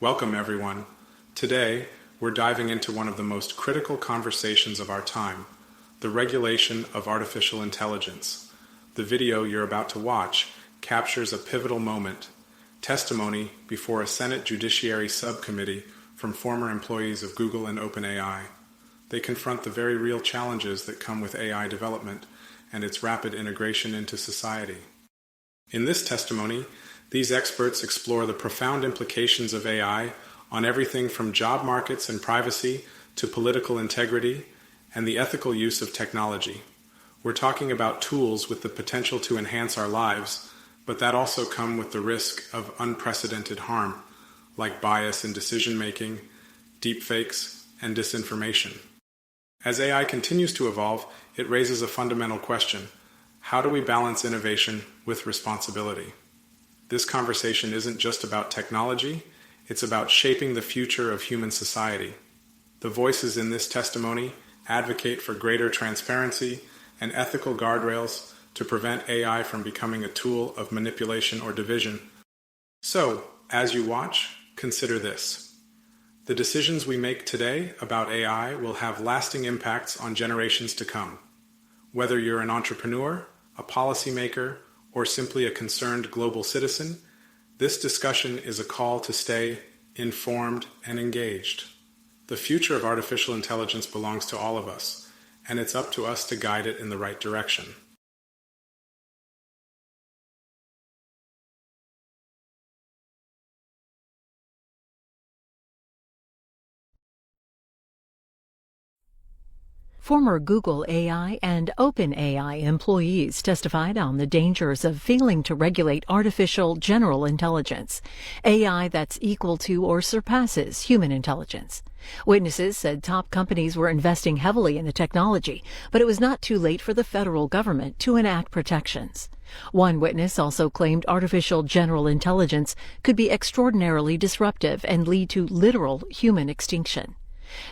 Welcome, everyone. Today, we're diving into one of the most critical conversations of our time, the regulation of artificial intelligence. The video you're about to watch captures a pivotal moment, testimony before a Senate Judiciary Subcommittee from former employees of Google and OpenAI. They confront the very real challenges that come with AI development and its rapid integration into society. In this testimony, these experts explore the profound implications of AI on everything from job markets and privacy to political integrity and the ethical use of technology. We're talking about tools with the potential to enhance our lives, but that also come with the risk of unprecedented harm, like bias in decision-making, deepfakes, and disinformation. As AI continues to evolve, it raises a fundamental question. How do we balance innovation with responsibility? This conversation isn't just about technology, it's about shaping the future of human society. The voices in this testimony advocate for greater transparency and ethical guardrails to prevent AI from becoming a tool of manipulation or division. So, as you watch, consider this. The decisions we make today about AI will have lasting impacts on generations to come. Whether you're an entrepreneur, a policymaker, or simply a concerned global citizen, this discussion is a call to stay informed and engaged. The future of artificial intelligence belongs to all of us, and it's up to us to guide it in the right direction. Former Google AI and OpenAI employees testified on the dangers of failing to regulate artificial general intelligence, AI that's equal to or surpasses human intelligence. Witnesses said top companies were investing heavily in the technology, but it was not too late for the federal government to enact protections. One witness also claimed artificial general intelligence could be extraordinarily disruptive and lead to literal human extinction.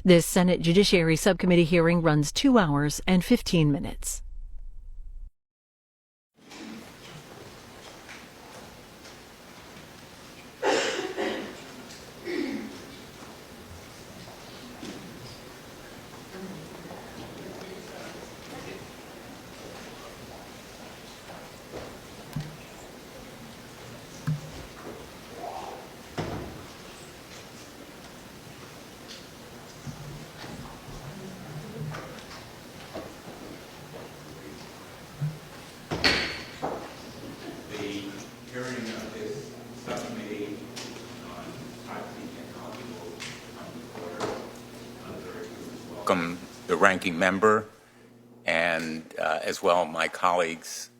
This Senate Judiciary Subcommittee hearing runs 2 hours and 15 minutes. Welcome the ranking member and as well my colleagues,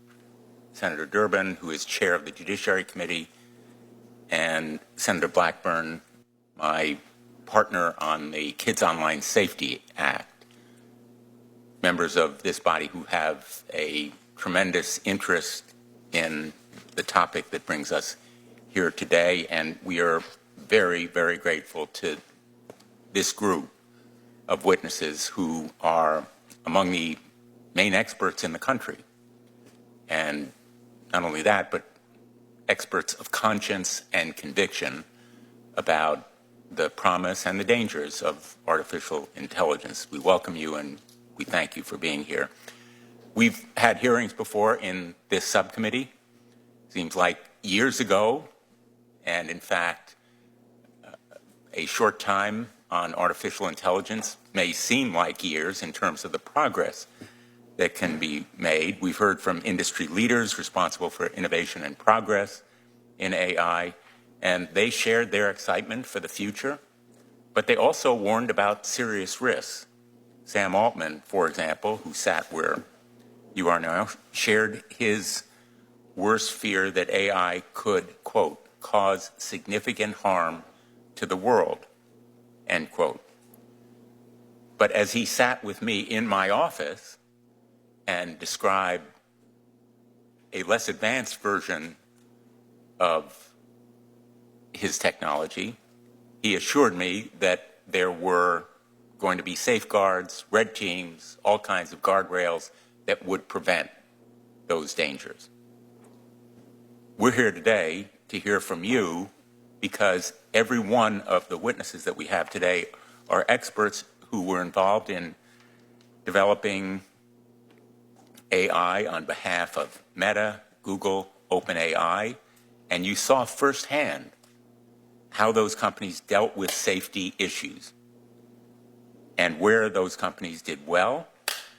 Senator Durbin, who is chair of the Judiciary Committee, and Senator Blackburn, my partner on the Kids Online Safety Act, members of this body who have a tremendous interest in the topic that brings us here today, and we are very, very grateful to this group of witnesses who are among the main experts in the country. And not only that, but experts of conscience and conviction about the promise and the dangers of artificial intelligence. We welcome you and we thank you for being here. We've had hearings before in this subcommittee. Seems like years ago, and in fact, a short time on artificial intelligence may seem like years in terms of the progress that can be made. We've heard from industry leaders responsible for innovation and progress in AI, and they shared their excitement for the future, but they also warned about serious risks. Sam Altman, for example, who sat where you are now, shared his worst fear that AI could, quote, cause significant harm to the world, end quote. But as he sat with me in my office and described a less advanced version of his technology, he assured me that there were going to be safeguards, red teams, all kinds of guardrails that would prevent those dangers. We're here today to hear from you because every one of the witnesses that we have today are experts who were involved in developing AI on behalf of Meta, Google, OpenAI, and you saw firsthand how those companies dealt with safety issues and where those companies did well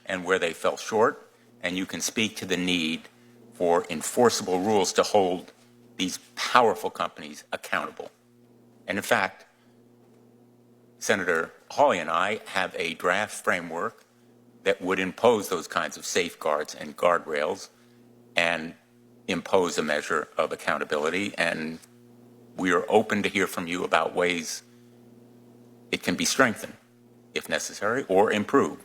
and where they fell short, and you can speak to the need for enforceable rules to hold these powerful companies accountable. And in fact, Senator Hawley and I have a draft framework that would impose those kinds of safeguards and guardrails and impose a measure of accountability. And we are open to hear from you about ways it can be strengthened, if necessary, or improved.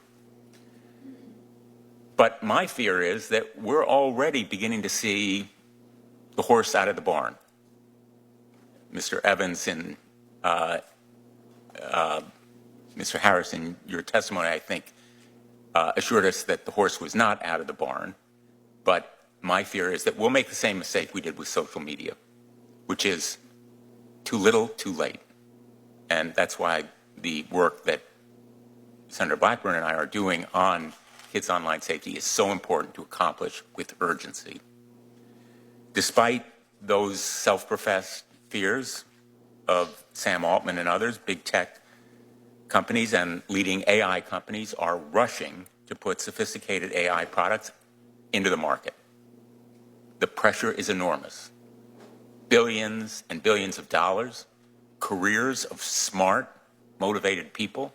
But my fear is that we're already beginning to see the horse out of the barn. Mr. Evans and Mr. Harrison, your testimony, I think, assured us that the horse was not out of the barn. But my fear is that we'll make the same mistake we did with social media, which is too little, too late. And that's why the work that Senator Blackburn and I are doing on kids' online safety is so important to accomplish with urgency. Despite those self-professed fears of Sam Altman and others, big tech companies and leading AI companies are rushing to put sophisticated AI products into the market. The pressure is enormous. Billions and billions of dollars, careers of smart, motivated people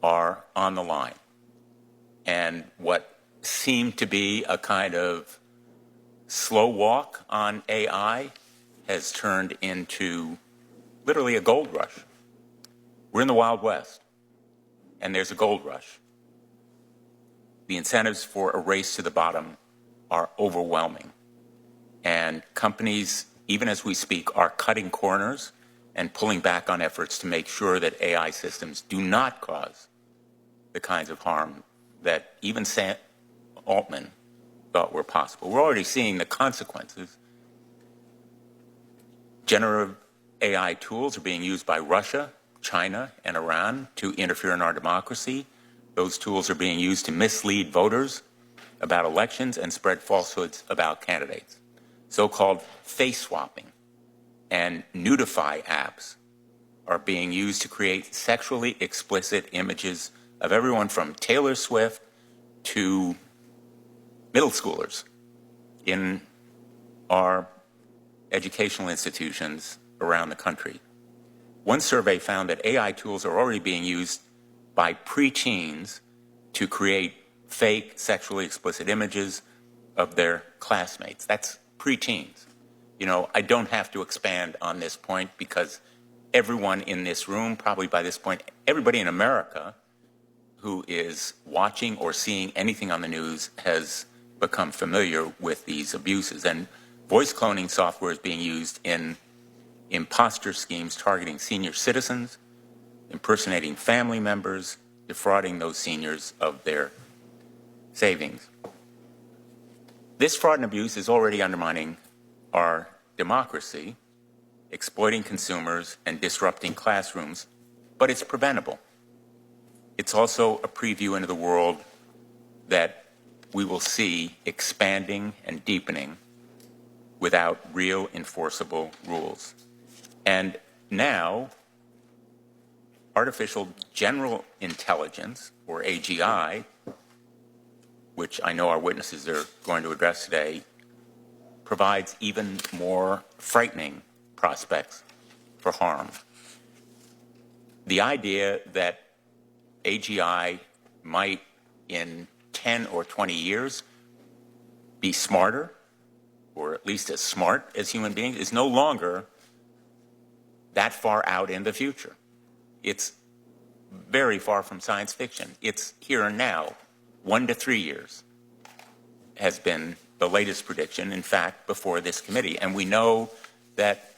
are on the line. And what seemed to be a kind of slow walk on AI has turned into literally a gold rush. We're in the Wild West, and there's a gold rush. The incentives for a race to the bottom are overwhelming. And companies, even as we speak, are cutting corners and pulling back on efforts to make sure that AI systems do not cause the kinds of harm that even Sam Altman thought were possible. We're already seeing the consequences. Generative AI tools are being used by Russia, China, and Iran to interfere in our democracy. Those tools are being used to mislead voters about elections and spread falsehoods about candidates. So-called face swapping and nudify apps are being used to create sexually explicit images of everyone from Taylor Swift to middle schoolers in our educational institutions around the country. One survey found that AI tools are already being used by preteens to create fake sexually explicit images of their classmates. That's preteens. You know, I don't have to expand on this point because everyone in this room, probably by this point, everybody in America who is watching or seeing anything on the news has become familiar with these abuses. And voice cloning software is being used in imposter schemes targeting senior citizens, impersonating family members, defrauding those seniors of their savings. This fraud and abuse is already undermining our democracy, exploiting consumers and disrupting classrooms, but it's preventable. It's also a preview into the world that we will see expanding and deepening without real enforceable rules. And now, artificial general intelligence, or AGI, which I know our witnesses are going to address today, provides even more frightening prospects for harm. The idea that AGI might, in 10 or 20 years, be smarter, or at least as smart as human beings, is no longer that far out in the future. It's very far from science fiction. It's here and now. 1 to 3 years has been the latest prediction, in fact, before this committee. And we know that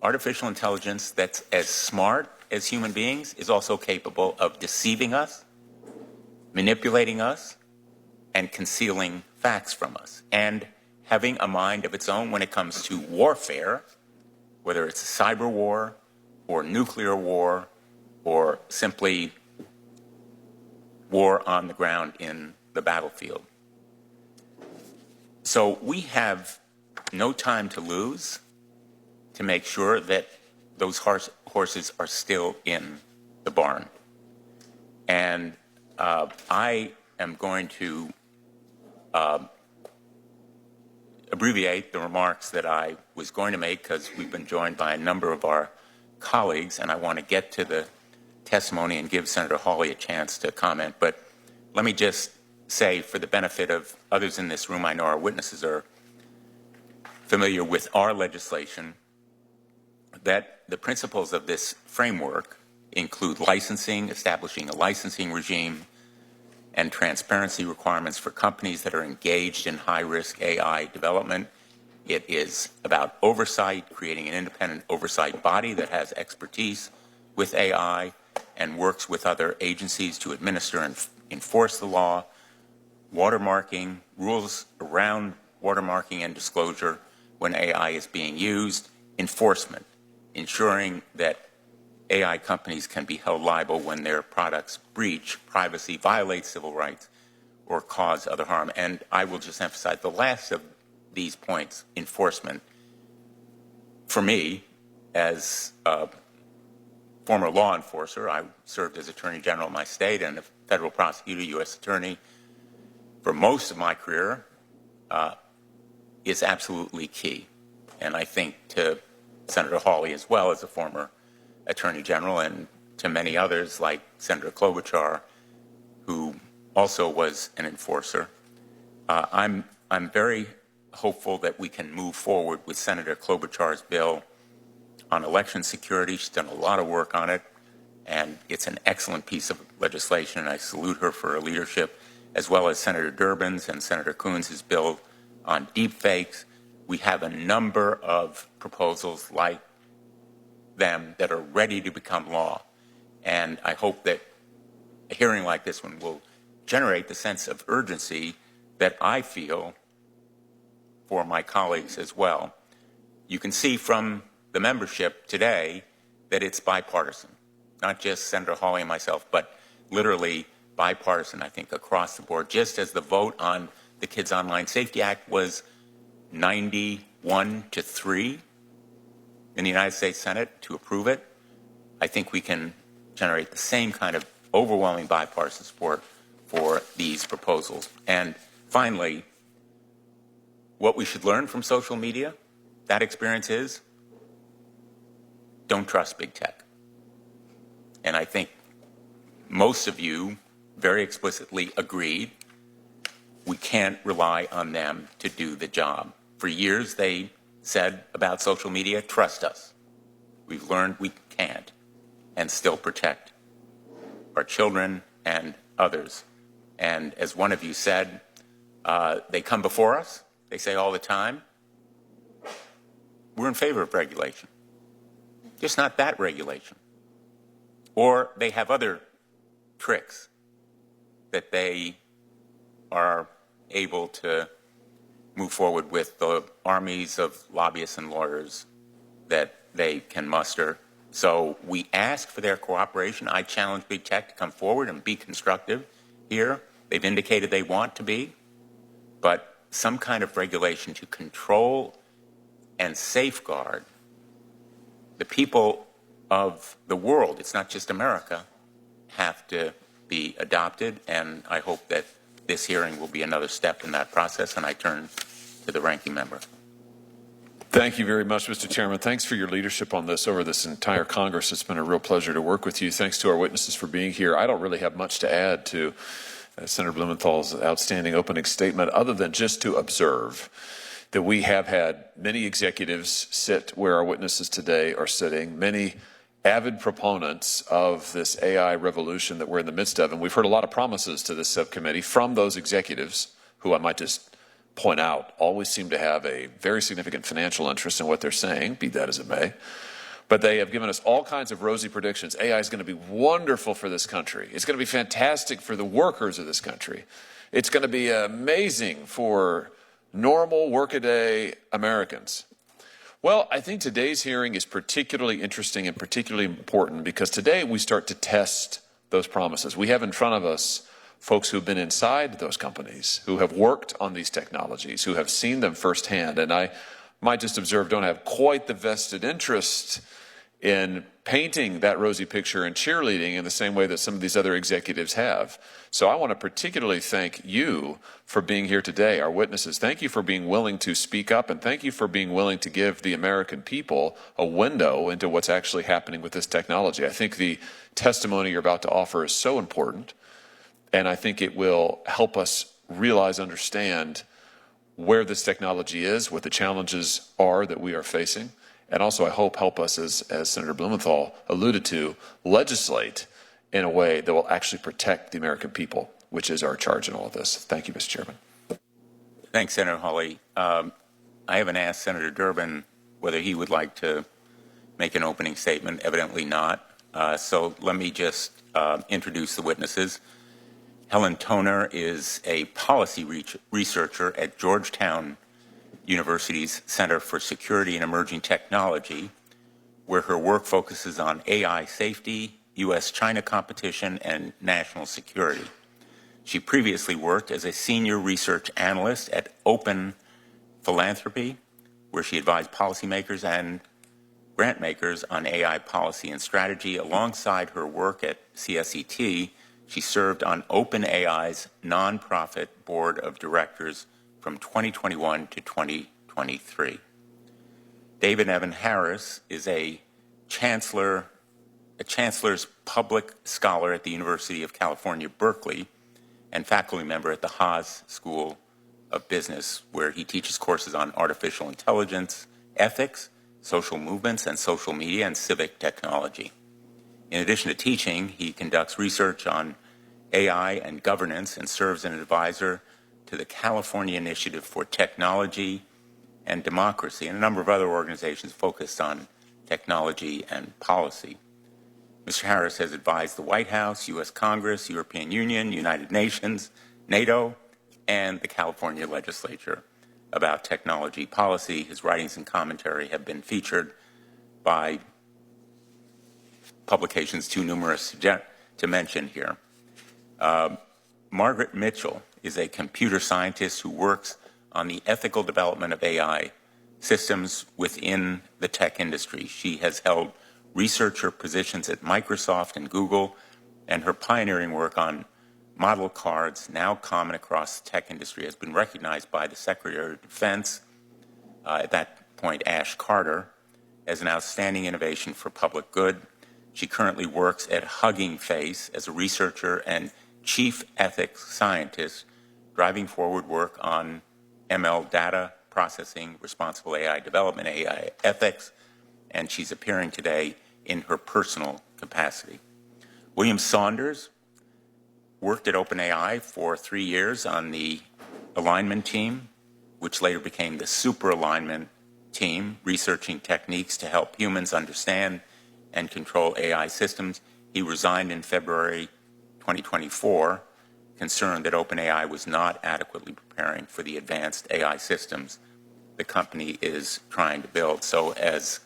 artificial intelligence that's as smart as human beings is also capable of deceiving us, manipulating us, and concealing facts from us, and having a mind of its own when it comes to warfare whether it's a cyber war or nuclear war or simply war on the ground in the battlefield. So we have no time to lose to make sure that those horses are still in the barn. And I am going to abbreviate the remarks that I was going to make because we've been joined by a number of our colleagues, and I want to get to the testimony and give Senator Hawley a chance to comment. But let me just say, for the benefit of others in this room, I know our witnesses are familiar with our legislation, that the principles of this framework include licensing, establishing a licensing regime, and transparency requirements for companies that are engaged in high-risk AI development. It is about oversight, creating an independent oversight body that has expertise with AI and works with other agencies to administer and enforce the law, watermarking, rules around watermarking and disclosure when AI is being used, enforcement, ensuring that AI companies can be held liable when their products breach privacy, violate civil rights, or cause other harm. And I will just emphasize the last of these points, enforcement. For me, as a former law enforcer, I served as Attorney General of my state and a federal prosecutor, U.S. Attorney for most of my career, is absolutely key. And I think to Senator Hawley as well, as a former Attorney General, and to many others like Senator Klobuchar, who also was an enforcer, I'm very hopeful that we can move forward with Senator Klobuchar's bill on election security. She's done a lot of work on it, and it's an excellent piece of legislation, and I salute her for her leadership, as well as Senator Durbin's and Senator Coons' bill on deepfakes. We have a number of proposals like them that are ready to become law, and I hope that a hearing like this one will generate the sense of urgency that I feel for my colleagues as well. You can see from the membership today that it's bipartisan, not just Senator Hawley and myself, but literally bipartisan, I think, across the board. Just as the vote on the Kids Online Safety Act was 91-3 in the United States Senate to approve it, I think we can generate the same kind of overwhelming bipartisan support for these proposals. And finally, what we should learn from social media, that experience is, don't trust big tech. And I think most of you very explicitly agreed we can't rely on them to do the job. For years they said about social media, trust us. We've learned we can't, and still protect our children and others. And as one of you said, they come before us. They say all the time, we're in favor of regulation, just not that regulation. Or they have other tricks that they are able to move forward with, the armies of lobbyists and lawyers that they can muster. So we ask for their cooperation. I challenge big tech to come forward and be constructive here. They've indicated they want to be, but some kind of regulation to control and safeguard the people of the world, it's not just America, have to be adopted, and I hope that this hearing will be another step in that process, and I turn to the ranking member. Thank you very much, Mr. Chairman. Thanks for your leadership on this over this entire Congress. It's been a real pleasure to work with you. Thanks to our witnesses for being here. I don't really have much to add to Senator Blumenthal's outstanding opening statement, other than just to observe that we have had many executives sit where our witnesses today are sitting, many avid proponents of this AI revolution that we're in the midst of. And we've heard a lot of promises to this subcommittee from those executives, who I might just point out always seem to have a very significant financial interest in what they're saying, be that as it may. But they have given us all kinds of rosy predictions. AI is going to be wonderful for this country. It's going to be fantastic for the workers of this country. It's going to be amazing for normal workaday Americans. Well, I think today's hearing is particularly interesting and particularly important because today we start to test those promises. We have in front of us folks who've been inside those companies, who have worked on these technologies, who have seen them firsthand. And I might just observe, don't have quite the vested interest in painting that rosy picture and cheerleading in the same way that some of these other executives have. So I want to particularly thank you for being here today, our witnesses. Thank you for being willing to speak up, and thank you for being willing to give the American people a window into what's actually happening with this technology. I think the testimony you're about to offer is so important, and I think it will help us realize, understand where this technology is, what the challenges are that we are facing, and also I hope help us, as Senator Blumenthal alluded to, legislate in a way that will actually protect the American people, which is our charge in all of this. Thank you, Mr. Chairman. Thanks, Senator Hawley. I haven't asked Senator Durbin whether he would like to make an opening statement. Evidently not. So let me just introduce the witnesses. Helen Toner is a policy researcher at Georgetown University's Center for Security and Emerging Technology, where her work focuses on AI safety, U.S.-China competition, and national security. She previously worked as a senior research analyst at Open Philanthropy, where she advised policymakers and grant makers on AI policy and strategy. Alongside her work at CSET, she served on OpenAI's nonprofit board of directors from 2021 to 2023. David Evan Harris is a chancellor's public scholar at the University of California, Berkeley, and faculty member at the Haas School of Business, where he teaches courses on artificial intelligence, ethics, social movements, and social media and civic technology. In addition to teaching, he conducts research on AI and governance and serves as an advisor to the California Initiative for Technology and Democracy and a number of other organizations focused on technology and policy. Mr. Harris has advised the White House, U.S. Congress, European Union, United Nations, NATO, and the California Legislature about technology policy. His writings and commentary have been featured by publications too numerous to mention here. Margaret Mitchell is a computer scientist who works on the ethical development of AI systems within the tech industry. She has held researcher positions at Microsoft and Google, and her pioneering work on model cards, now common across the tech industry, has been recognized by the Secretary of Defense, at that point Ash Carter, as an outstanding innovation for public good. She currently works at Hugging Face as a researcher and chief ethics scientist, driving forward work on ML data processing, responsible AI development, AI ethics, and she's appearing today in her personal capacity. William Saunders worked at OpenAI for 3 years on the alignment team, which later became the super alignment team, researching techniques to help humans understand and control AI systems. He resigned in February 2024, concerned that OpenAI was not adequately preparing for the advanced AI systems the company is trying to build. So as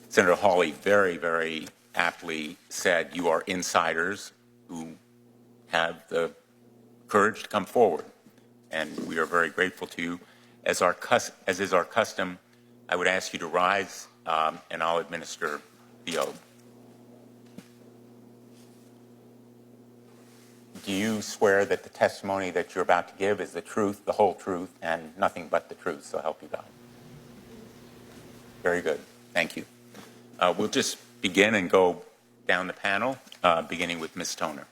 Senator Hawley very, very aptly said, you are insiders who have the courage to come forward, and we are very grateful to you. As is our custom, I would ask you to rise, and I'll administer the oath. Do you swear that the testimony that you're about to give is the truth, the whole truth, and nothing but the truth, so help you God? Very good. Thank you. We'll just begin and go down the panel, beginning with Ms. Toner.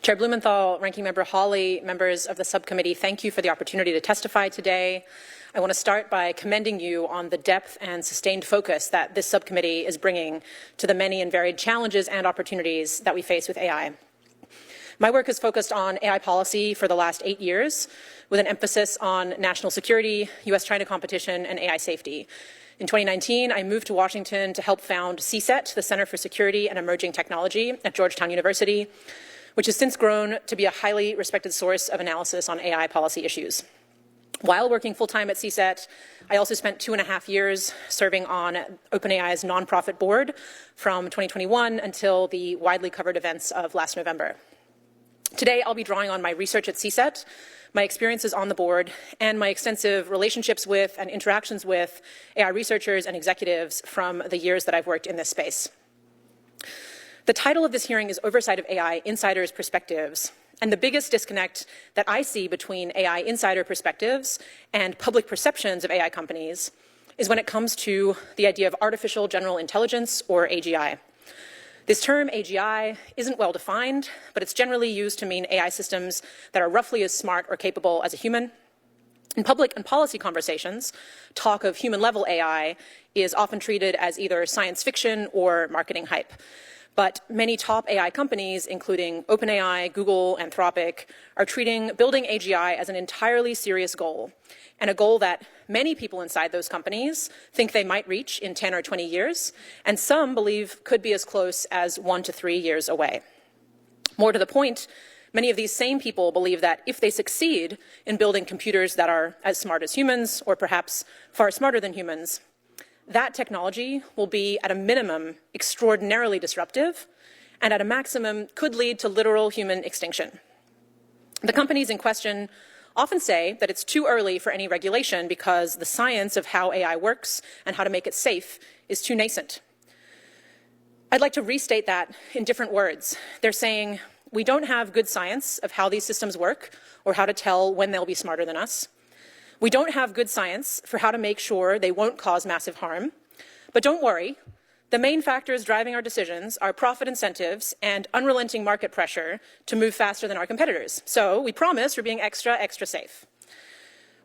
Chair Blumenthal, Ranking Member Hawley, members of the subcommittee, thank you for the opportunity to testify today. I want to start by commending you on the depth and sustained focus that this subcommittee is bringing to the many and varied challenges and opportunities that we face with AI. My work is focused on AI policy for the last 8 years, with an emphasis on national security, U.S.-China competition, and AI safety. In 2019, I moved to Washington to help found CSET, the Center for Security and Emerging Technology at Georgetown University, which has since grown to be a highly respected source of analysis on AI policy issues. While working full-time at CSET, I also spent 2.5 years serving on OpenAI's nonprofit board from 2021 until the widely covered events of last November. Today, I'll be drawing on my research at CSET, my experiences on the board, and my extensive relationships with and interactions with AI researchers and executives from the years that I've worked in this space. The title of this hearing is Oversight of AI Insiders' Perspectives. And the biggest disconnect that I see between AI insider perspectives and public perceptions of AI companies is when it comes to the idea of artificial general intelligence, or AGI. This term, AGI, isn't well defined, but it's generally used to mean AI systems that are roughly as smart or capable as a human. In public and policy conversations, talk of human-level AI is often treated as either science fiction or marketing hype. But many top AI companies, including OpenAI, Google, Anthropic, are treating building AGI as an entirely serious goal, and a goal that many people inside those companies think they might reach in 10 or 20 years, and some believe could be as close as 1 to 3 years away. More to the point, many of these same people believe that if they succeed in building computers that are as smart as humans, or perhaps far smarter than humans, that technology will be, at a minimum, extraordinarily disruptive, and at a maximum could lead to literal human extinction. The companies in question often say that it's too early for any regulation because the science of how AI works and how to make it safe is too nascent. I'd like to restate that in different words. They're saying, we don't have good science of how these systems work or how to tell when they'll be smarter than us. We don't have good science for how to make sure they won't cause massive harm. But don't worry, the main factors driving our decisions are profit incentives and unrelenting market pressure to move faster than our competitors. So we promise we're being extra, extra safe.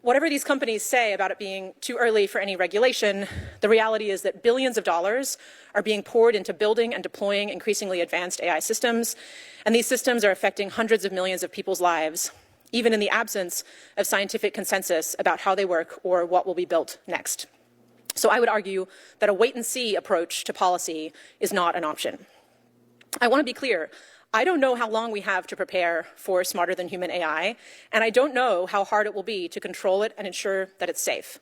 Whatever these companies say about it being too early for any regulation, the reality is that billions of dollars are being poured into building and deploying increasingly advanced AI systems, and these systems are affecting hundreds of millions of people's lives, even in the absence of scientific consensus about how they work or what will be built next. So I would argue that a wait-and-see approach to policy is not an option. I want to be clear. I don't know how long we have to prepare for smarter than human AI, and I don't know how hard it will be to control it and ensure that it's safe.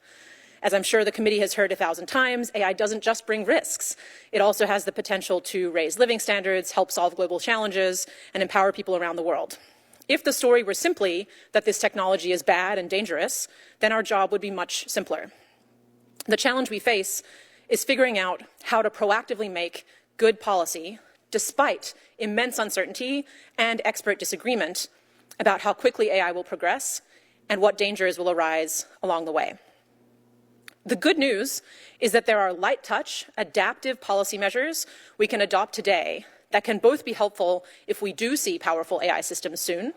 As I'm sure the committee has heard 1,000 times, AI doesn't just bring risks. It also has the potential to raise living standards, help solve global challenges, and empower people around the world. If the story were simply that this technology is bad and dangerous, then our job would be much simpler. The challenge we face is figuring out how to proactively make good policy despite immense uncertainty and expert disagreement about how quickly AI will progress and what dangers will arise along the way. The good news is that there are light-touch, adaptive policy measures we can adopt today that can both be helpful if we do see powerful AI systems soon,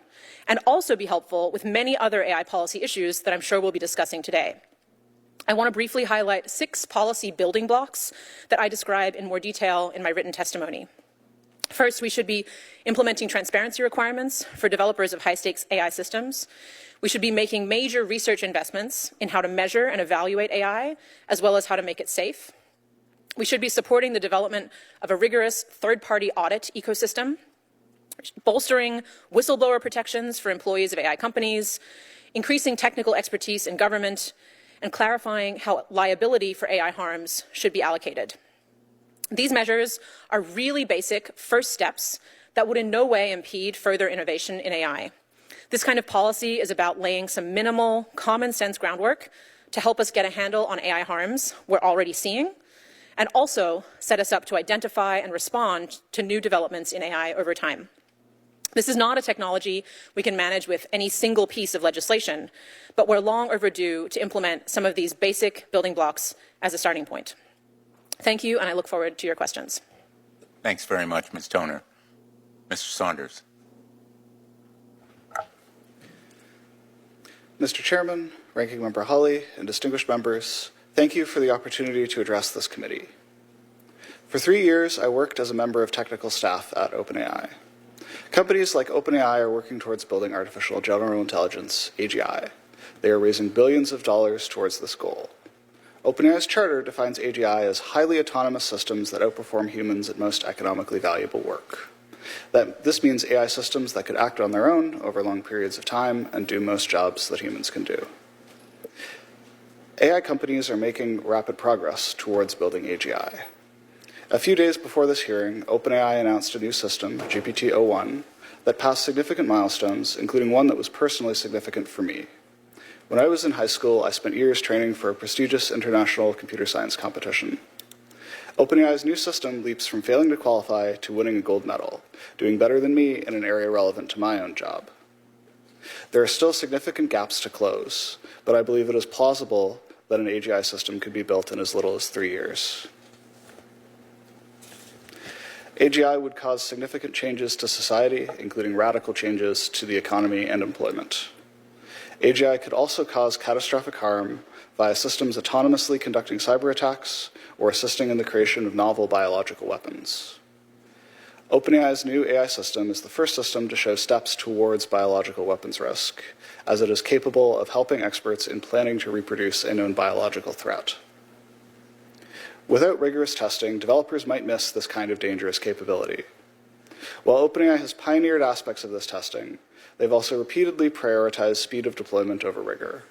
and also be helpful with many other AI policy issues that I'm sure we'll be discussing today. I want to briefly highlight 6 policy building blocks that I describe in more detail in my written testimony. First, we should be implementing transparency requirements for developers of high-stakes AI systems. We should be making major research investments in how to measure and evaluate AI, as well as how to make it safe. We should be supporting the development of a rigorous third-party audit ecosystem, bolstering whistleblower protections for employees of AI companies, increasing technical expertise in government, and clarifying how liability for AI harms should be allocated. These measures are really basic first steps that would in no way impede further innovation in AI. This kind of policy is about laying some minimal, common-sense groundwork to help us get a handle on AI harms we're already seeing, and also set us up to identify and respond to new developments in AI over time. This is not a technology we can manage with any single piece of legislation, but we're long overdue to implement some of these basic building blocks as a starting point. Thank you, and I look forward to your questions. Thanks very much, Ms. Toner. Mr. Saunders. Mr. Chairman, Ranking Member Hawley, and distinguished members, thank you for the opportunity to address this committee. For 3 years, I worked as a member of technical staff at OpenAI. Companies like OpenAI are working towards building artificial general intelligence, AGI. They are raising billions of dollars towards this goal. OpenAI's charter defines AGI as highly autonomous systems that outperform humans at most economically valuable work. This means AI systems that could act on their own over long periods of time and do most jobs that humans can do. AI companies are making rapid progress towards building AGI. A few days before this hearing, OpenAI announced a new system, GPT-01, that passed significant milestones, including one that was personally significant for me. When I was in high school, I spent years training for a prestigious international computer science competition. OpenAI's new system leaps from failing to qualify to winning a gold medal, doing better than me in an area relevant to my own job. There are still significant gaps to close, but I believe it is plausible that an AGI system could be built in as little as 3 years. AGI would cause significant changes to society, including radical changes to the economy and employment. AGI could also cause catastrophic harm via systems autonomously conducting cyber attacks or assisting in the creation of novel biological weapons. OpenAI's new AI system is the first system to show steps towards biological weapons risk, as it is capable of helping experts in planning to reproduce a known biological threat. Without rigorous testing, developers might miss this kind of dangerous capability. While OpenAI has pioneered aspects of this testing, they've also repeatedly prioritized speed of deployment over rigor.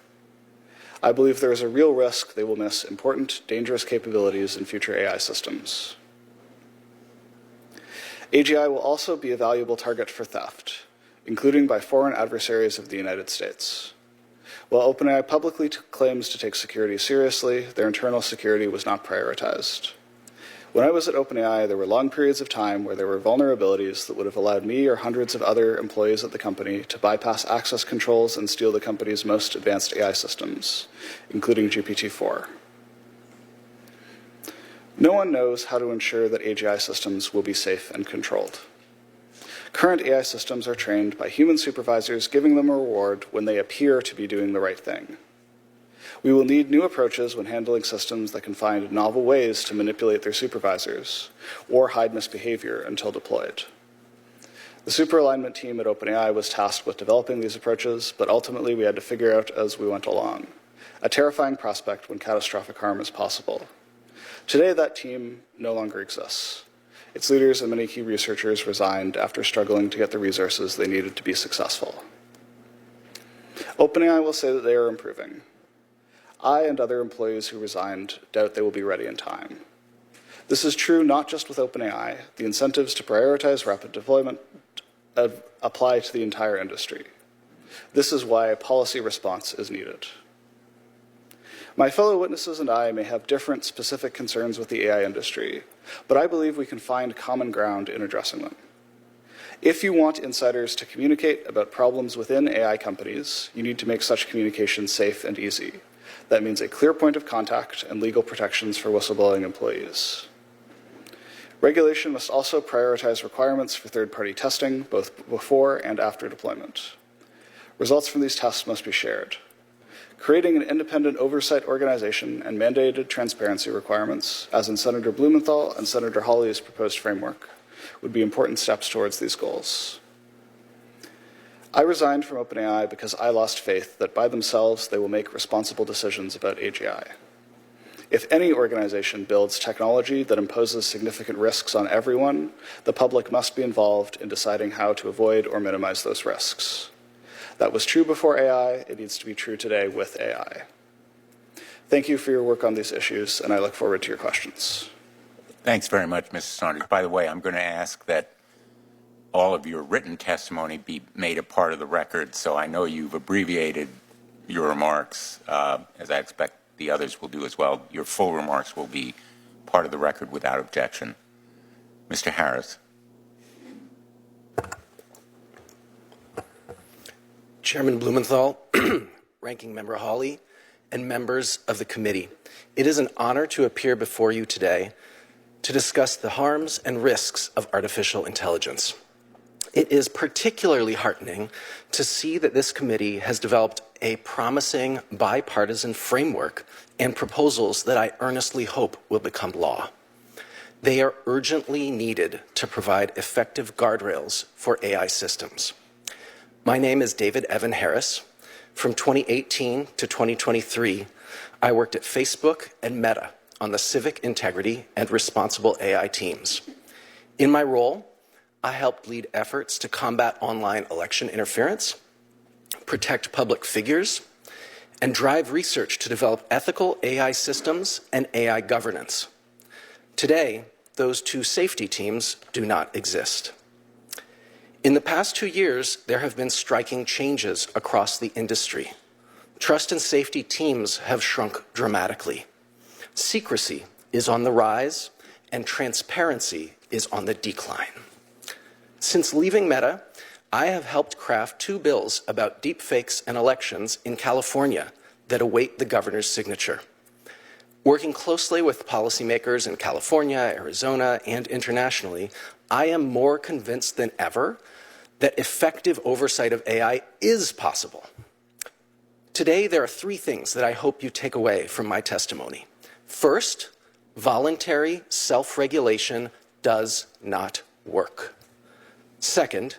I believe there is a real risk they will miss important, dangerous capabilities in future AI systems. AGI will also be a valuable target for theft, including by foreign adversaries of the United States. While OpenAI publicly claims to take security seriously, their internal security was not prioritized. When I was at OpenAI, there were long periods of time where there were vulnerabilities that would have allowed me or hundreds of other employees at the company to bypass access controls and steal the company's most advanced AI systems, including GPT-4. No one knows how to ensure that AGI systems will be safe and controlled. Current AI systems are trained by human supervisors, giving them a reward when they appear to be doing the right thing. We will need new approaches when handling systems that can find novel ways to manipulate their supervisors or hide misbehavior until deployed. The superalignment team at OpenAI was tasked with developing these approaches, but ultimately we had to figure out as we went along, a terrifying prospect when catastrophic harm is possible. Today, that team no longer exists. Its leaders and many key researchers resigned after struggling to get the resources they needed to be successful. OpenAI will say that they are improving. I and other employees who resigned doubt they will be ready in time. This is true not just with OpenAI. The incentives to prioritize rapid deployment apply to the entire industry. This is why a policy response is needed. My fellow witnesses and I may have different specific concerns with the AI industry, but I believe we can find common ground in addressing them. If you want insiders to communicate about problems within AI companies, you need to make such communication safe and easy. That means a clear point of contact and legal protections for whistleblowing employees. Regulation must also prioritize requirements for third-party testing, both before and after deployment. Results from these tests must be shared. Creating an independent oversight organization and mandated transparency requirements, as in Senator Blumenthal and Senator Hawley's proposed framework, would be important steps towards these goals. I resigned from OpenAI because I lost faith that by themselves they will make responsible decisions about AGI. If any organization builds technology that imposes significant risks on everyone, the public must be involved in deciding how to avoid or minimize those risks. That was true before AI. It needs to be true today with AI. Thank you for your work on these issues, and I look forward to your questions. Thanks very much, Mr. Saunders. By the way, I'm going to ask that all of your written testimony be made a part of the record, so I know you've abbreviated your remarks, as I expect the others will do as well. Your full remarks will be part of the record without objection. Mr. Harris. Chairman Blumenthal, Ranking Member Hawley, and members of the committee, it is an honor to appear before you today to discuss the harms and risks of artificial intelligence. It is particularly heartening to see that this committee has developed a promising bipartisan framework and proposals that I earnestly hope will become law. They are urgently needed to provide effective guardrails for AI systems. My name is David Evan Harris. From 2018 to 2023, I worked at Facebook and Meta on the civic integrity and responsible AI teams. In my role, I helped lead efforts to combat online election interference, protect public figures, and drive research to develop ethical AI systems and AI governance. Today, those two safety teams do not exist. In the past 2 years, there have been striking changes across the industry. Trust and safety teams have shrunk dramatically. Secrecy is on the rise, and transparency is on the decline. Since leaving Meta, I have helped craft 2 bills about deepfakes and elections in California that await the governor's signature. Working closely with policymakers in California, Arizona, and internationally, I am more convinced than ever that effective oversight of AI is possible. Today, there are 3 things that I hope you take away from my testimony. First, voluntary self-regulation does not work. Second,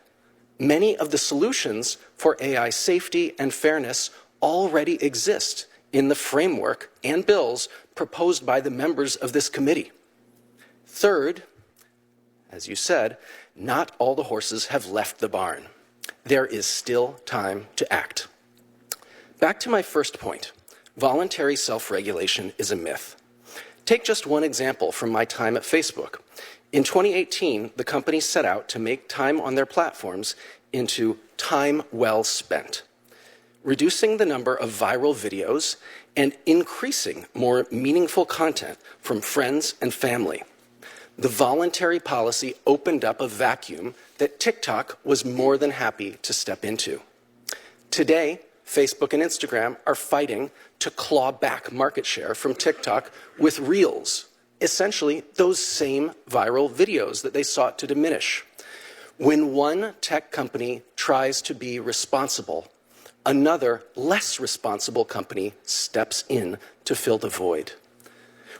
many of the solutions for AI safety and fairness already exist in the framework and bills proposed by the members of this committee. Third, as you said, not all the horses have left the barn. There is still time to act. Back to my first point, voluntary self-regulation is a myth. Take just one example from my time at Facebook. In 2018, the company set out to make time on their platforms into time well spent, reducing the number of viral videos and increasing more meaningful content from friends and family. The voluntary policy opened up a vacuum that TikTok was more than happy to step into. Today, Facebook and Instagram are fighting to claw back market share from TikTok with Reels, essentially those same viral videos that they sought to diminish. When one tech company tries to be responsible, another, less responsible company steps in to fill the void.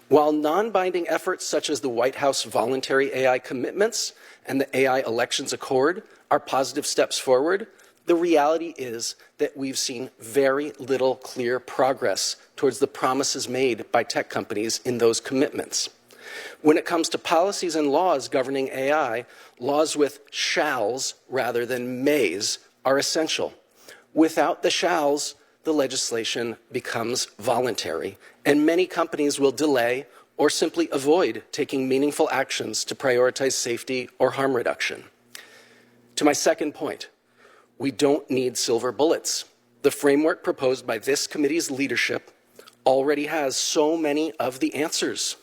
While non-binding efforts such as the White House voluntary AI commitments and the AI elections accord are positive steps forward, the reality is that we've seen very little clear progress towards the promises made by tech companies in those commitments. When it comes to policies and laws governing AI, laws with shalls rather than mays are essential. Without the shalls, the legislation becomes voluntary, and many companies will delay or simply avoid taking meaningful actions to prioritize safety or harm reduction. To my second point, we don't need silver bullets. The framework proposed by this committee's leadership already has so many of the answers.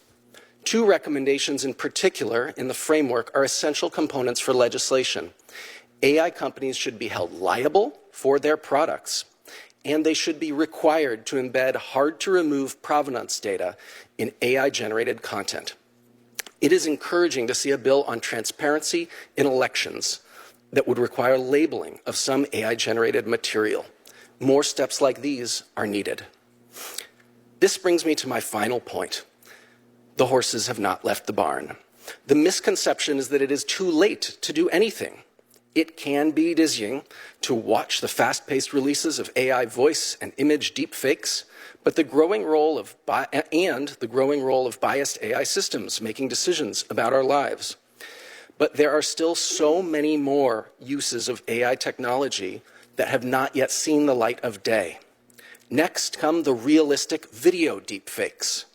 2 recommendations in particular in the framework are essential components for legislation. AI companies should be held liable for their products, and they should be required to embed hard-to-remove provenance data in AI-generated content. It is encouraging to see a bill on transparency in elections that would require labeling of some AI-generated material. More steps like these are needed. This brings me to my final point. The horses have not left the barn. The misconception is that it is too late to do anything. It can be dizzying to watch the fast-paced releases of AI voice and image deepfakes, but the growing role of biased AI systems making decisions about our lives. But there are still so many more uses of AI technology that have not yet seen the light of day. Next come the realistic video deepfakes,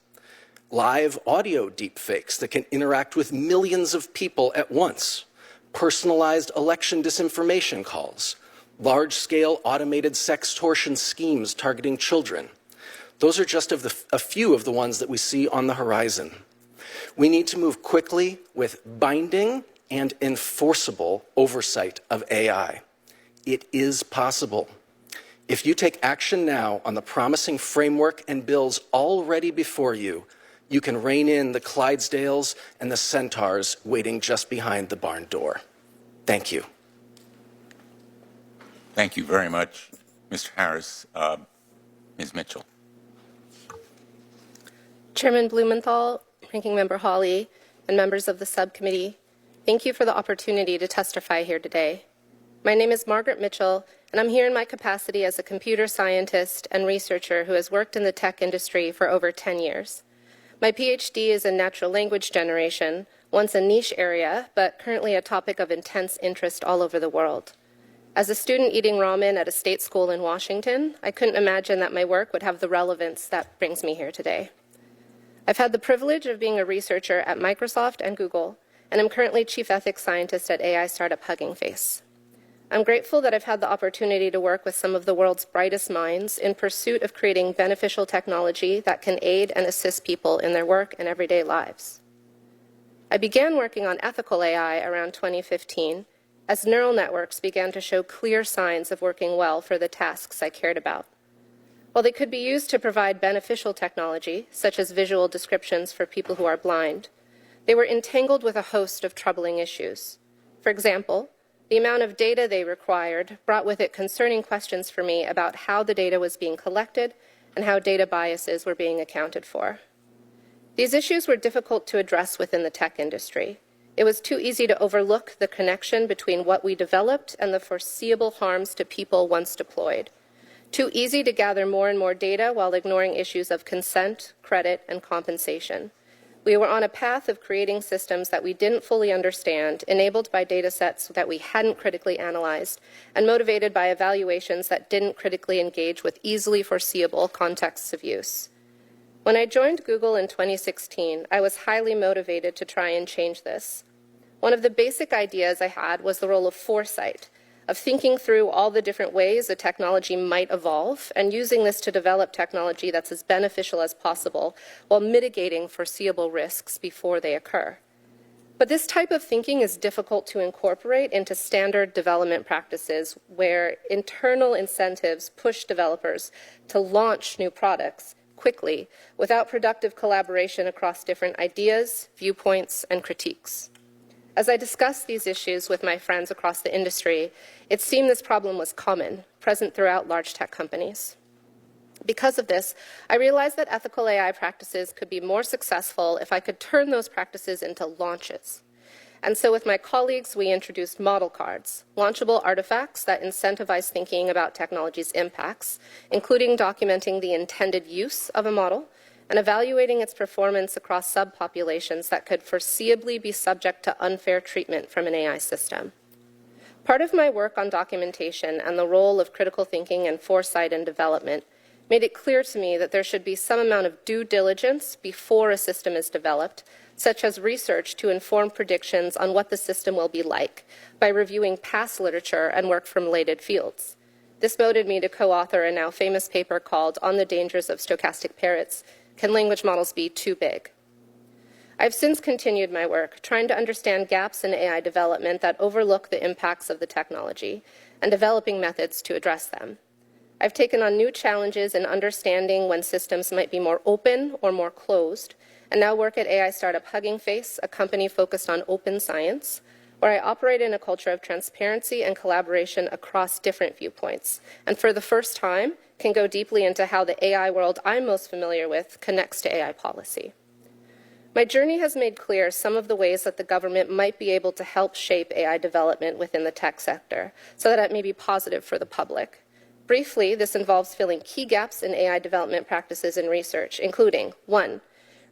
live audio deepfakes that can interact with millions of people at once, personalized election disinformation calls, large-scale automated sextortion schemes targeting children. Those are just a few of the ones that we see on the horizon. We need to move quickly with binding and enforceable oversight of AI. It is possible. If you take action now on the promising framework and bills already before you, you can rein in the Clydesdales and the centaurs waiting just behind the barn door. Thank you. Thank you very much, Mr. Harris. Ms. Mitchell. Chairman Blumenthal, Ranking Member Hawley, and members of the subcommittee, thank you for the opportunity to testify here today. My name is Margaret Mitchell, and I'm here in my capacity as a computer scientist and researcher who has worked in the tech industry for over 10 years. My PhD is in natural language generation, once a niche area, but currently a topic of intense interest all over the world. As a student eating ramen at a state school in Washington, I couldn't imagine that my work would have the relevance that brings me here today. I've had the privilege of being a researcher at Microsoft and Google, and I'm currently Chief Ethics Scientist at AI startup Hugging Face. I'm grateful that I've had the opportunity to work with some of the world's brightest minds in pursuit of creating beneficial technology that can aid and assist people in their work and everyday lives. I began working on ethical AI around 2015 as neural networks began to show clear signs of working well for the tasks I cared about. While they could be used to provide beneficial technology, such as visual descriptions for people who are blind, they were entangled with a host of troubling issues. For example, the amount of data they required brought with it concerning questions for me about how the data was being collected and how data biases were being accounted for. These issues were difficult to address within the tech industry. It was too easy to overlook the connection between what we developed and the foreseeable harms to people once deployed. Too easy to gather more and more data while ignoring issues of consent, credit, and compensation. We were on a path of creating systems that we didn't fully understand, enabled by data sets that we hadn't critically analyzed, and motivated by evaluations that didn't critically engage with easily foreseeable contexts of use. When I joined Google in 2016, I was highly motivated to try and change this. One of the basic ideas I had was the role of foresight, of thinking through all the different ways a technology might evolve and using this to develop technology that's as beneficial as possible while mitigating foreseeable risks before they occur. But this type of thinking is difficult to incorporate into standard development practices where internal incentives push developers to launch new products quickly without productive collaboration across different ideas, viewpoints, and critiques. As I discussed these issues with my friends across the industry, it seemed this problem was common, present throughout large tech companies. Because of this, I realized that ethical AI practices could be more successful if I could turn those practices into launches. And so with my colleagues, we introduced model cards, launchable artifacts that incentivize thinking about technology's impacts, including documenting the intended use of a model and evaluating its performance across subpopulations that could foreseeably be subject to unfair treatment from an AI system. Part of my work on documentation and the role of critical thinking and foresight in development made it clear to me that there should be some amount of due diligence before a system is developed, such as research to inform predictions on what the system will be like by reviewing past literature and work from related fields. This motivated me to co-author a now famous paper called On the Dangers of Stochastic Parrots: Can Language Models Be Too Big? I've since continued my work trying to understand gaps in AI development that overlook the impacts of the technology and developing methods to address them. I've taken on new challenges in understanding when systems might be more open or more closed, and now work at AI startup Hugging Face, a company focused on open science, where I operate in a culture of transparency and collaboration across different viewpoints, and for the first time can go deeply into how the AI world I'm most familiar with connects to AI policy. My journey has made clear some of the ways that the government might be able to help shape AI development within the tech sector so that it may be positive for the public. Briefly, this involves filling key gaps in AI development practices and research, including 1.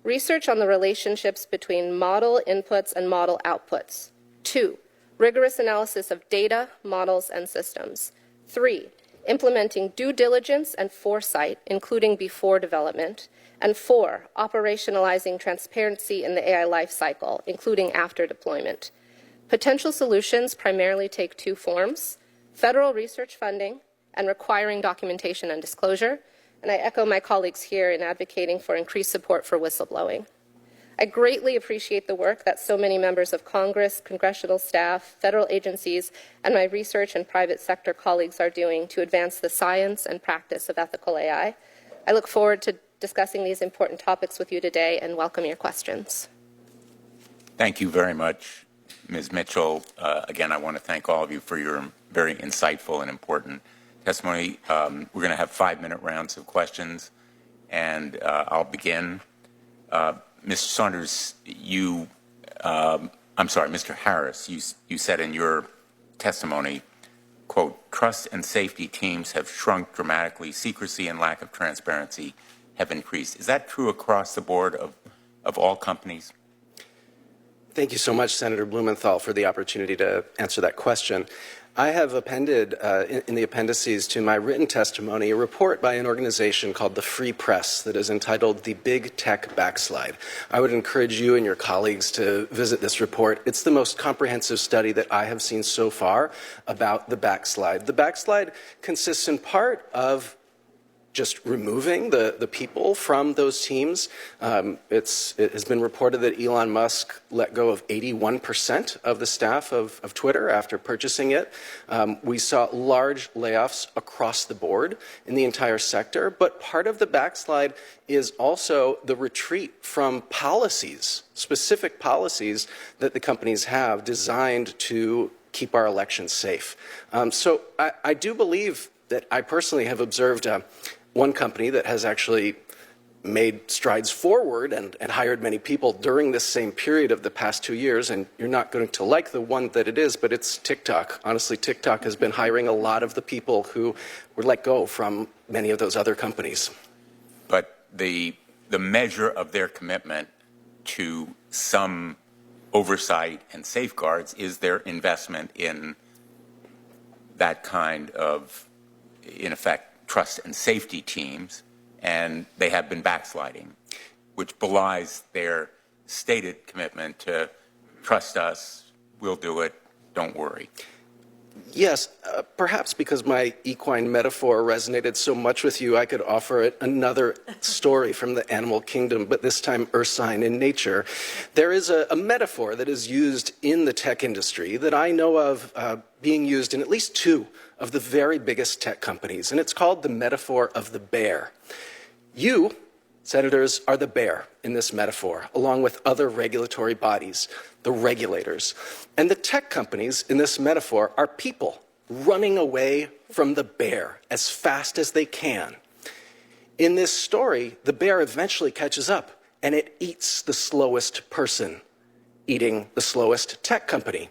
Research on the relationships between model inputs and model outputs. 2. Rigorous analysis of data, models, and systems. 3. Implementing due diligence and foresight, including before development. And 4. Operationalizing transparency in the AI lifecycle, including after deployment. Potential solutions primarily take 2 forms: federal research funding and requiring documentation and disclosure, and I echo my colleagues here in advocating for increased support for whistleblowing. I greatly appreciate the work that so many members of Congress, congressional staff, federal agencies, and my research and private sector colleagues are doing to advance the science and practice of ethical AI. I look forward to discussing these important topics with you today and welcome your questions. Thank you very much, Ms. Mitchell. Again, I want to thank all of you for your very insightful and important testimony. We're going to have 5-minute rounds of questions, and I'll begin. Mr. Saunders, Mr. Harris, you said in your testimony, quote, trust and safety teams have shrunk dramatically, secrecy and lack of transparency have increased. Is that true across the board of all companies? Thank you so much, Senator Blumenthal, for the opportunity to answer that question. I have appended in the appendices to my written testimony a report by an organization called the Free Press that is entitled The Big Tech Backslide. I would encourage you and your colleagues to visit this report. It's the most comprehensive study that I have seen so far about the backslide. The backslide consists in part of just removing the people from those teams. It has been reported that Elon Musk let go of 81% of the staff of Twitter after purchasing it. We saw large layoffs across the board in the entire sector, but part of the backslide is also the retreat from policies, specific policies that the companies have designed to keep our elections safe. So I do believe that I personally have observed one company that has actually made strides forward and hired many people during this same period of the past 2 years, and you're not going to like the one that it is, but it's TikTok. Honestly, TikTok has been hiring a lot of the people who were let go from many of those other companies. But the measure of their commitment to some oversight and safeguards is their investment in that kind of, in effect, trust and safety teams, and they have been backsliding, which belies their stated commitment to trust us, we'll do it, don't worry. Yes, perhaps because my equine metaphor resonated so much with you, I could offer another story from the animal kingdom, but this time ursine in nature. There is a metaphor that is used in the tech industry that I know of being used in at least two of the very biggest tech companies, and it's called the metaphor of the bear. You, senators, are the bear in this metaphor, along with other regulatory bodies, the regulators. And the tech companies in this metaphor are people running away from the bear as fast as they can. In this story, the bear eventually catches up, and it eats the slowest person, eating the slowest tech company.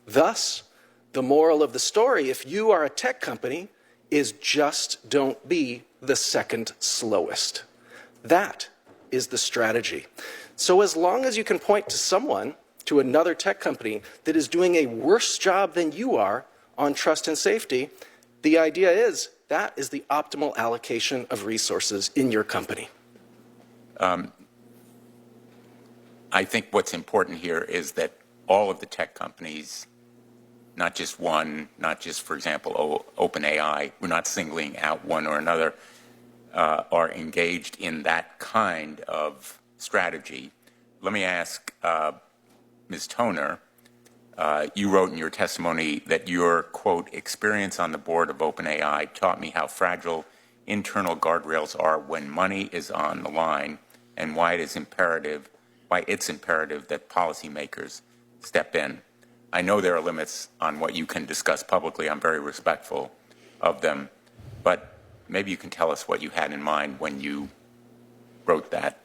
Thus, the moral of the story, if you are a tech company, is just don't be the second slowest. That is the strategy. So as long as you can point to someone, to another tech company that is doing a worse job than you are on trust and safety, the idea is that is the optimal allocation of resources in your company. I think what's important here is that all of the tech companies, not just one, not just, for example, OpenAI, we're not singling out one or another, are engaged in that kind of strategy. Let me ask Ms. Toner, you wrote in your testimony that your, quote, experience on the board of OpenAI taught me how fragile internal guardrails are when money is on the line and why it's imperative that policymakers step in. I know there are limits on what you can discuss publicly. I'm very respectful of them, but maybe you can tell us what you had in mind when you wrote that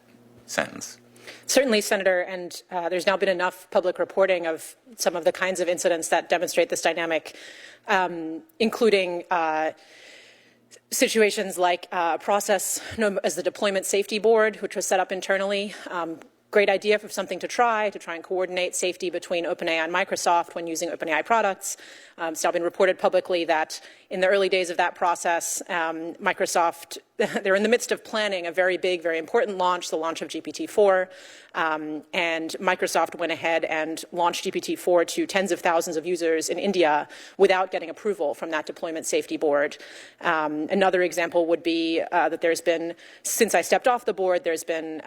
sentence. Certainly, Senator, and there's now been enough public reporting of some of the kinds of incidents that demonstrate this dynamic, including situations like a process known as the Deployment Safety Board, which was set up internally. Great idea for something to try and coordinate safety between OpenAI and Microsoft when using OpenAI products. It's now been reported publicly that in the early days of that process, Microsoft, they're in the midst of planning a very big, very important launch, the launch of GPT-4, and Microsoft went ahead and launched GPT-4 to tens of thousands of users in India without getting approval from that Deployment Safety Board. Another example would be that there's been, since I stepped off the board, there's been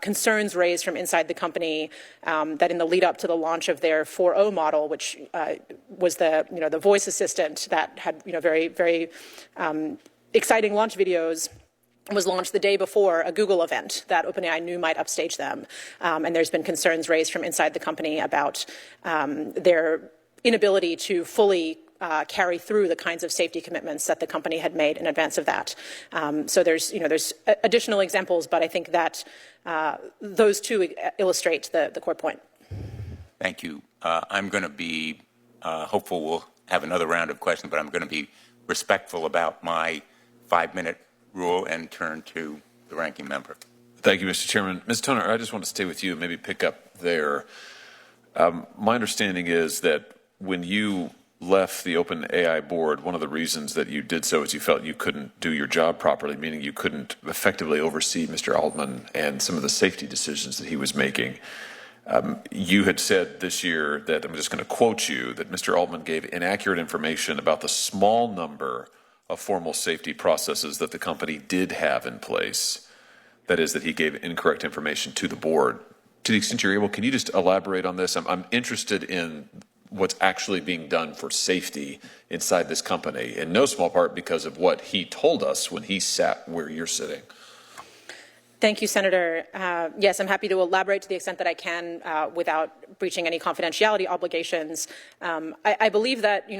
concerns raised from inside the company that in the lead up to the launch of their 4.0 model, which was the voice assistant that had very, very exciting launch videos, was launched the day before a Google event that OpenAI knew might upstage them. And there's been concerns raised from inside the company about their inability to fully carry through the kinds of safety commitments that the company had made in advance of that. So there's additional examples, but I think that those two illustrate the core point. Thank you. I'm going to be hopeful we'll have another round of questions, but I'm going to be respectful about my 5-minute rule and turn to the ranking member. Thank you, Mr. Chairman. Ms. Toner, I just want to stay with you and maybe pick up there. My understanding is that when you left the OpenAI board, one of the reasons that you did so is you felt you couldn't do your job properly, meaning you couldn't effectively oversee Mr. Altman and some of the safety decisions that he was making. You had said this year that, I'm just going to quote you, that Mr. Altman gave inaccurate information about the small number of formal safety processes that the company did have in place. That is, that he gave incorrect information to the board. To the extent you're able, can you just elaborate on this? I'm interested in what's actually being done for safety inside this company, in no small part because of what he told us when he sat where you're sitting. Thank you, Senator. Yes, I'm happy to elaborate to the extent that I can without breaching any confidentiality obligations. I believe that,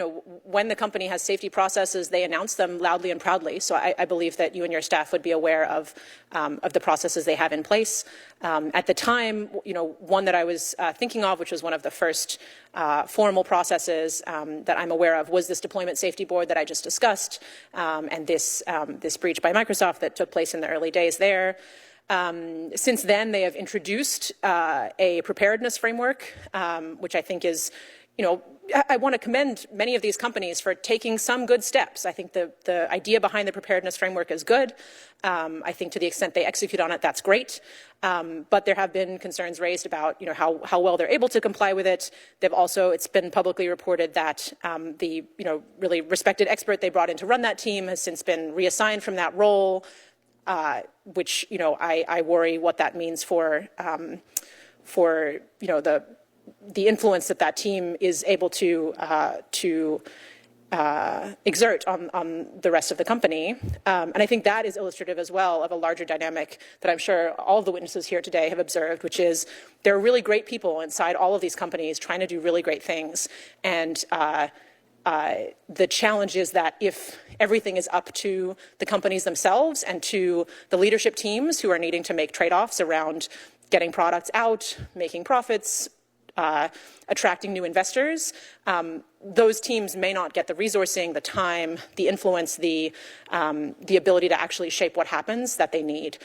when the company has safety processes, they announce them loudly and proudly. So I believe that you and your staff would be aware of the processes they have in place. At the time, one that I was thinking of, which was one of the first formal processes that I'm aware of, was this deployment safety board that I just discussed, and this breach by Microsoft that took place in the early days there. Since then, they have introduced a preparedness framework, which I think is, I want to commend many of these companies for taking some good steps. I think the idea behind the preparedness framework is good. I think to the extent they execute on it, that's great. But there have been concerns raised about, how well they're able to comply with it. It's been publicly reported that the, really respected expert they brought in to run that team has since been reassigned from that role. Which, I worry what that means for the influence that team is able to exert on the rest of the company. And I think that is illustrative as well of a larger dynamic that I'm sure all of the witnesses here today have observed, which is there are really great people inside all of these companies trying to do really great things. And the challenge is that if everything is up to the companies themselves and to the leadership teams who are needing to make trade-offs around getting products out, making profits, attracting new investors, those teams may not get the resourcing, the time, the influence, the ability to actually shape what happens that they need.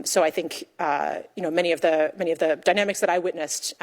So I think many of the dynamics that I witnessed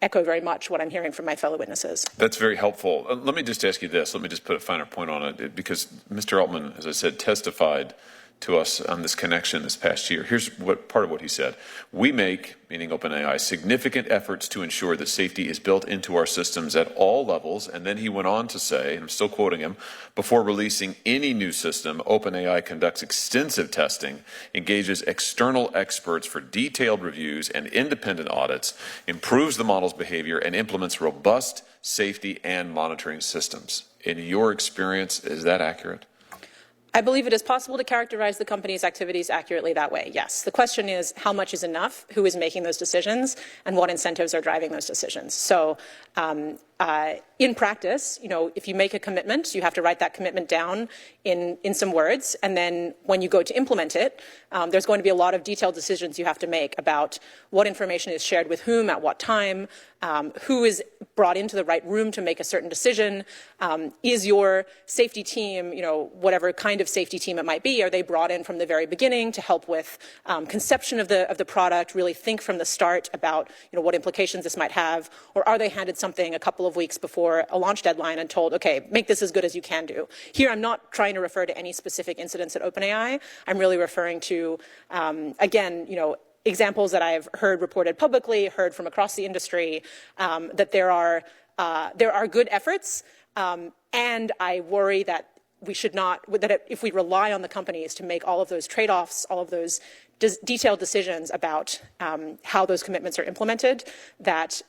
echo very much what I'm hearing from my fellow witnesses. That's very helpful. Let me just ask you this. Let me just put a finer point on it, because Mr. Altman, as I said, testified to us on this connection this past year. Here's part of what he said. We make, meaning OpenAI, significant efforts to ensure that safety is built into our systems at all levels. And then he went on to say, and I'm still quoting him, before releasing any new system, OpenAI conducts extensive testing, engages external experts for detailed reviews and independent audits, improves the model's behavior, and implements robust safety and monitoring systems. In your experience, is that accurate? I believe it is possible to characterize the company's activities accurately that way, yes. The question is how much is enough, who is making those decisions, and what incentives are driving those decisions. So in practice, if you make a commitment, you have to write that commitment down in some words, and then when you go to implement it, there's going to be a lot of detailed decisions you have to make about what information is shared with whom at what time, who is brought into the right room to make a certain decision. Is your safety team, whatever kind of safety team it might be, are they brought in from the very beginning to help with conception of the product, really think from the start about what implications this might have, or are they handed something a couple of weeks before a launch deadline and told, okay, make this as good as you can do? Here, I'm not trying to refer to any specific incidents at OpenAI. I'm really referring to, again, examples that I've heard reported publicly, heard from across the industry, that there are good efforts, and I worry that we should not, that if we rely on the companies to make all of those trade-offs, all of those detailed decisions about how those commitments are implemented, that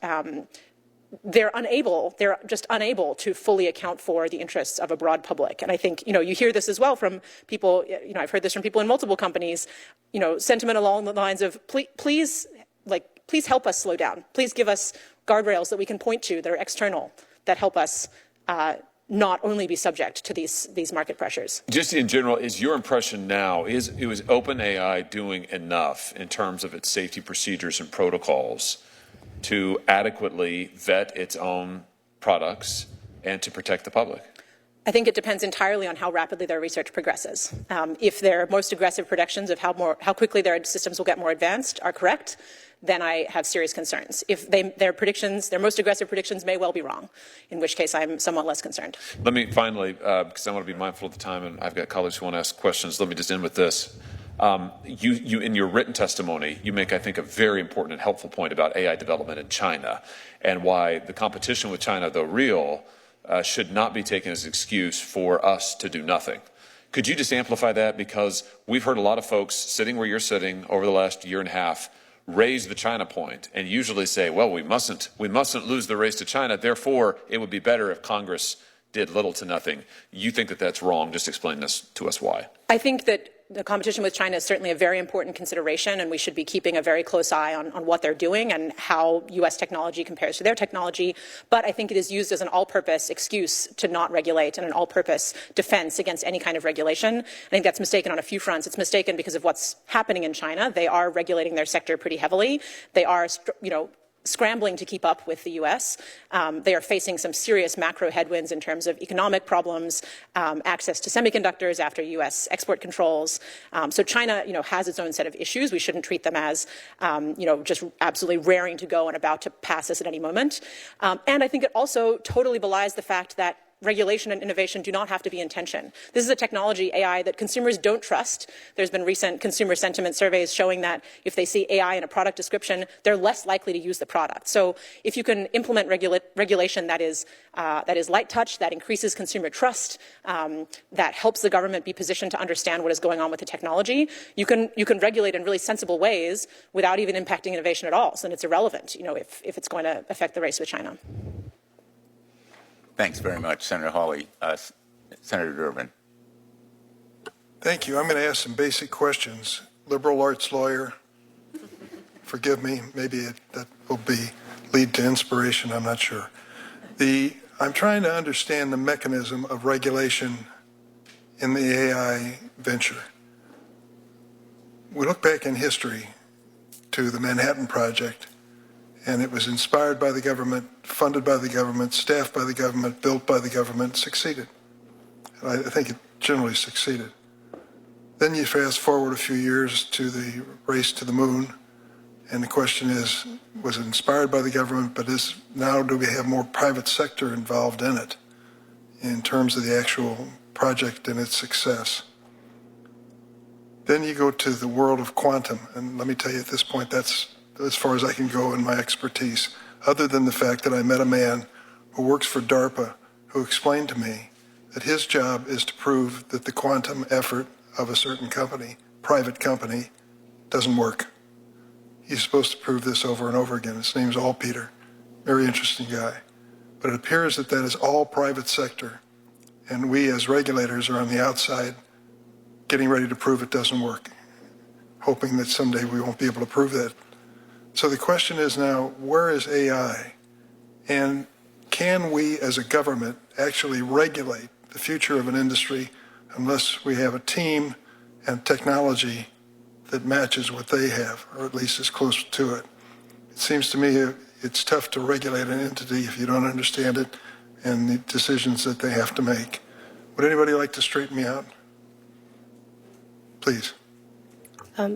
they're just unable to fully account for the interests of a broad public. And I think, you hear this as well from people, I've heard this from people in multiple companies, sentiment along the lines of, please help us slow down. Please give us guardrails that we can point to that are external, that help us not only be subject to these market pressures. Just in general, is your impression now, is OpenAI doing enough in terms of its safety procedures and protocols to adequately vet its own products and to protect the public? I think it depends entirely on how rapidly their research progresses. If their most aggressive predictions of how quickly their systems will get more advanced are correct, then I have serious concerns. If their most aggressive predictions may well be wrong, in which case I'm somewhat less concerned. Let me finally, because I want to be mindful of the time, and I've got colleagues who want to ask questions, let me just end with this. You in your written testimony, you make, I think, a very important and helpful point about AI development in China and why the competition with China, though real, should not be taken as an excuse for us to do nothing. Could you just amplify that? Because we've heard a lot of folks sitting where you're sitting over the last year and a half raise the China point and usually say, well, we mustn't lose the race to China. Therefore, it would be better if Congress did little to nothing. You think that that's wrong. Just explain this to us why. I think that the competition with China is certainly a very important consideration, and we should be keeping a very close eye on what they're doing and how U.S. technology compares to their technology. But I think it is used as an all-purpose excuse to not regulate and an all-purpose defense against any kind of regulation. I think that's mistaken on a few fronts. It's mistaken because of what's happening in China. They are regulating their sector pretty heavily. They are, scrambling to keep up with the U.S. They are facing some serious macro headwinds in terms of economic problems, access to semiconductors after U.S. export controls. So China, has its own set of issues. We shouldn't treat them as, just absolutely raring to go and about to pass us at any moment. And I think it also totally belies the fact that regulation and innovation do not have to be in tension. This is a technology, AI, that consumers don't trust. There's been recent consumer sentiment surveys showing that if they see AI in a product description, they're less likely to use the product. So if you can implement regulation that is light touch, that increases consumer trust, that helps the government be positioned to understand what is going on with the technology, you can regulate in really sensible ways without even impacting innovation at all. So then it's irrelevant, if it's going to affect the race with China. Thanks very much, Senator Hawley. Senator Durbin. Thank you. I'm going to ask some basic questions. Liberal arts lawyer, forgive me, maybe that will lead to inspiration, I'm not sure. I'm trying to understand the mechanism of regulation in the AI venture. We look back in history to the Manhattan Project, and it was inspired by the government, funded by the government, staffed by the government, built by the government, succeeded. And I think it generally succeeded. Then you fast forward a few years to the race to the moon, and the question is, was it inspired by the government, but now do we have more private sector involved in it in terms of the actual project and its success? Then you go to the world of quantum, and let me tell you at this point, that's as far as I can go in my expertise, other than the fact that I met a man who works for DARPA who explained to me that his job is to prove that the quantum effort of a certain company, private company, doesn't work. He's supposed to prove this over and over again. His name's Peter. Very interesting guy. But it appears that is all private sector, and we as regulators are on the outside getting ready to prove it doesn't work, hoping that someday we won't be able to prove that. So the question is now, where is AI? And can we as a government actually regulate the future of an industry unless we have a team and technology that matches what they have, or at least is close to it? It seems to me it's tough to regulate an entity if you don't understand it and the decisions that they have to make. Would anybody like to straighten me out? Please.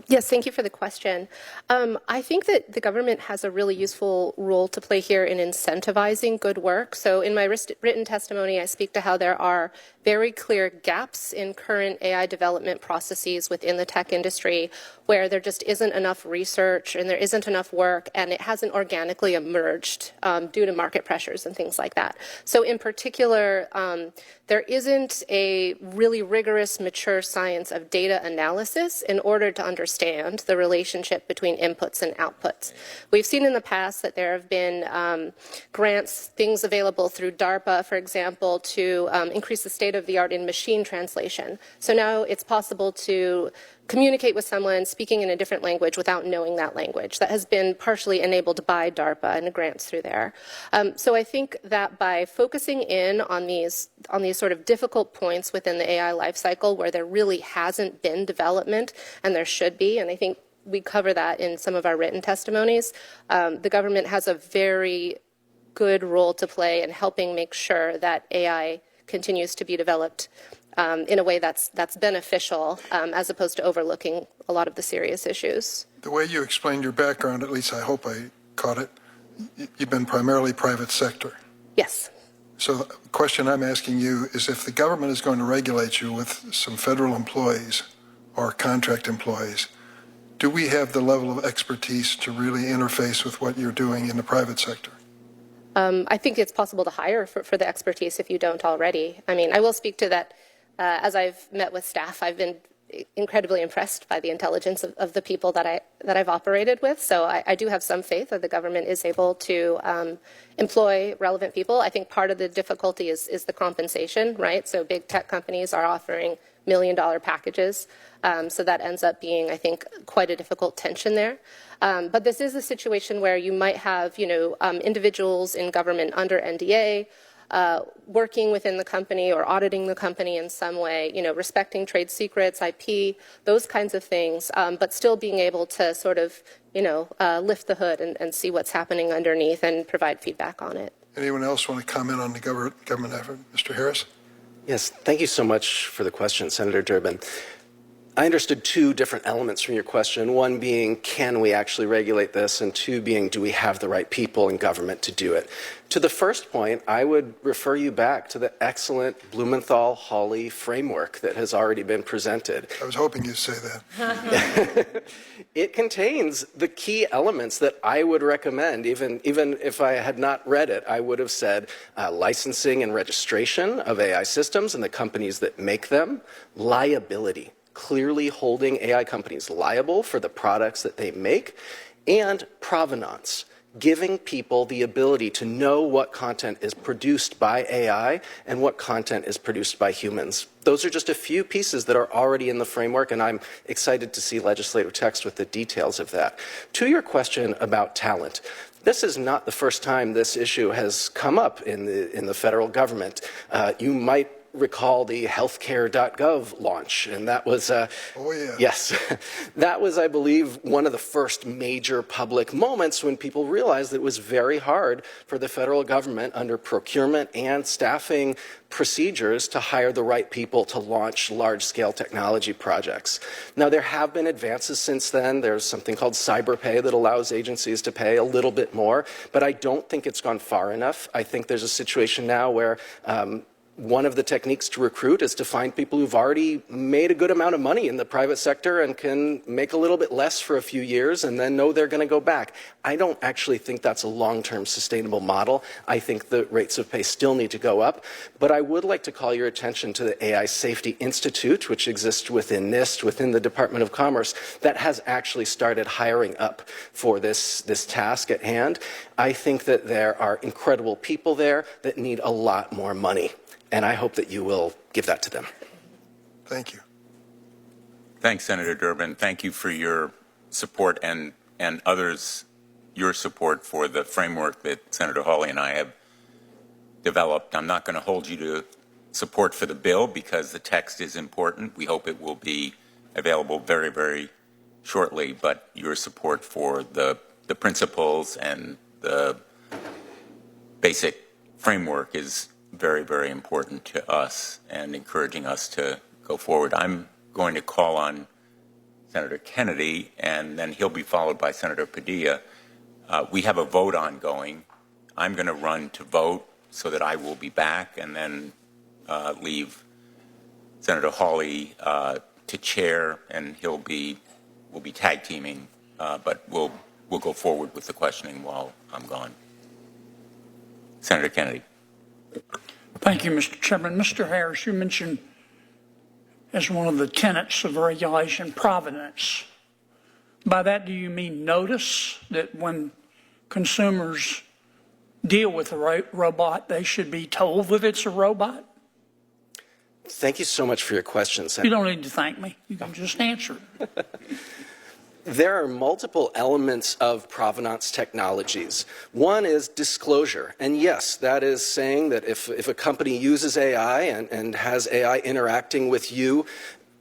Yes, thank you for the question. I think that the government has a really useful role to play here in incentivizing good work. So in my written testimony, I speak to how there are very clear gaps in current AI development processes within the tech industry where there just isn't enough research and there isn't enough work, and it hasn't organically emerged due to market pressures and things like that. So in particular, there isn't a really rigorous, mature science of data analysis in order to understand the relationship between inputs and outputs. We've seen in the past that there have been grants, things available through DARPA, for example, to increase the state of the art in machine translation. So now it's possible to communicate with someone speaking in a different language without knowing that language. That has been partially enabled by DARPA and grants through there. So I think that by focusing in on these sort of difficult points within the AI lifecycle where there really hasn't been development and there should be, and I think we cover that in some of our written testimonies, the government has a very good role to play in helping make sure that AI continues to be developed in a way that's beneficial, as opposed to overlooking a lot of the serious issues. The way you explained your background, at least I hope I caught it, you've been primarily private sector. Yes. So the question I'm asking you is, if the government is going to regulate you with some federal employees or contract employees, do we have the level of expertise to really interface with what you're doing in the private sector? I think it's possible to hire for the expertise if you don't already. I mean, I will speak to that. As I've met with staff, I've been incredibly impressed by the intelligence of the people that I've operated with. So I do have some faith that the government is able to employ relevant people. I think part of the difficulty is the compensation, right? So big tech companies are offering $1 million packages. So that ends up being, I think, quite a difficult tension there. But this is a situation where you might have, individuals in government under NDA, working within the company or auditing the company in some way, respecting trade secrets, IP, those kinds of things, but still being able to sort of, lift the hood and see what's happening underneath and provide feedback on it. Anyone else want to comment on the government effort? Mr. Harris? Yes, thank you so much for the question, Senator Durbin. I understood two different elements from your question, one being, can we actually regulate this, and two being, do we have the right people in government to do it? To the first point, I would refer you back to the excellent Blumenthal-Hawley framework that has already been presented. I was hoping you'd say that. It contains the key elements that I would recommend. Even if I had not read it, I would have said licensing and registration of AI systems and the companies that make them, liability, clearly holding AI companies liable for the products that they make, and provenance, giving people the ability to know what content is produced by AI and what content is produced by humans. Those are just a few pieces that are already in the framework, and I'm excited to see legislative text with the details of that. To your question about talent, this is not the first time this issue has come up in the federal government. You might recall the healthcare.gov launch, and that was yes, that was, I believe, one of the first major public moments when people realized that it was very hard for the federal government under procurement and staffing procedures to hire the right people to launch large-scale technology projects. Now, there have been advances since then. There's something called cyberpay that allows agencies to pay a little bit more, but I don't think it's gone far enough. I think there's a situation now where one of the techniques to recruit is to find people who've already made a good amount of money in the private sector and can make a little bit less for a few years and then know they're going to go back. I don't actually think that's a long-term sustainable model. I think the rates of pay still need to go up. But I would like to call your attention to the AI Safety Institute, which exists within NIST, within the Department of Commerce, that has actually started hiring up for this task at hand. I think that there are incredible people there that need a lot more money. And I hope that you will give that to them. Thank you. Thanks, Senator Durbin. Thank you for your support and others, your support for the framework that Senator Hawley and I have developed. I'm not going to hold you to support for the bill because the text is important. We hope it will be available very, very shortly, but your support for the principles and the basic framework is very, very important to us and encouraging us to go forward. I'm going to call on Senator Kennedy, and then he'll be followed by Senator Padilla. We have a vote ongoing. I'm going to run to vote so that I will be back and then leave Senator Hawley to chair, and we'll be tag teaming, but we'll go forward with the questioning while I'm gone. Senator Kennedy. Thank you, Mr. Chairman. Mr. Harris, you mentioned as one of the tenets of regulation provenance. By that, do you mean notice that when consumers deal with a robot, they should be told that it's a robot? Thank you so much for your question, Senator. You don't need to thank me. You can just answer it. There are multiple elements of provenance technologies. One is disclosure. And yes, that is saying that if a company uses AI and has AI interacting with you,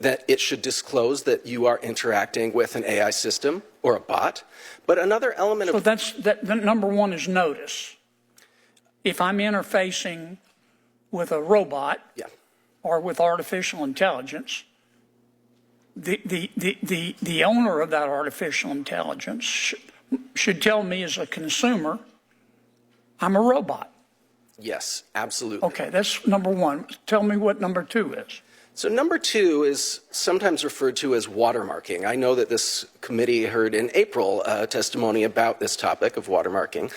that it should disclose that you are interacting with an AI system or a bot. But another element of... So that number one is notice. If I'm interfacing with a robot Yeah. or with artificial intelligence, the owner of that artificial intelligence should tell me as a consumer, I'm a robot. Yes, absolutely. Okay, that's number one. Tell me what number two is. So number two is sometimes referred to as watermarking. I know that this committee heard in April testimony about this topic of watermarking.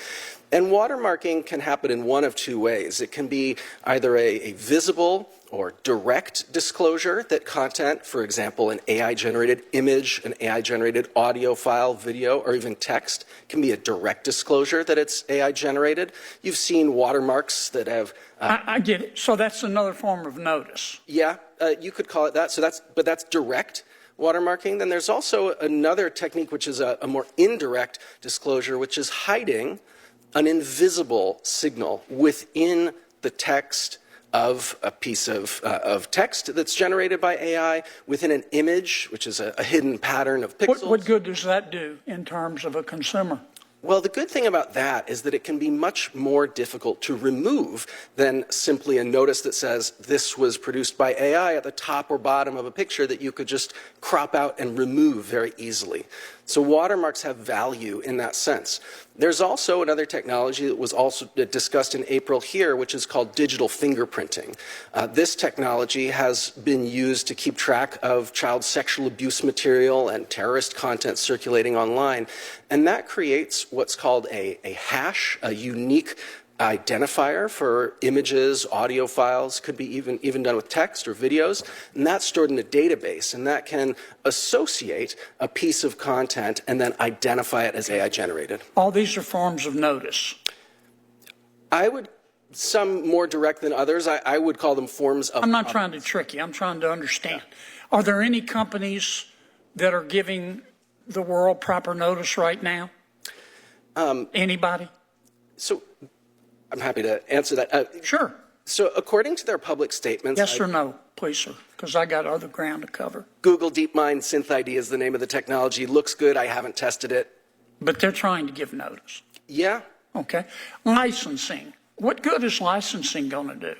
And watermarking can happen in one of two ways. It can be either a visible or direct disclosure that content, for example, an AI-generated image, an AI-generated audio file, video, or even text, can be a direct disclosure that it's AI-generated. You've seen watermarks that have... I get it. So that's another form of notice. Yeah, you could call it that. But that's direct watermarking. Then there's also another technique, which is a more indirect disclosure, which is hiding an invisible signal within the text of a piece of text that's generated by AI, within an image, which is a hidden pattern of pixels. What good does that do in terms of a consumer? Well, the good thing about that is that it can be much more difficult to remove than simply a notice that says this was produced by AI at the top or bottom of a picture that you could just crop out and remove very easily. So watermarks have value in that sense. There's also another technology that was also discussed in April here, which is called digital fingerprinting. This technology has been used to keep track of child sexual abuse material and terrorist content circulating online. And that creates what's called a hash, a unique identifier for images, audio files, could be even done with text or videos, and that's stored in a database, and that can associate a piece of content and then identify it as AI generated. All these are forms of notice. Some more direct than others, I would call them forms of... I'm not trying to trick you, I'm trying to understand. Are there any companies that are giving the world proper notice right now? Anybody? So, I'm happy to answer that. Sure. So according to their public statements... Yes or no, please, sir, because I got other ground to cover. Google DeepMind SynthID is the name of the technology. Looks good. I haven't tested it. But they're trying to give notice. Yeah. Okay. Licensing. What good is licensing going to do?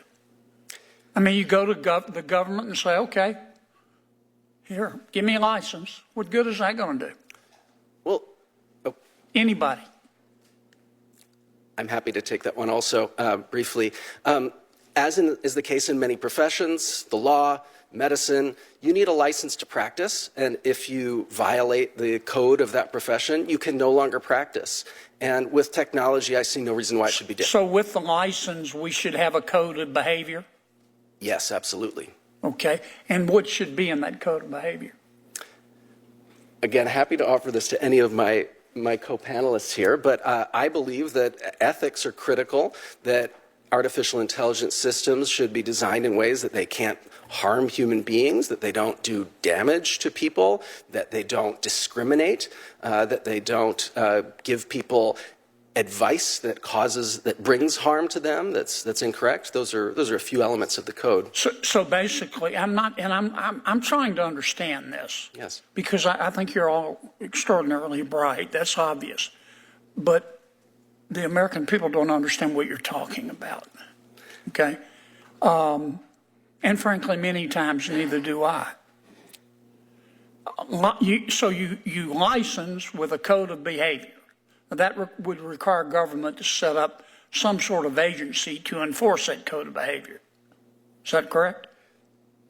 I mean, you go to the government and say, okay, here, give me a license. What good is that going to do? Well... Anybody. I'm happy to take that one also briefly. As is the case in many professions, the law, medicine, you need a license to practice, and if you violate the code of that profession, you can no longer practice. And with technology, I see no reason why it should be different. So with the license, we should have a code of behavior? Yes, absolutely. Okay. And what should be in that code of behavior? Again, happy to offer this to any of my co-panelists here, but I believe that ethics are critical, that artificial intelligence systems should be designed in ways that they can't harm human beings, that they don't do damage to people, that they don't discriminate, that they don't give people advice that brings harm to them that's incorrect. Those are a few elements of the code. So basically, I'm trying to understand this. Yes. Because I think you're all extraordinarily bright. That's obvious. But the American people don't understand what you're talking about. Okay? And frankly, many times neither do I. So you license with a code of behavior. That would require government to set up some sort of agency to enforce that code of behavior. Is that correct?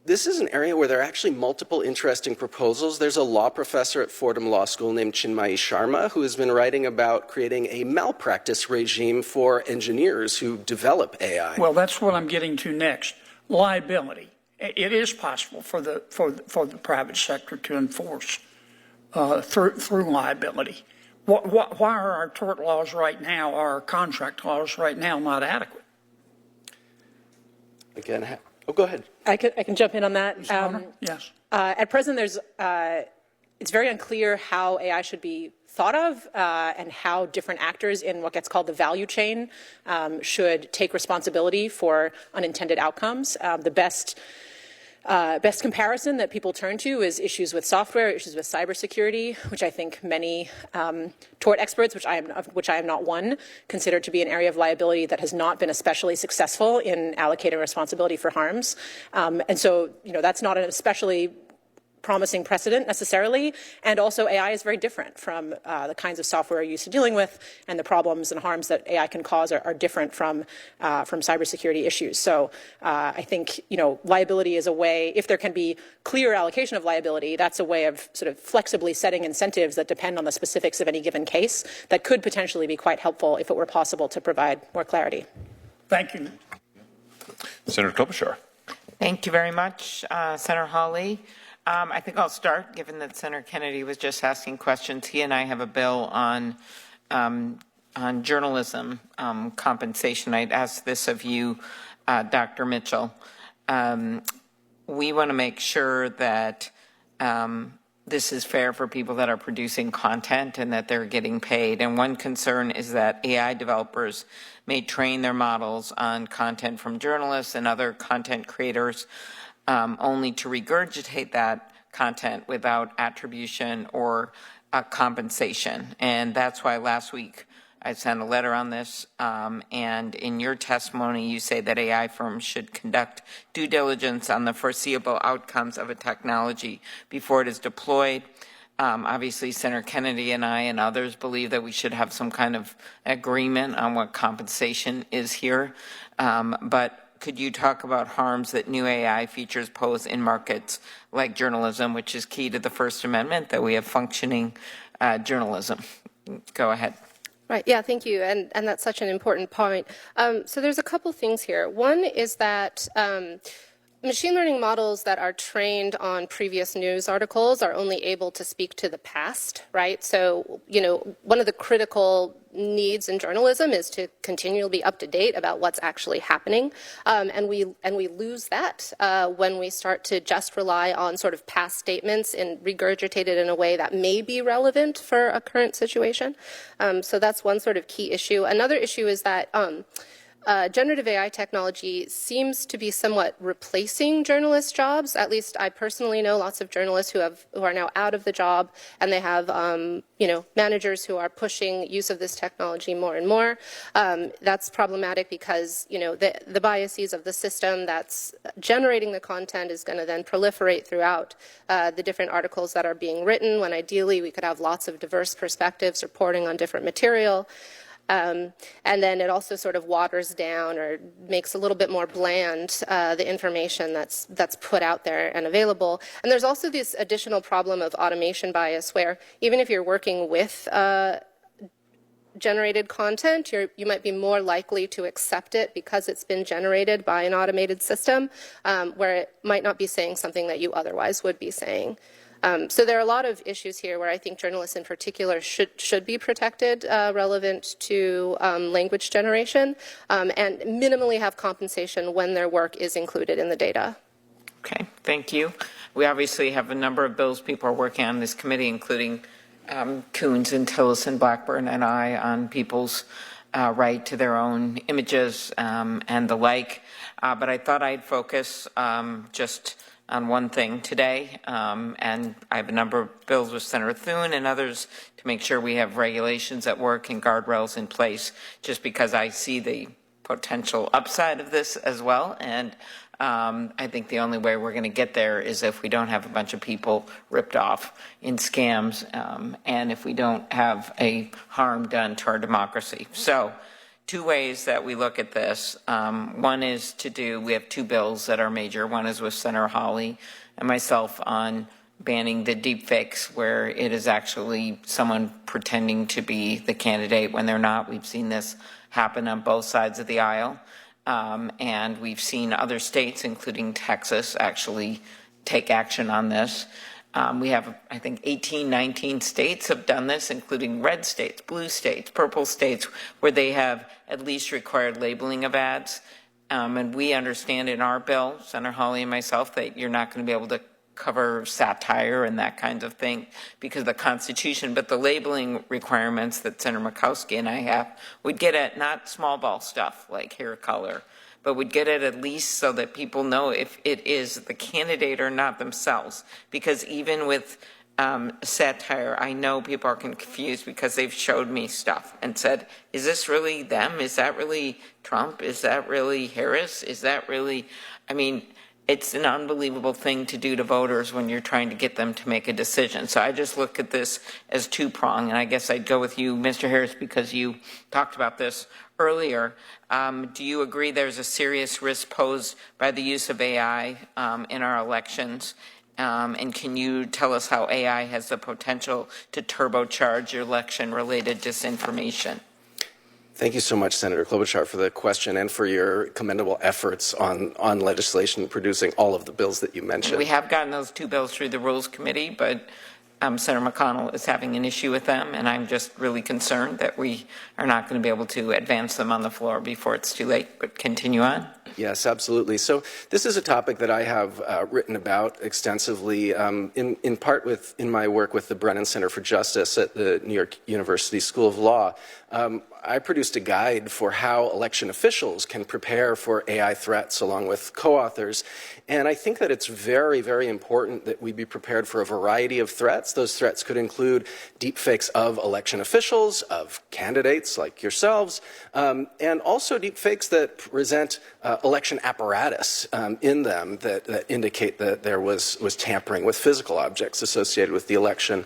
This is an area where there are actually multiple interesting proposals. There's a law professor at Fordham Law School named Chinmayi Sharma who has been writing about creating a malpractice regime for engineers who develop AI. Well, that's what I'm getting to next. Liability. It is possible for the private sector to enforce through liability. Why are our tort laws right now, our contract laws right now, not adequate? Again, go ahead. I can jump in on that. Yes. At present, it's very unclear how AI should be thought of and how different actors in what gets called the value chain should take responsibility for unintended outcomes. The best best comparison that people turn to is issues with software, issues with cybersecurity, which I think many tort experts, which I am not one, consider to be an area of liability that has not been especially successful in allocating responsibility for harms. And so, that's not an especially promising precedent necessarily, and also AI is very different from the kinds of software you're used to dealing with, and the problems and harms that AI can cause are different from cybersecurity issues. So I think liability is a way, if there can be clear allocation of liability, that's a way of sort of flexibly setting incentives that depend on the specifics of any given case that could potentially be quite helpful if it were possible to provide more clarity. Thank you. Senator Klobuchar. Thank you very much, Senator Hawley. I think I'll start, given that Senator Kennedy was just asking questions. He and I have a bill on journalism compensation. I'd ask this of you, Dr. Mitchell. We want to make sure that this is fair for people that are producing content and that they're getting paid. And one concern is that AI developers may train their models on content from journalists and other content creators only to regurgitate that content without attribution or compensation. And that's why last week I sent a letter on this, and in your testimony you say that AI firms should conduct due diligence on the foreseeable outcomes of a technology before it is deployed. Obviously, Senator Kennedy and I and others believe that we should have some kind of agreement on what compensation is here, but could you talk about harms that new AI features pose in markets like journalism, which is key to the First Amendment, that we have functioning journalism? Go ahead. Right. Yeah, thank you. And that's such an important point. So there's a couple things here. One is that machine learning models that are trained on previous news articles are only able to speak to the past, right? So, one of the critical needs in journalism is to continually be up to date about what's actually happening. And we lose that when we start to just rely on sort of past statements and regurgitate it in a way that may be relevant for a current situation. So that's one sort of key issue. Another issue is that generative AI technology seems to be somewhat replacing journalists' jobs. At least I personally know lots of journalists who are now out of the job, and they have managers who are pushing use of this technology more and more. That's problematic because the biases of the system that's generating the content is going to then proliferate throughout the different articles that are being written, when ideally we could have lots of diverse perspectives reporting on different material. And then it also sort of waters down or makes a little bit more bland the information that's put out there and available. And there's also this additional problem of automation bias, where even if you're working with generated content, you might be more likely to accept it because it's been generated by an automated system, where it might not be saying something that you otherwise would be saying. So there are a lot of issues here where I think journalists in particular should be protected relevant to language generation, and minimally have compensation when their work is included in the data. Okay, thank you. We obviously have a number of bills people are working on in this committee, including Coons and Tillerson, Blackburn, and I, on people's right to their own images and the like. But I thought I'd focus just on one thing today, and I have a number of bills with Senator Thune and others to make sure we have regulations at work and guardrails in place, just because I see the potential upside of this as well. And I think the only way we're going to get there is if we don't have a bunch of people ripped off in scams, and if we don't have a harm done to our democracy. So, two ways that we look at this. One is we have two bills that are major. One is with Senator Hawley and myself on banning the deepfakes, where it is actually someone pretending to be the candidate when they're not. We've seen this happen on both sides of the aisle. And we've seen other states, including Texas, actually take action on this. We have, I think, 18, 19 states have done this, including red states, blue states, purple states, where they have at least required labeling of ads. And we understand in our bill, Senator Hawley and myself, that you're not going to be able to cover satire and that kind of thing because of the Constitution. But the labeling requirements that Senator Murkowski and I have would get at not small ball stuff like hair color, but would get it at least so that people know if it is the candidate or not themselves. Because even with satire, I know people are confused because they've showed me stuff and said, is this really them? Is that really Trump? Is that really Harris? Is that really, I mean, it's an unbelievable thing to do to voters when you're trying to get them to make a decision. So I just look at this as two-pronged, and I guess I'd go with you, Mr. Harris, because you talked about this earlier. Do you agree there's a serious risk posed by the use of AI in our elections? And can you tell us how AI has the potential to turbocharge election-related disinformation? Thank you so much, Senator Klobuchar, for the question and for your commendable efforts on legislation producing all of the bills that you mentioned. We have gotten those 2 bills through the Rules Committee, but Senator McConnell is having an issue with them, and I'm just really concerned that we are not going to be able to advance them on the floor before it's too late. But continue on. Yes, absolutely. So this is a topic that I have written about extensively, in part in my work with the Brennan Center for Justice at the New York University School of Law. I produced a guide for how election officials can prepare for AI threats along with co-authors. And I think that it's very, very important that we be prepared for a variety of threats. Those threats could include deepfakes of election officials, of candidates like yourselves, and also deepfakes that present election apparatus in them that indicate that there was tampering with physical objects associated with the election.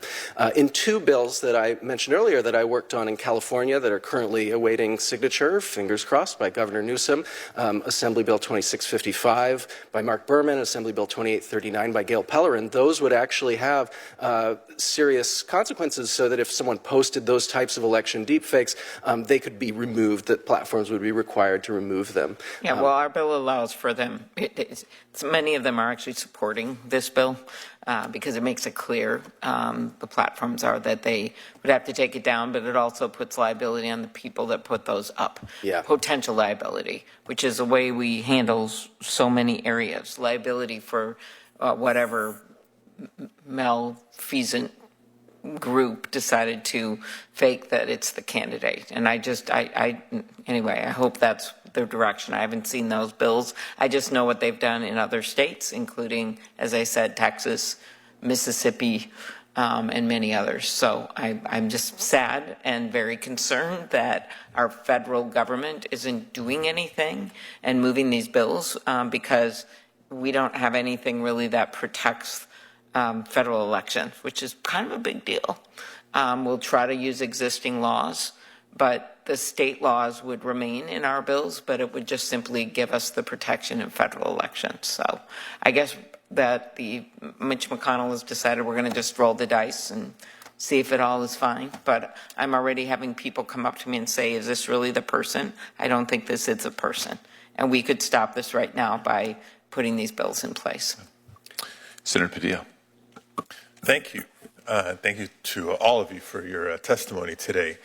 In 2 bills that I mentioned earlier that I worked on in California that are currently awaiting signature, fingers crossed, by Governor Newsom, Assembly Bill 2655 by Mark Berman, Assembly Bill 2839 by Gail Pellerin, those would actually have serious consequences so that if someone posted those types of election deepfakes, they could be removed, that platforms would be required to remove them. Yeah, well, our bill allows for them. Many of them are actually supporting this bill because it makes it clear the platforms are that they would have to take it down, but it also puts liability on the people that put those up. Yeah. Potential liability, which is the way we handle so many areas. Liability for whatever malfeasant group decided to fake that it's the candidate. And anyway, I hope that's the direction. I haven't seen those bills. I just know what they've done in other states, including, as I said, Texas, Mississippi, and many others. So I'm just sad and very concerned that our federal government isn't doing anything and moving these bills because we don't have anything really that protects federal elections, which is kind of a big deal. We'll try to use existing laws, but the state laws would remain in our bills, but it would just simply give us the protection in federal elections. So I guess that Mitch McConnell has decided we're going to just roll the dice and see if it all is fine. But I'm already having people come up to me and say, is this really the person? I don't think this is a person. And we could stop this right now by putting these bills in place. Senator Padilla. Thank you. Thank you to all of you for your testimony today.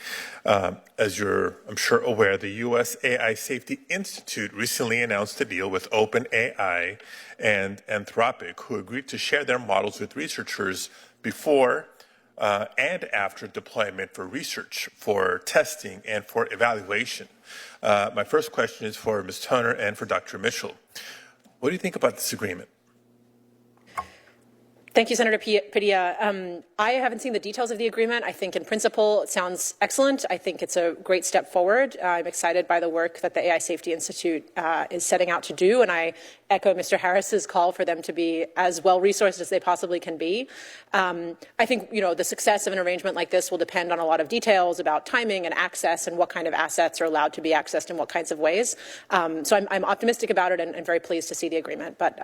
As you're, I'm sure, aware, the U.S. AI Safety Institute recently announced a deal with OpenAI and Anthropic, who agreed to share their models with researchers before and after deployment for research, for testing, and for evaluation. My first question is for Ms. Toner and for Dr. Mitchell. What do you think about this agreement? Thank you, Senator Padilla. I haven't seen the details of the agreement. I think in principle it sounds excellent. I think it's a great step forward. I'm excited by the work that the AI Safety Institute is setting out to do, and I echo Mr. Harris's call for them to be as well-resourced as they possibly can be. I think, the success of an arrangement like this will depend on a lot of details about timing and access and what kind of assets are allowed to be accessed in what kinds of ways. So I'm optimistic about it and very pleased to see the agreement, but,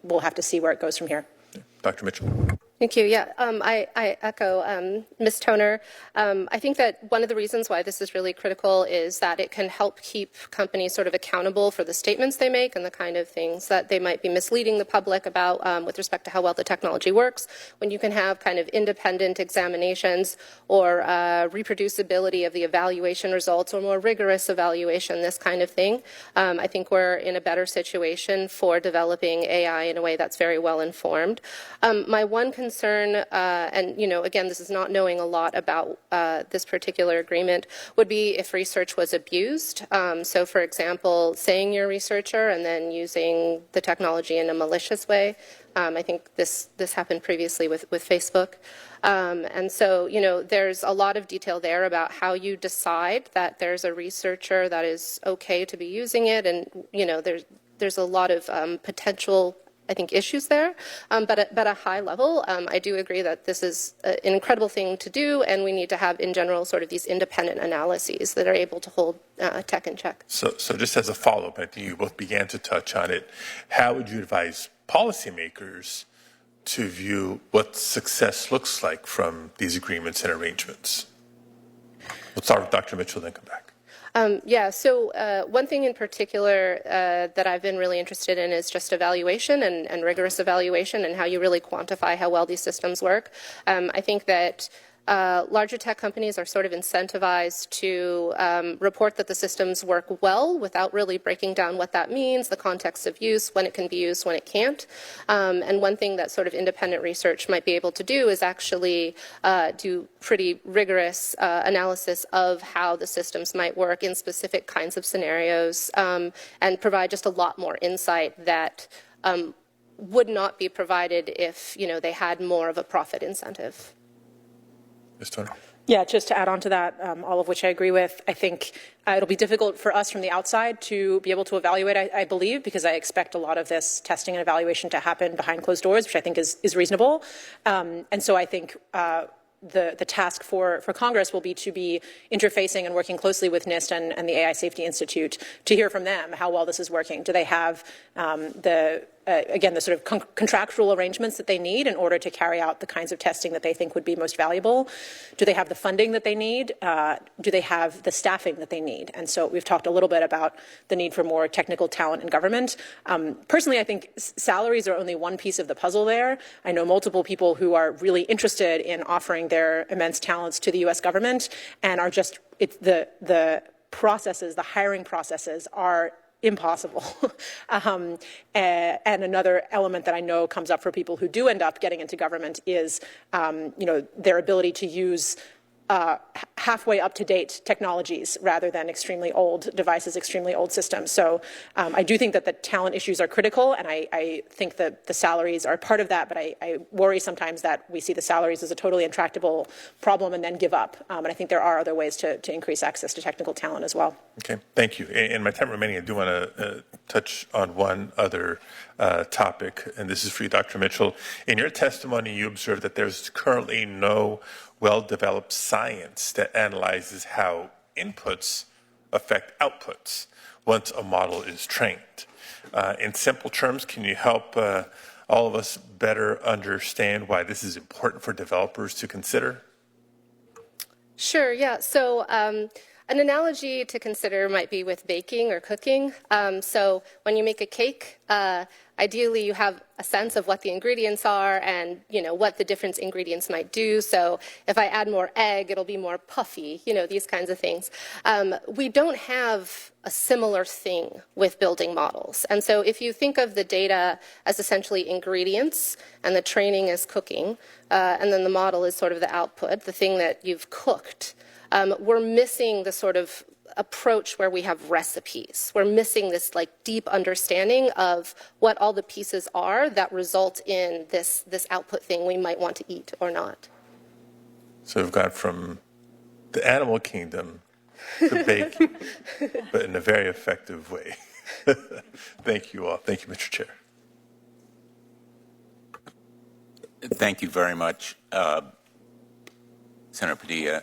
we'll have to see where it goes from here. Dr. Mitchell. Thank you. Yeah, I echo Ms. Toner. I think that one of the reasons why this is really critical is that it can help keep companies sort of accountable for the statements they make and the kind of things that they might be misleading the public about with respect to how well the technology works. When you can have kind of independent examinations or reproducibility of the evaluation results or more rigorous evaluation, this kind of thing, I think we're in a better situation for developing AI in a way that's very well informed. My one concern concern, and again, this is not knowing a lot about this particular agreement, would be if research was abused. So, for example, saying you're a researcher and then using the technology in a malicious way. I think this happened previously with Facebook. And so, there's a lot of detail there about how you decide that there's a researcher that is okay to be using it, and there's a lot of potential, I think, issues there. But at a high level, I do agree that this is an incredible thing to do, and we need to have, in general, sort of these independent analyses that are able to hold tech in check. So just as a follow-up, I think you both began to touch on it. How would you advise policymakers to view what success looks like from these agreements and arrangements? We'll start with Dr. Mitchell, then come back. So one thing in particular that I've been really interested in is just evaluation and rigorous evaluation and how you really quantify how well these systems work. I think that larger tech companies are sort of incentivized to report that the systems work well without really breaking down what that means, the context of use, when it can be used, when it can't. And one thing that sort of independent research might be able to do is actually do pretty rigorous analysis of how the systems might work in specific kinds of scenarios and provide just a lot more insight that would not be provided if they had more of a profit incentive. Yeah, just to add on to that, all of which I agree with, I think it'll be difficult for us from the outside to be able to evaluate, I believe, because I expect a lot of this testing and evaluation to happen behind closed doors, which I think is reasonable. And so I think the task for Congress will be to be interfacing and working closely with NIST and the AI Safety Institute to hear from them how well this is working. Do they have the sort of contractual arrangements that they need in order to carry out the kinds of testing that they think would be most valuable? Do they have the funding that they need? Do they have the staffing that they need? And so we've talked a little bit about the need for more technical talent in government. Personally, I think salaries are only one piece of the puzzle there. I know multiple people who are really interested in offering their immense talents to the U.S. government and are just, the processes, the hiring processes are impossible. And another element that I know comes up for people who do end up getting into government is, their ability to use halfway up-to-date technologies rather than extremely old devices, extremely old systems. So I do think that the talent issues are critical, and I think that the salaries are part of that, but I worry sometimes that we see the salaries as a totally intractable problem and then give up. And I think there are other ways to increase access to technical talent as well. Okay, thank you. In my time remaining, I do want to touch on one other topic, and this is for you, Dr. Mitchell. In your testimony, you observed that there's currently no well-developed science that analyzes how inputs affect outputs once a model is trained. In simple terms, can you help all of us better understand why this is important for developers to consider? Sure, yeah. So an analogy to consider might be with baking or cooking. So when you make a cake, ideally you have a sense of what the ingredients are and what the different ingredients might do. So if I add more egg, it'll be more puffy, these kinds of things. We don't have a similar thing with building models. And so if you think of the data as essentially ingredients and the training as cooking, and then the model is sort of the output, the thing that you've cooked, we're missing the sort of approach where we have recipes. We're missing this deep understanding of what all the pieces are that result in this output thing we might want to eat or not. So we've got from the animal kingdom to baking, but in a very effective way. Thank you all. Thank you, Mr. Chair. Thank you very much, Senator Padilla.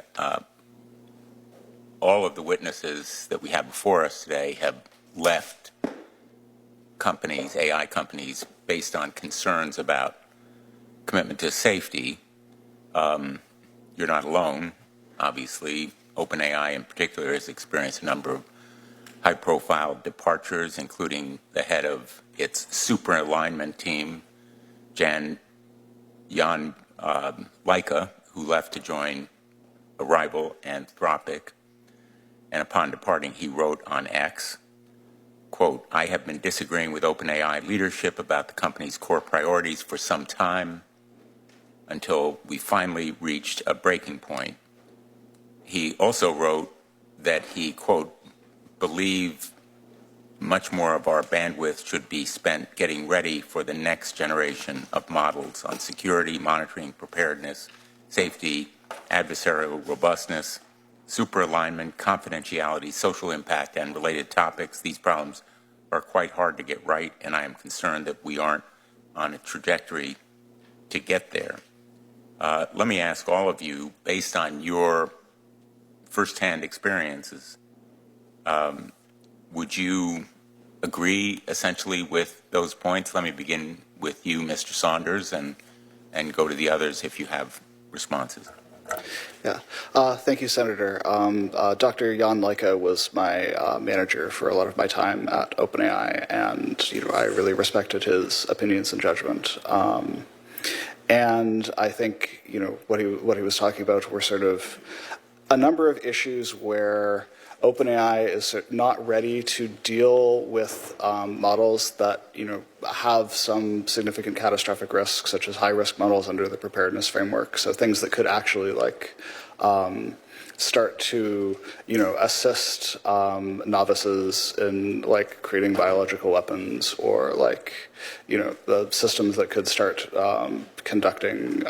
All of the witnesses that we have before us today have left companies, AI companies, based on concerns about commitment to safety. You're not alone. Obviously, OpenAI in particular has experienced a number of high-profile departures, including the head of its super alignment team, Jan Laika, who left to join a rival Anthropic. And upon departing, he wrote on X, quote, "I have been disagreeing with OpenAI leadership about the company's core priorities for some time. until we finally reached a breaking point. He also wrote that he, quote, believed much more of our bandwidth should be spent getting ready for the next generation of models on security, monitoring, preparedness, safety, adversarial robustness, superalignment, confidentiality, social impact, and related topics. These problems are quite hard to get right, and I am concerned that we aren't on a trajectory to get there. Let me ask all of you, based on your firsthand experiences, would you agree essentially with those points? Let me begin with you, Mr. Saunders, and go to the others if you have responses. Yeah, thank you, Senator. Dr. Jan Leica was my manager for a lot of my time at OpenAI, and I really respected his opinions and judgment. And I think what he was talking about were sort of a number of issues where OpenAI is not ready to deal with models that have some significant catastrophic risks, such as high-risk models under the preparedness framework. So things that could actually start to assist novices in creating biological weapons, or the systems that could start conducting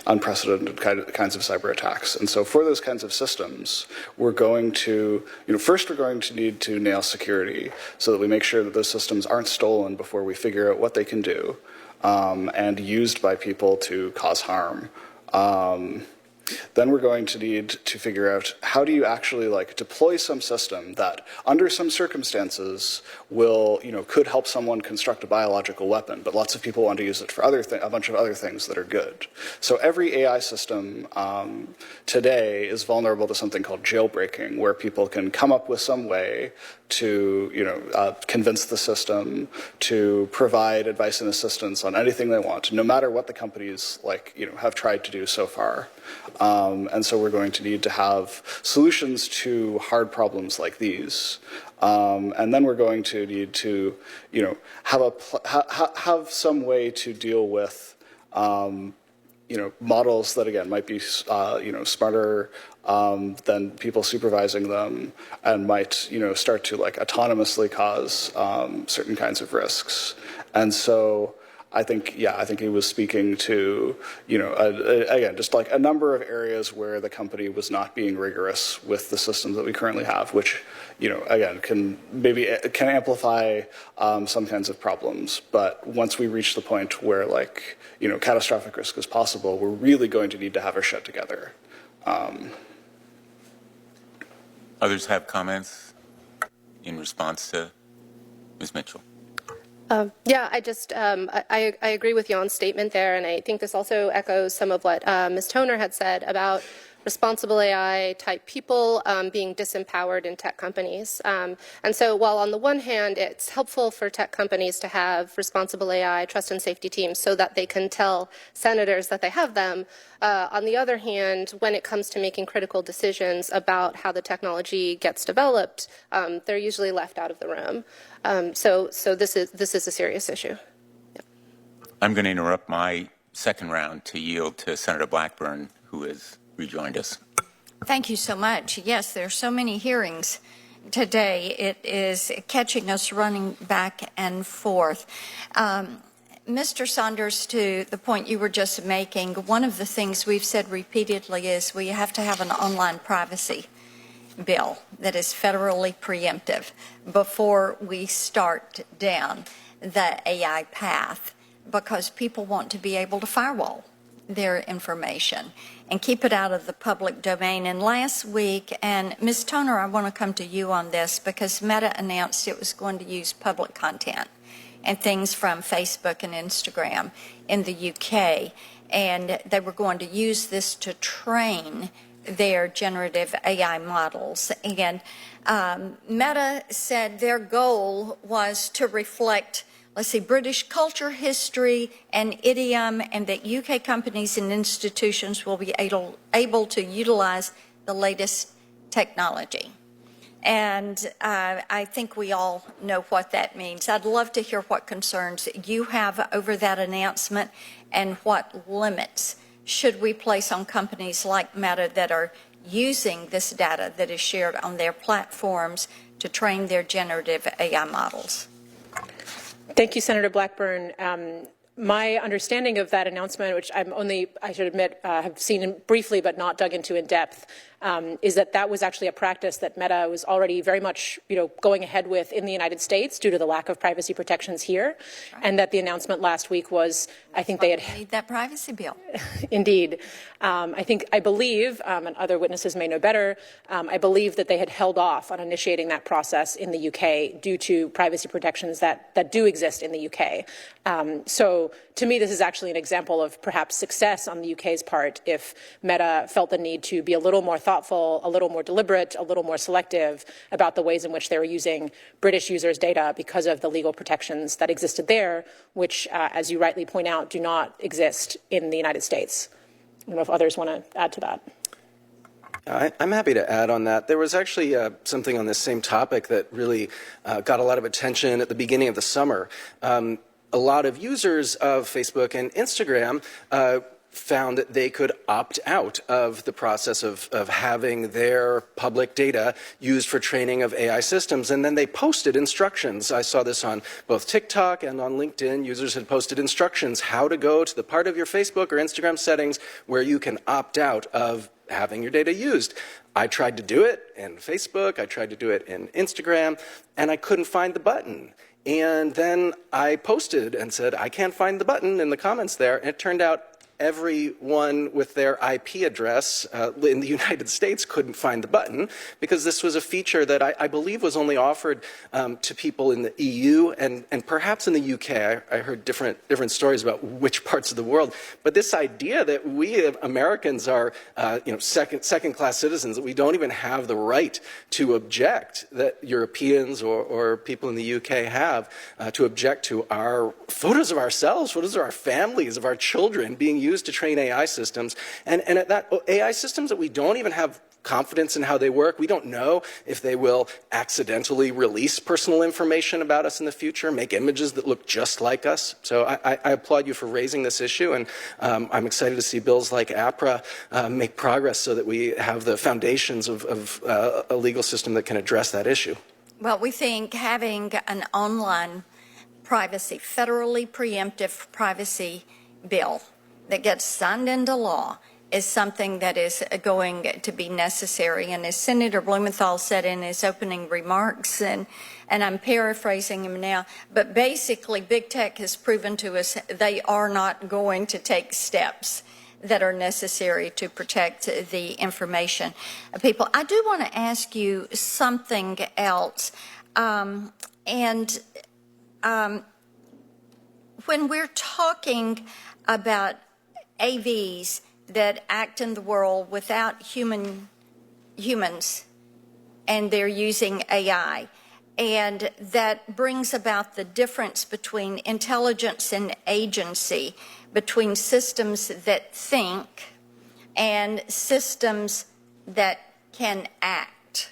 unprecedented kinds of cyber attacks. And so for those kinds of systems, we're going to, first we're going to need to nail security so that we make sure that those systems aren't stolen before we figure out what they can do and used by people to cause harm. Then we're going to need to figure out how do you actually deploy some system that under some circumstances will, could help someone construct a biological weapon, but lots of people want to use it for a bunch of other things that are good. So every AI system today is vulnerable to something called jailbreaking, where people can come up with some way to, convince the system to provide advice and assistance on anything they want, no matter what the companies have tried to do so far. And so we're going to need to have solutions to hard problems like these. And then we're going to need to, have some way to deal with, models that, again, might be, smarter than people supervising them, and might, start to autonomously cause certain kinds of risks. And so I think he was speaking to, again, just a number of areas where the company was not being rigorous with the systems that we currently have, which, again, can amplify some kinds of problems. But once we reach the point where, catastrophic risk is possible, we're really going to need to have our shit together. Others have comments in response to Ms. Mitchell? Yeah, I agree with Jan's statement there, and I think this also echoes some of what Ms. Toner had said about responsible AI type people being disempowered in tech companies. And so while on the one hand it's helpful for tech companies to have responsible AI trust and safety teams so that they can tell senators that they have them, on the other hand, when it comes to making critical decisions about how the technology gets developed, they're usually left out of the room. So this is a serious issue. Yep. I'm going to interrupt my second round to yield to Senator Blackburn, who has rejoined us. Thank you so much. Yes, there are so many hearings today. It is catching us running back and forth. Mr. Saunders, to the point you were just making, one of the things we've said repeatedly is we have to have an online privacy bill that is federally preemptive before we start down the AI path, because people want to be able to firewall their information and keep it out of the public domain. And last week, and Ms. Toner, I want to come to you on this, because Meta announced it was going to use public content and things from Facebook and Instagram in the UK, and they were going to use this to train their generative AI models. And Meta said their goal was to reflect, British culture, history, and idiom, and that UK companies and institutions will be able to utilize the latest technology. And I think we all know what that means. I'd love to hear what concerns you have over that announcement and what limits should we place on companies like Meta that are using this data that is shared on their platforms to train their generative AI models. Thank you, Senator Blackburn. My understanding of that announcement, which I should admit, have seen briefly but not dug into in depth, is that that was actually a practice that Meta was already very much, going ahead with in the United States due to the lack of privacy protections here, and that the announcement last week was, I think they had need that privacy bill. Indeed, I believe, and other witnesses may know better, I believe that they had held off on initiating that process in the UK due to privacy protections that do exist in the UK. So to me, this is actually an example of perhaps success on the UK's part if Meta felt the need to be a little more thoughtful, a little more deliberate, a little more selective about the ways in which they were using British users' data because of the legal protections that existed there, which, as you rightly point out, do not exist in the United States. I don't know if others want to add to that. I'm happy to add on that. There was actually something on this same topic that really got a lot of attention at the beginning of the summer. A lot of users of Facebook and Instagram found that they could opt out of the process of having their public data used for training of AI systems, and then they posted instructions. I saw this on both TikTok and on LinkedIn. Users had posted instructions how to go to the part of your Facebook or Instagram settings where you can opt out of having your data used. I tried to do it in Facebook, I tried to do it in Instagram, and I couldn't find the button. And then I posted and said, I can't find the button in the comments there. And it turned out everyone with their IP address in the United States couldn't find the button because this was a feature that I believe was only offered to people in the EU and perhaps in the UK. I heard different stories about which parts of the world. But this idea that we Americans are second-class citizens, that we don't even have the right to object, that Europeans or people in the UK have to object to our photos of ourselves, photos of our families, of our children being used to train AI systems, and at that AI systems that we don't even have confidence in how they work. We don't know if they will accidentally release personal information about us in the future, make images that look just like us. So I applaud you for raising this issue, and I'm excited to see bills like APRA make progress so that we have the foundations of a legal system that can address that issue. Well, we think having an online privacy, federally preemptive privacy bill that gets signed into law is something that is going to be necessary. And as Senator Blumenthal said in his opening remarks, and I'm paraphrasing him now, but basically big tech has proven to us they are not going to take steps that are necessary to protect the information of people. I do want to ask you something else. When we're talking about AVs that act in the world without humans, and they're using AI, and that brings about the difference between intelligence and agency, between systems that think and systems that can act.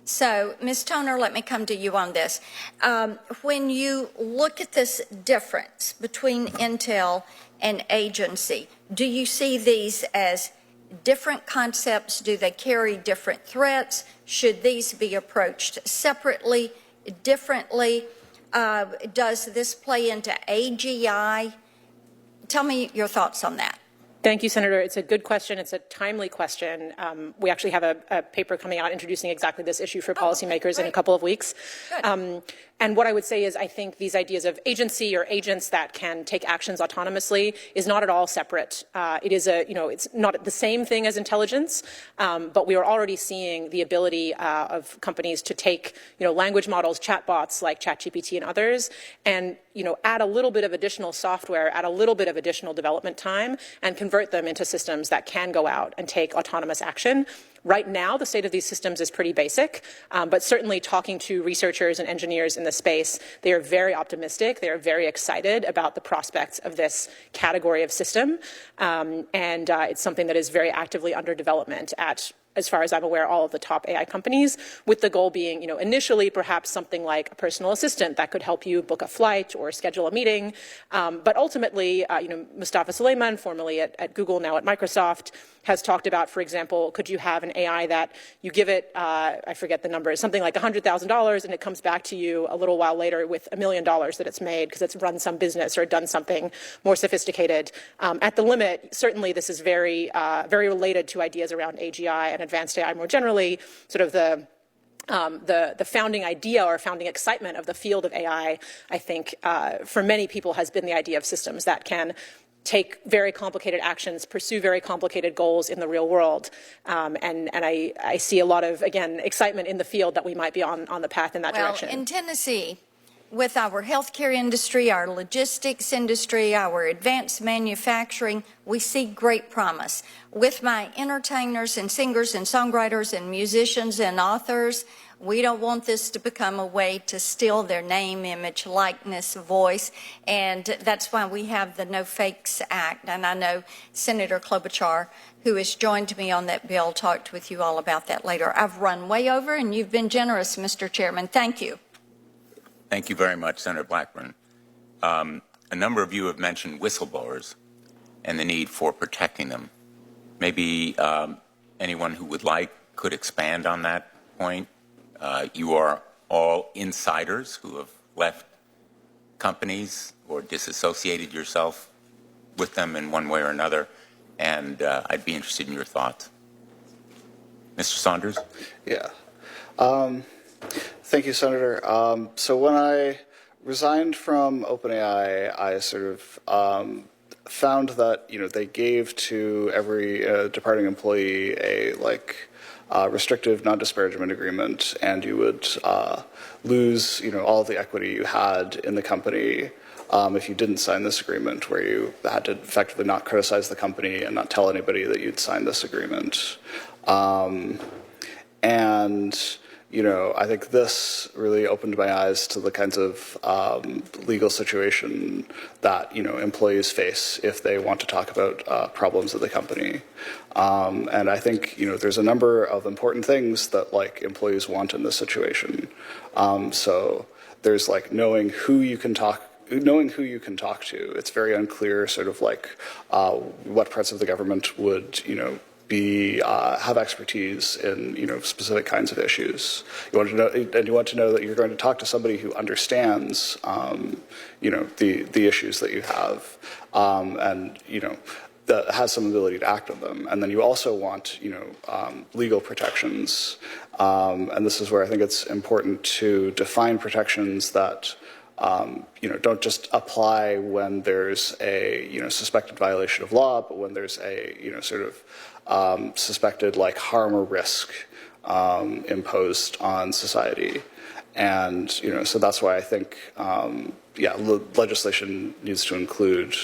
So, Ms. Toner, let me come to you on this. When you look at this difference between intel and agency, do you see these as different concepts? Do they carry different threats? Should these be approached separately, differently? Does this play into AGI? Tell me your thoughts on that. Thank you, Senator. It's a good question. It's a timely question. We actually have a paper coming out introducing exactly this issue for policymakers in a couple of weeks. And what I would say is I think these ideas of agency or agents that can take actions autonomously is not at all separate. It is it's not the same thing as intelligence, but we are already seeing the ability of companies to take, language models, chatbots like ChatGPT and others, and, add a little bit of additional software, add a little bit of additional development time, and convert them into systems that can go out and take autonomous action. Right now, the state of these systems is pretty basic, but certainly talking to researchers and engineers in the space, they are very optimistic. They are very excited about the prospects of this category of system, and it's something that is very actively under development at as far as I'm aware, all of the top AI companies, with the goal being, initially perhaps something like a personal assistant that could help you book a flight or schedule a meeting. But ultimately, Mustafa Suleyman, formerly at Google, now at Microsoft, has talked about, for example, could you have an AI that you give it, I forget the number, something like $100,000, and it comes back to you a little while later with $1 million that it's made because it's run some business or done something more sophisticated. At the limit, certainly this is very, very related to ideas around AGI and advanced AI more generally, sort of the founding idea or founding excitement of the field of AI, I think, for many people has been the idea of systems that can take very complicated actions, pursue very complicated goals in the real world. And I see a lot of, again, excitement in the field that we might be on the path in that direction. In Tennessee, with our healthcare industry, our logistics industry, our advanced manufacturing, we see great promise. With my entertainers and singers and songwriters and musicians and authors, we don't want this to become a way to steal their name, image, likeness, voice, and that's why we have the No Fakes Act. And I know Senator Klobuchar, who has joined me on that bill, talked with you all about that later. I've run way over, and you've been generous, Mr. Chairman. Thank you. Thank you very much, Senator Blackburn. A number of you have mentioned whistleblowers and the need for protecting them. Maybe anyone who would like could expand on that point. You are all insiders who have left companies or disassociated yourself with them in one way or another, and I'd be interested in your thoughts. Mr. Saunders? Yeah. Thank you, Senator. So when I resigned from OpenAI, I sort of found that they gave to every departing employee a restrictive non-disparagement agreement, and you would lose all the equity you had in the company if you didn't sign this agreement, where you had to effectively not criticize the company and not tell anybody that you'd signed this agreement. I think this really opened my eyes to the kinds of legal situation that employees face if they want to talk about problems of the company. And I think there's a number of important things that employees want in this situation. So there's knowing who you can talk to. It's very unclear sort of what parts of the government would have expertise in specific kinds of issues. You want to know that you're going to talk to somebody who understands the issues that you have, and that has some ability to act on them. And then you also want legal protections, and this is where I think it's important to define protections that don't just apply when there's a suspected violation of law, but when there's a sort of suspected harm or risk imposed on society. And so that's why I think legislation needs to include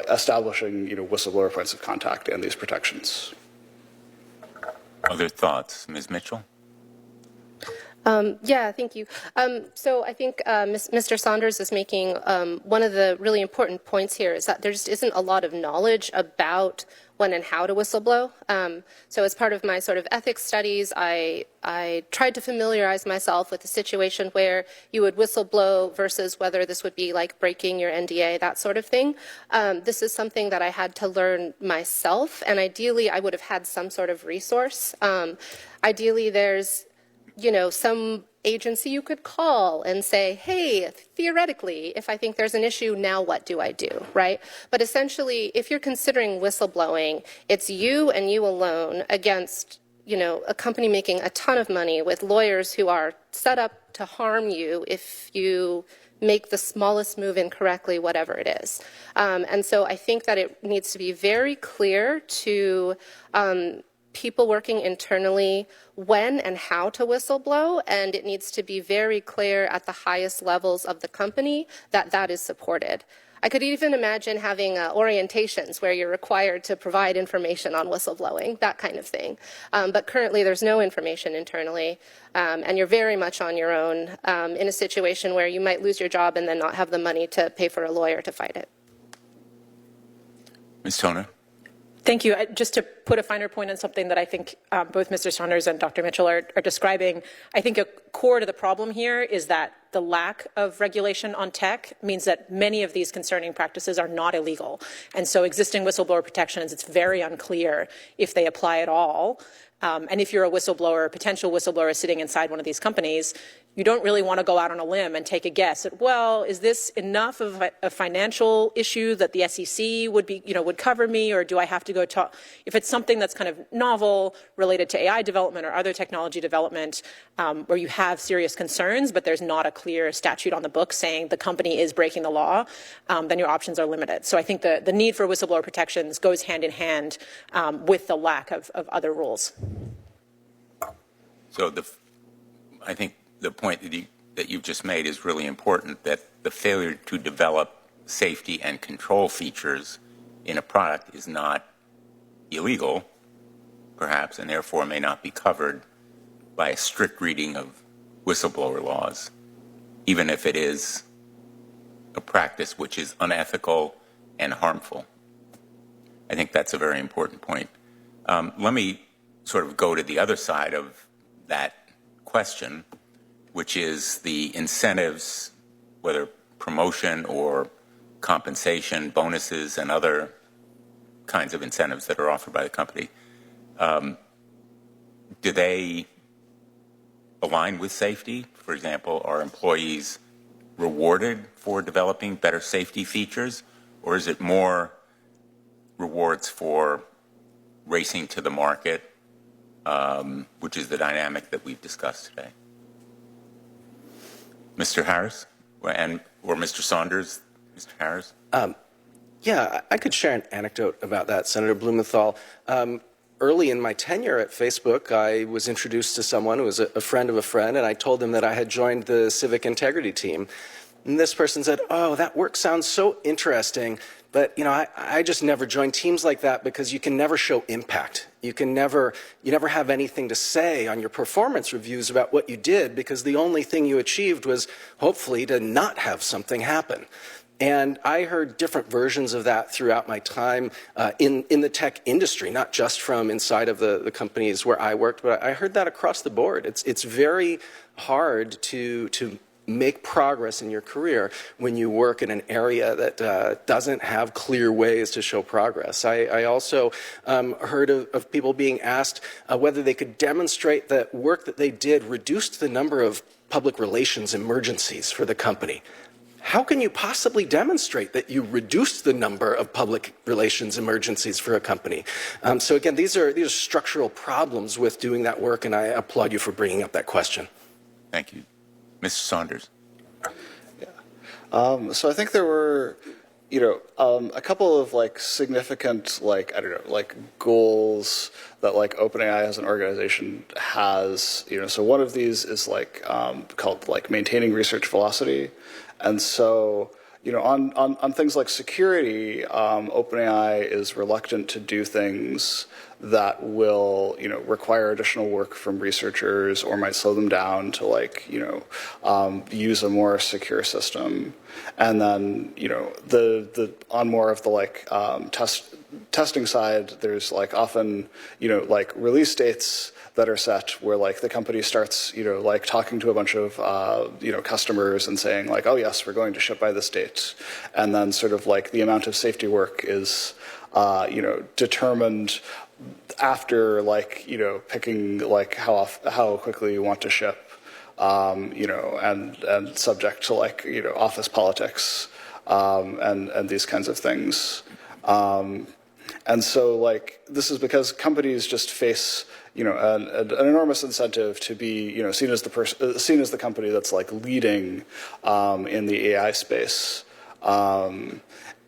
establishing whistleblower points of contact and these protections. Other thoughts, Ms. Mitchell? Thank you. So I think Mr. Saunders is making one of the really important points here is that there just isn't a lot of knowledge about when and how to whistleblow. So as part of my sort of ethics studies, I tried to familiarize myself with the situation where you would whistleblow versus whether this would be like breaking your NDA, that sort of thing. This is something that I had to learn myself, and ideally I would have had some sort of resource. Ideally there's some agency you could call and say, hey, theoretically, if I think there's an issue, now what do I do, right? But essentially, if you're considering whistleblowing, it's you and you alone against, a company making a ton of money with lawyers who are set up to harm you if you make the smallest move incorrectly, whatever it is. And so I think that it needs to be very clear to people working internally when and how to whistleblow, and it needs to be very clear at the highest levels of the company that that is supported. I could even imagine having orientations where you're required to provide information on whistleblowing, that kind of thing. But currently there's no information internally, and you're very much on your own in a situation where you might lose your job and then not have the money to pay for a lawyer to fight it. Ms. Toner? Thank you. Just to put a finer point on something that I think both Mr. Saunders and Dr. Mitchell are describing, I think a core to the problem here is that the lack of regulation on tech means that many of these concerning practices are not illegal. And so existing whistleblower protections, it's very unclear if they apply at all. And if you're a whistleblower, potential whistleblower sitting inside one of these companies, you don't really want to go out on a limb and take a guess at, well, is this enough of a financial issue that the SEC would cover me, or do I have to go talk? If it's something that's kind of novel, related to AI development or other technology development, where you have serious concerns, but there's not a clear statute on the book saying the company is breaking the law, then your options are limited. So I think the need for whistleblower protections goes hand in hand with the lack of other rules. So I think the point that you've just made is really important, that the failure to develop safety and control features in a product is not illegal, perhaps, and therefore may not be covered by a strict reading of whistleblower laws, even if it is a practice which is unethical and harmful. I think that's a very important point. Let me sort of go to the other side of that question, which is the incentives, whether promotion or compensation, bonuses, and other kinds of incentives that are offered by the company. Do they align with safety? For example, are employees rewarded for developing better safety features, or is it more rewards for racing to the market, which is the dynamic that we've discussed today? Mr. Harris, or Mr. Saunders. Mr. Harris? Yeah, I could share an anecdote about that, Senator Blumenthal. Early in my tenure at Facebook, I was introduced to someone who was a friend of a friend, and I told them that I had joined the civic integrity team. And this person said, "Oh, that work sounds so interesting, but I just never joined teams like that because you can never show impact. You never have anything to say on your performance reviews about what you did, because the only thing you achieved was hopefully to not have something happen." And I heard different versions of that throughout my time in the tech industry, not just from inside of the companies where I worked, but I heard that across the board. It's very hard to make progress in your career when you work in an area that doesn't have clear ways to show progress. I also heard of people being asked whether they could demonstrate that work that they did reduced the number of public relations emergencies for the company. How can you possibly demonstrate that you reduced the number of public relations emergencies for a company? So again, these are structural problems with doing that work, and I applaud you for bringing up that question. Thank you. Mr. Saunders. Yeah. So I think there were, a couple of significant goals that OpenAI as an organization has. So one of these is called maintaining research velocity. And so, on things like security, OpenAI is reluctant to do things that will, require additional work from researchers or might slow them down to use a more secure system. And then, on more of the testing side, there's often, release dates that are set where the company starts, talking to a bunch of, customers and saying oh yes, we're going to ship by this date. And then sort of the amount of safety work is, determined after picking how quickly you want to ship, and subject to office politics, and these kinds of things. And so this is because companies just face an enormous incentive to be seen as the company that's leading in the AI space,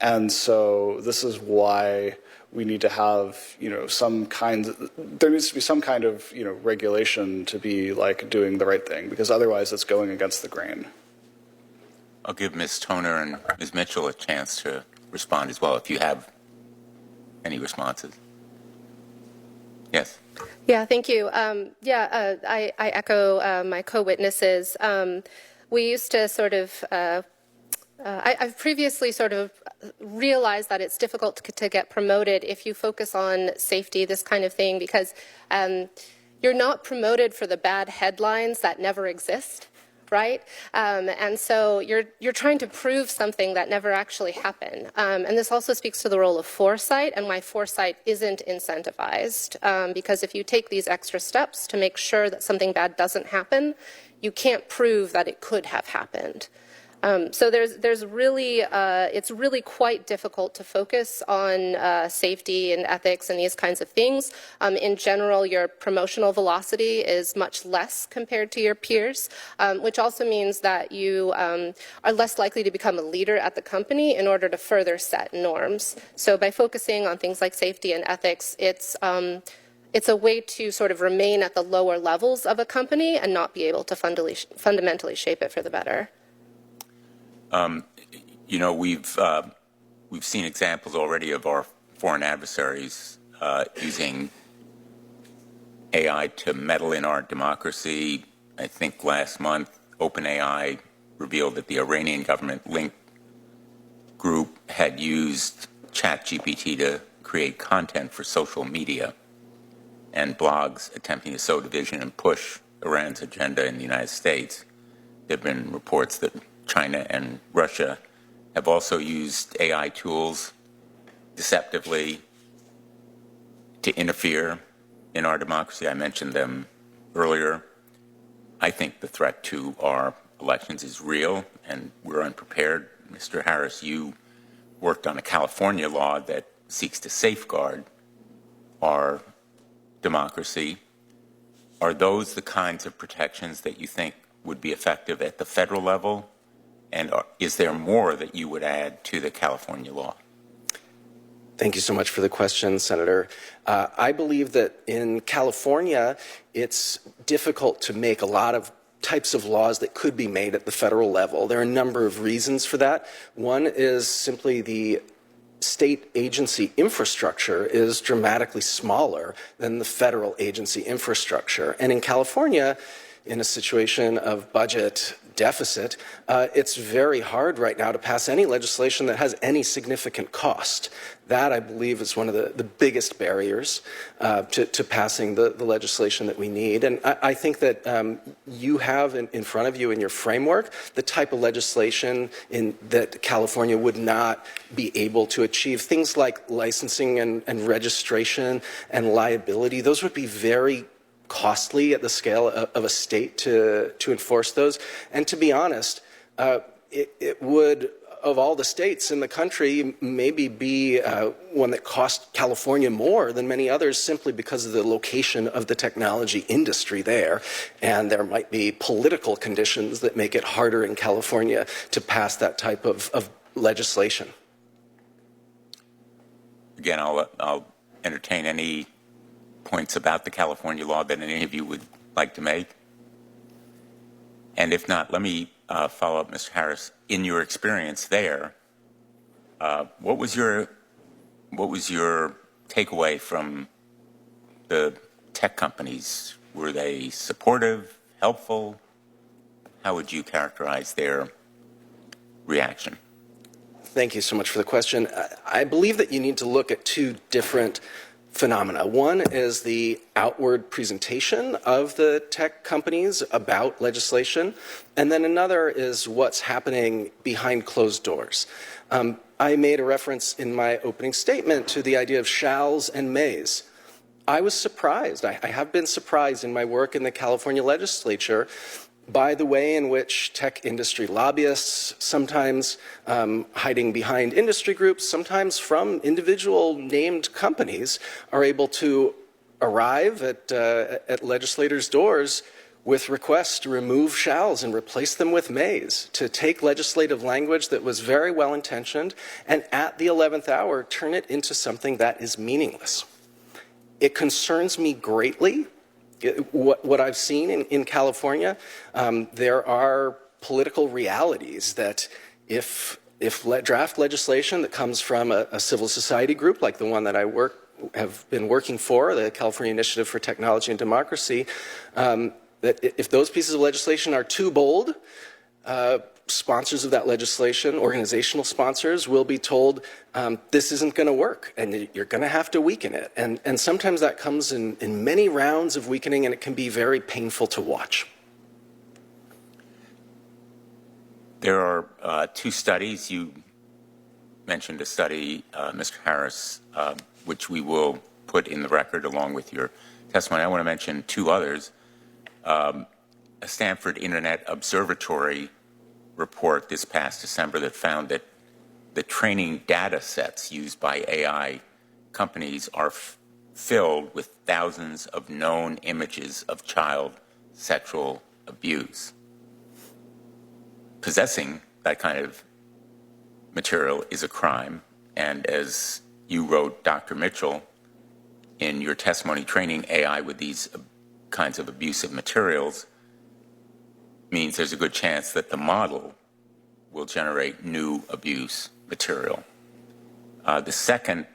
and so this is why we need to have there needs to be some kind of regulation to be doing the right thing, because otherwise it's going against the grain. I'll give Ms. Toner and Ms. Mitchell a chance to respond as well, if you have any responses. Yes. Yeah, thank you. I echo my co-witnesses. We used to sort of I've previously sort of realized that it's difficult to get promoted if you focus on safety, this kind of thing, because you're not promoted for the bad headlines that never exist, right? And so you're trying to prove something that never actually happened. And this also speaks to the role of foresight and why foresight isn't incentivized. Because if you take these extra steps to make sure that something bad doesn't happen, you can't prove that it could have happened. So there's really, it's really quite difficult to focus on safety and ethics and these kinds of things. In general, your promotional velocity is much less compared to your peers, which also means that you are less likely to become a leader at the company in order to further set norms. So by focusing on things like safety and ethics, it's a way to sort of remain at the lower levels of a company and not be able to fundamentally shape it for the better. You know, we've seen examples already of our foreign adversaries using AI to meddle in our democracy. I think last month, OpenAI revealed that the Iranian government link group had used ChatGPT to create content for social media and blogs attempting to sow division and push Iran's agenda in the United States. There have been reports that China and Russia have also used AI tools deceptively to interfere in our democracy. I mentioned them earlier. I think the threat to our elections is real, and we're unprepared. Mr. Harris, you worked on a California law that seeks to safeguard our democracy. Are those the kinds of protections that you think would be effective at the federal level? And is there more that you would add to the California law? Thank you so much for the question, Senator. I believe that in California, it's difficult to make a lot of types of laws that could be made at the federal level. There are a number of reasons for that. One is simply the state agency infrastructure is dramatically smaller than the federal agency infrastructure. And in California, in a situation of budget deficit, it's very hard right now to pass any legislation that has any significant cost. That, I believe, is one of the biggest barriers to passing the legislation that we need. And I think that you have in front of you in your framework the type of legislation that California would not be able to achieve. Things like licensing and registration and liability, those would be very costly at the scale of a state to enforce those. And to be honest, it would, of all the states in the country, maybe be one that cost California more than many others simply because of the location of the technology industry there. And there might be political conditions that make it harder in California to pass that type of legislation. Again, I'll entertain any points about the California law that any of you would like to make. And if not, let me follow up, Mr. Harris. In your experience there, what was your takeaway from the tech companies? Were they supportive, helpful? How would you characterize their reaction? Thank you so much for the question. I believe that you need to look at two different phenomena. One is the outward presentation of the tech companies about legislation, and then another is what's happening behind closed doors. I made a reference in my opening statement to the idea of shalls and mays. I was surprised. I have been surprised in my work in the California legislature by the way in which tech industry lobbyists, sometimes hiding behind industry groups, sometimes from individual named companies, are able to arrive at legislators' doors with requests to remove shalls and replace them with mays, to take legislative language that was very well-intentioned and at the 11th hour turn it into something that is meaningless. It concerns me greatly what I've seen in California. There are political realities that if draft legislation that comes from a civil society group like the one that I have been working for, the California Initiative for Technology and Democracy, that if those pieces of legislation are too bold, sponsors of that legislation, organizational sponsors, will be told this isn't going to work and you're going to have to weaken it. And sometimes that comes in many rounds of weakening, and it can be very painful to watch. There are two studies. You mentioned a study, Mr. Harris, which we will put in the record along with your testimony. I want to mention two others. A Stanford Internet Observatory report this past December that found that the training data sets used by AI companies are filled with thousands of known images of child sexual abuse. Possessing that kind of material is a crime, and as you wrote, Dr. Mitchell, in your testimony, training AI with these kinds of abusive materials means there's a good chance that the model will generate new abuse material. The second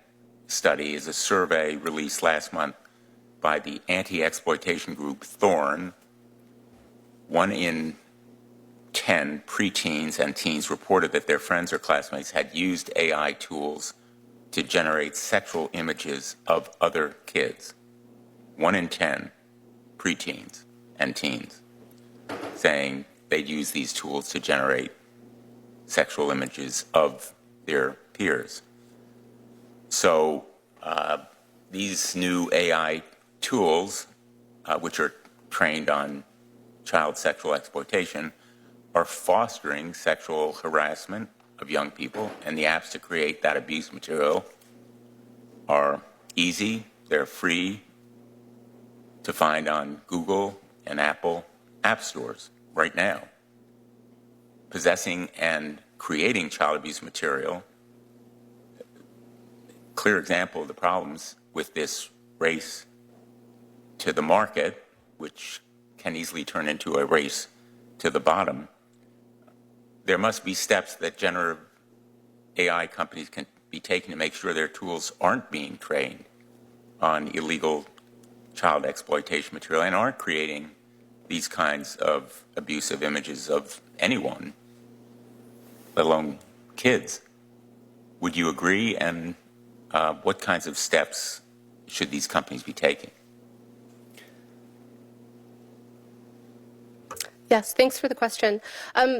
study is a survey released last month by the anti-exploitation group Thorn. 1 in 10 preteens and teens reported that their friends or classmates had used AI tools to generate sexual images of other kids. 1 in 10 preteens and teens saying they'd use these tools to generate sexual images of their peers. So these new AI tools, which are trained on child sexual exploitation, are fostering sexual harassment of young people, and the apps to create that abuse material are easy, they're free to find on Google and Apple app stores right now. Possessing and creating child abuse material, clear example of the problems with this race to the market, which can easily turn into a race to the bottom. There must be steps that generative AI companies can be taking to make sure their tools aren't being trained on illegal child exploitation material and aren't creating these kinds of abusive images of anyone, let alone kids. Would you agree? And what kinds of steps should these companies be taking? Yes, thanks for the question.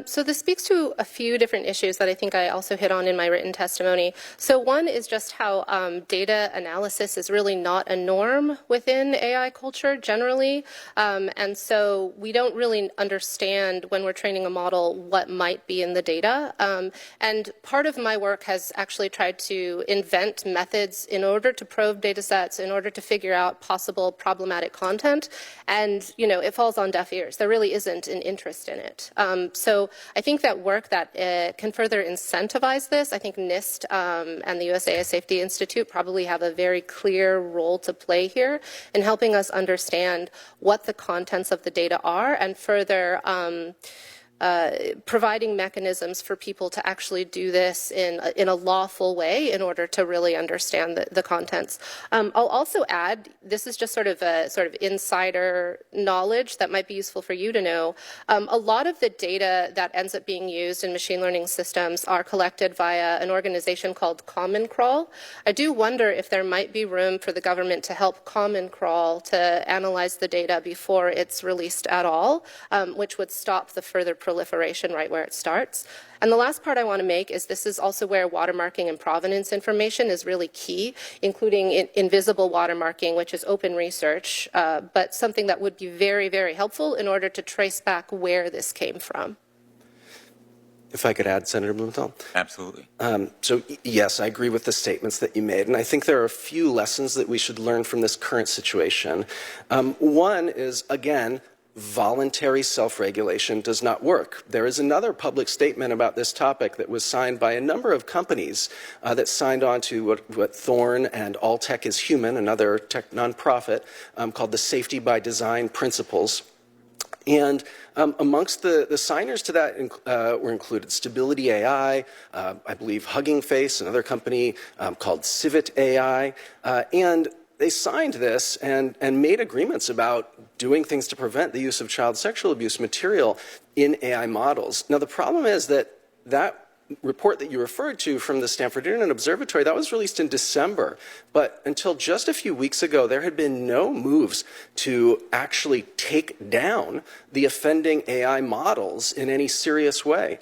So this speaks to a few different issues that I think I also hit on in my written testimony. So one is just how data analysis is really not a norm within AI culture generally. And so we don't really understand when we're training a model what might be in the data. And part of my work has actually tried to invent methods in order to probe data sets, in order to figure out possible problematic content. And, you know, it falls on deaf ears. There really isn't an interest in it. So I think that work that can further incentivize this, I think NIST and the US AI Safety Institute probably have a very clear role to play here in helping us understand what the contents of the data are and further providing mechanisms for people to actually do this in a lawful way in order to really understand the contents. I'll also add, this is just sort of insider knowledge that might be useful for you to know. A lot of the data that ends up being used in machine learning systems are collected via an organization called Common Crawl. I do wonder if there might be room for the government to help Common Crawl to analyze the data before it's released at all, which would stop the further proliferation right where it starts. And the last part I want to make is this is also where watermarking and provenance information is really key, including invisible watermarking, which is open research, but something that would be very, very helpful in order to trace back where this came from. If I could add, Senator Blumenthal? Absolutely. So yes, I agree with the statements that you made, and I think there are a few lessons that we should learn from this current situation. One is, again, voluntary self-regulation does not work. There is another public statement about this topic that was signed by a number of companies that signed on to what Thorn and All Tech is Human, another tech nonprofit, called the Safety by Design Principles. And amongst the signers to that were included Stability AI, I believe Hugging Face, another company called Civit AI, and they signed this and made agreements about doing things to prevent the use of child sexual abuse material in AI models. Now, the problem is that that report that you referred to from the Stanford Internet Observatory, that was released in December. But until just a few weeks ago, there had been no moves to actually take down the offending AI models in any serious way.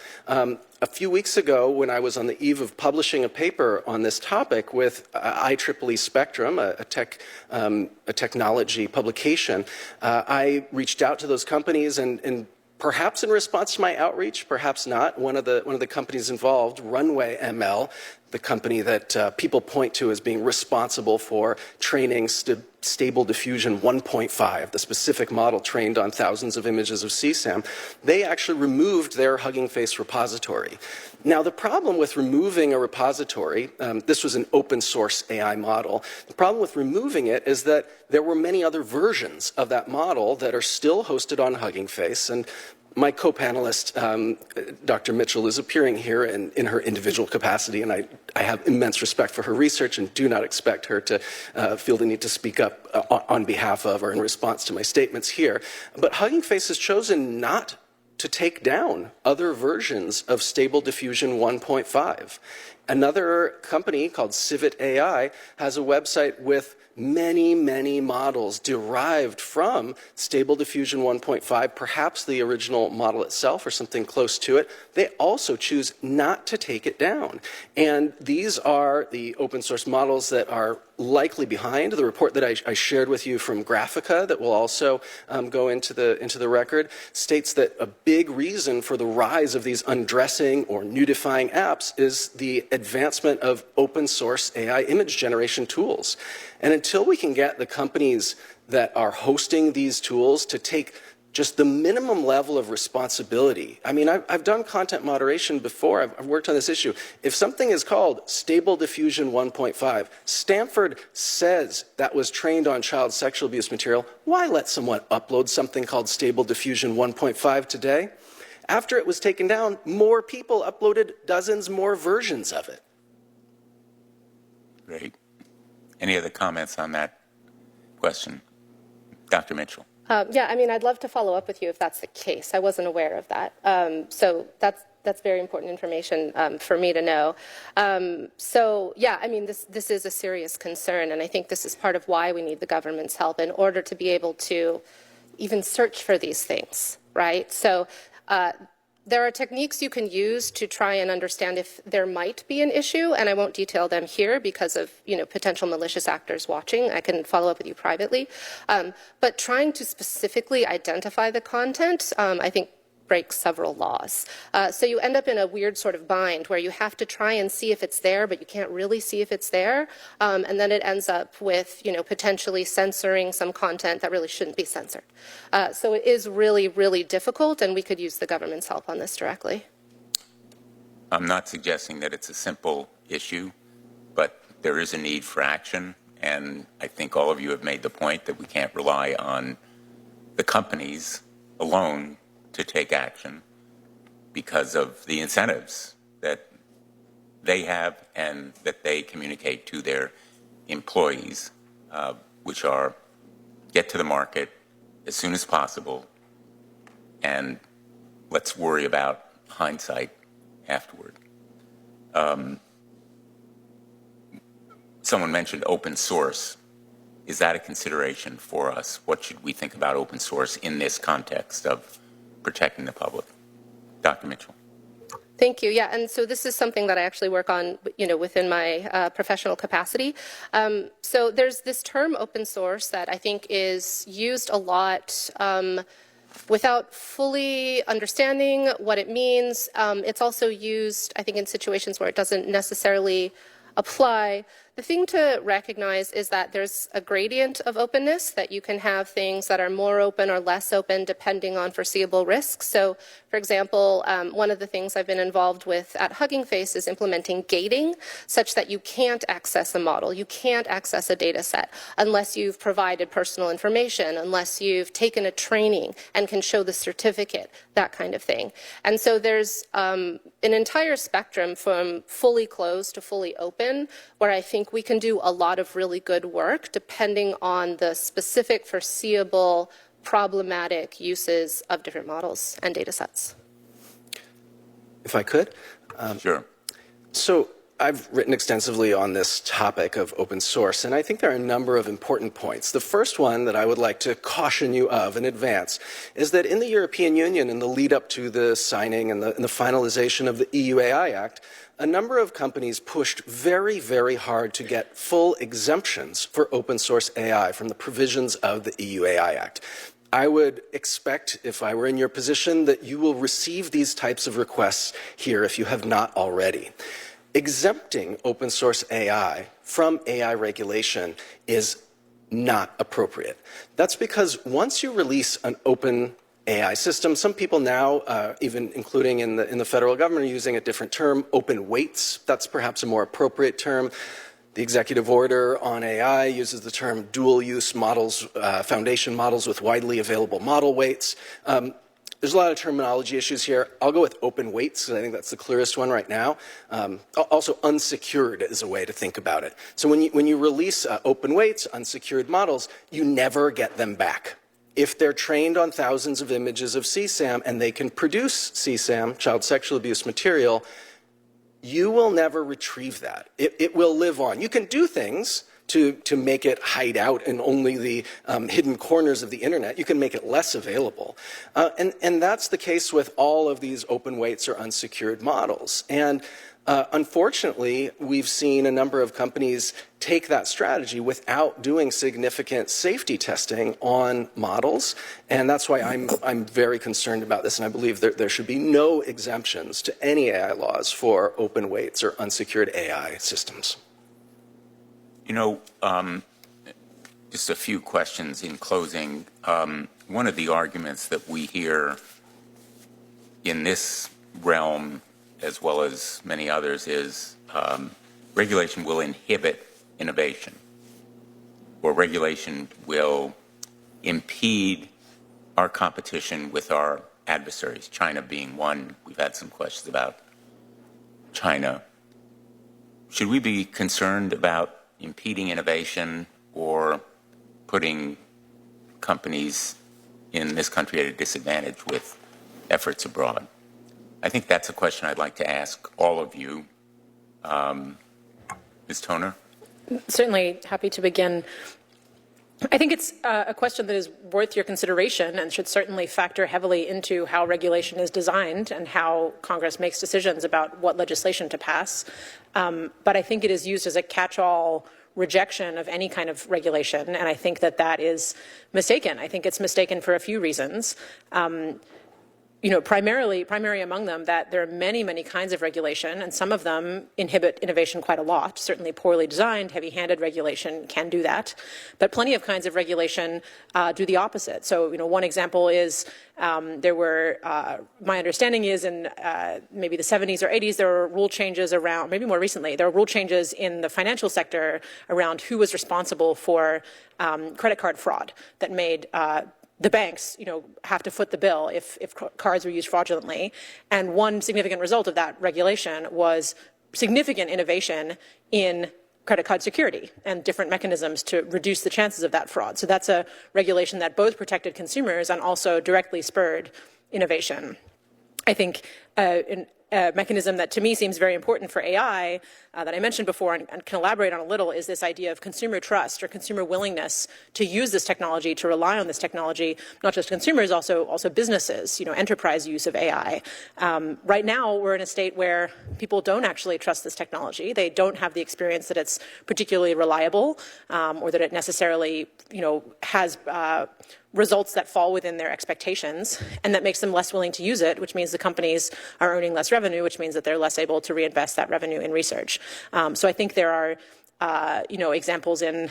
A few weeks ago, when I was on the eve of publishing a paper on this topic with IEEE Spectrum, a technology publication, I reached out to those companies and perhaps in response to my outreach, perhaps not. One of the companies involved, Runway ML, the company that people point to as being responsible for training Stable Diffusion 1.5, the specific model trained on thousands of images of CSAM, they actually removed their Hugging Face repository. Now, the problem with removing a repository, this was an open source AI model, the problem with removing it is that there were many other versions of that model that are still hosted on Hugging Face, and my co-panelist, Dr. Mitchell, is appearing here in her individual capacity, and I have immense respect for her research and do not expect her to feel the need to speak up on behalf of or in response to my statements here. But Hugging Face has chosen not to take down other versions of Stable Diffusion 1.5. Another company called Civit AI has a website with many, many models derived from Stable Diffusion 1.5, perhaps the original model itself or something close to it. They also choose not to take it down. And these are the open source models that are likely behind. The report that I shared with you from Graphica that will also go into the record states that a big reason for the rise of these undressing or nudifying apps is the advancement of open source AI image generation tools. And until we can get the companies that are hosting these tools to take just the minimum level of responsibility. I mean, I've done content moderation before. I've worked on this issue. If something is called Stable Diffusion 1.5, Stanford says that was trained on child sexual abuse material, why let someone upload something called Stable Diffusion 1.5 today? After it was taken down, more people uploaded dozens more versions of it. Great. Any other comments on that question? Dr. Mitchell. Yeah, I mean, I'd love to follow up with you if that's the case. I wasn't aware of that. So that's very important information for me to know. So yeah, I mean, this is a serious concern, and I think this is part of why we need the government's help in order to be able to even search for these things, right? So there are techniques you can use to try and understand if there might be an issue, and I won't detail them here because of potential malicious actors watching. I can follow up with you privately. But trying to specifically identify the content, I think, breaks several laws. So you end up in a weird sort of bind where you have to try and see if it's there, but you can't really see if it's there. And then it ends up with, potentially censoring some content that really shouldn't be censored. So it is really, really difficult, and we could use the government's help on this directly. I'm not suggesting that it's a simple issue, but there is a need for action. And I think all of you have made the point that we can't rely on the companies alone to take action because of the incentives that they have and that they communicate to their employees, which are get to the market as soon as possible, and let's worry about hindsight afterward. Someone mentioned open source. Is that a consideration for us? What should we think about open source in this context of protecting the public? Dr. Mitchell. Thank you. Yeah, and so this is something that I actually work on, within my professional capacity. So there's this term open source that I think is used a lot without fully understanding what it means. It's also used, I think, in situations where it doesn't necessarily apply. The thing to recognize is that there's a gradient of openness, that you can have things that are more open or less open depending on foreseeable risks. So, for example, one of the things I've been involved with at Hugging Face is implementing gating such that you can't access a model, you can't access a data set unless you've provided personal information, unless you've taken a training and can show the certificate, that kind of thing. And so there's an entire spectrum from fully closed to fully open, where I think we can do a lot of really good work depending on the specific foreseeable problematic uses of different models and data sets. If I could? Sure. So I've written extensively on this topic of open source, and I think there are a number of important points. The first one that I would like to caution you of in advance is that in the European Union, in the lead up to the signing and the finalization of the EU AI Act, a number of companies pushed very, very hard to get full exemptions for open source AI from the provisions of the EU AI Act. I would expect, if I were in your position, that you will receive these types of requests here if you have not already. Exempting open source AI from AI regulation is not appropriate. That's because once you release an open AI system, some people now, even including in the federal government, are using a different term, open weights. That's perhaps a more appropriate term. The executive order on AI uses the term dual-use models, foundation models with widely available model weights. There's a lot of terminology issues here. I'll go with open weights, because I think that's the clearest one right now. Also, unsecured is a way to think about it. So when you release open weights, unsecured models, you never get them back. If they're trained on thousands of images of CSAM and they can produce CSAM, child sexual abuse material, you will never retrieve that. It will live on. You can do things to make it hide out in only the hidden corners of the internet. You can make it less available. And that's the case with all of these open weights or unsecured models. And unfortunately, we've seen a number of companies take that strategy without doing significant safety testing on models. And that's why I'm very concerned about this. And I believe there should be no exemptions to any AI laws for open weights or unsecured AI systems. You know, just a few questions in closing. One of the arguments that we hear in this realm, as well as many others, is regulation will inhibit innovation, or regulation will impede our competition with our adversaries, China being one. We've had some questions about China. Should we be concerned about impeding innovation or putting companies in this country at a disadvantage with efforts abroad? I think that's a question I'd like to ask all of you. Ms. Toner? Certainly happy to begin. I think it's a question that is worth your consideration and should certainly factor heavily into how regulation is designed and how Congress makes decisions about what legislation to pass. But I think it is used as a catch-all rejection of any kind of regulation, and I think that that is mistaken. I think it's mistaken for a few reasons. Primary among them that there are many, many kinds of regulation, and some of them inhibit innovation quite a lot. Certainly poorly designed, heavy-handed regulation can do that. But plenty of kinds of regulation do the opposite. So, one example is there were, my understanding is in maybe the 70s or 80s, there were rule changes around, maybe more recently, there were rule changes in the financial sector around who was responsible for credit card fraud that made the banks, have to foot the bill if cards were used fraudulently. And one significant result of that regulation was significant innovation in credit card security and different mechanisms to reduce the chances of that fraud. So that's a regulation that both protected consumers and also directly spurred innovation. I think a mechanism that to me seems very important for AI that I mentioned before and can elaborate on a little is this idea of consumer trust or consumer willingness to use this technology, to rely on this technology, not just consumers, also businesses, enterprise use of AI. Right now, we're in a state where people don't actually trust this technology. They don't have the experience that it's particularly reliable or that it necessarily, has results that fall within their expectations, and that makes them less willing to use it, which means the companies are earning less revenue, which means that they're less able to reinvest that revenue in research. So I think there are examples in,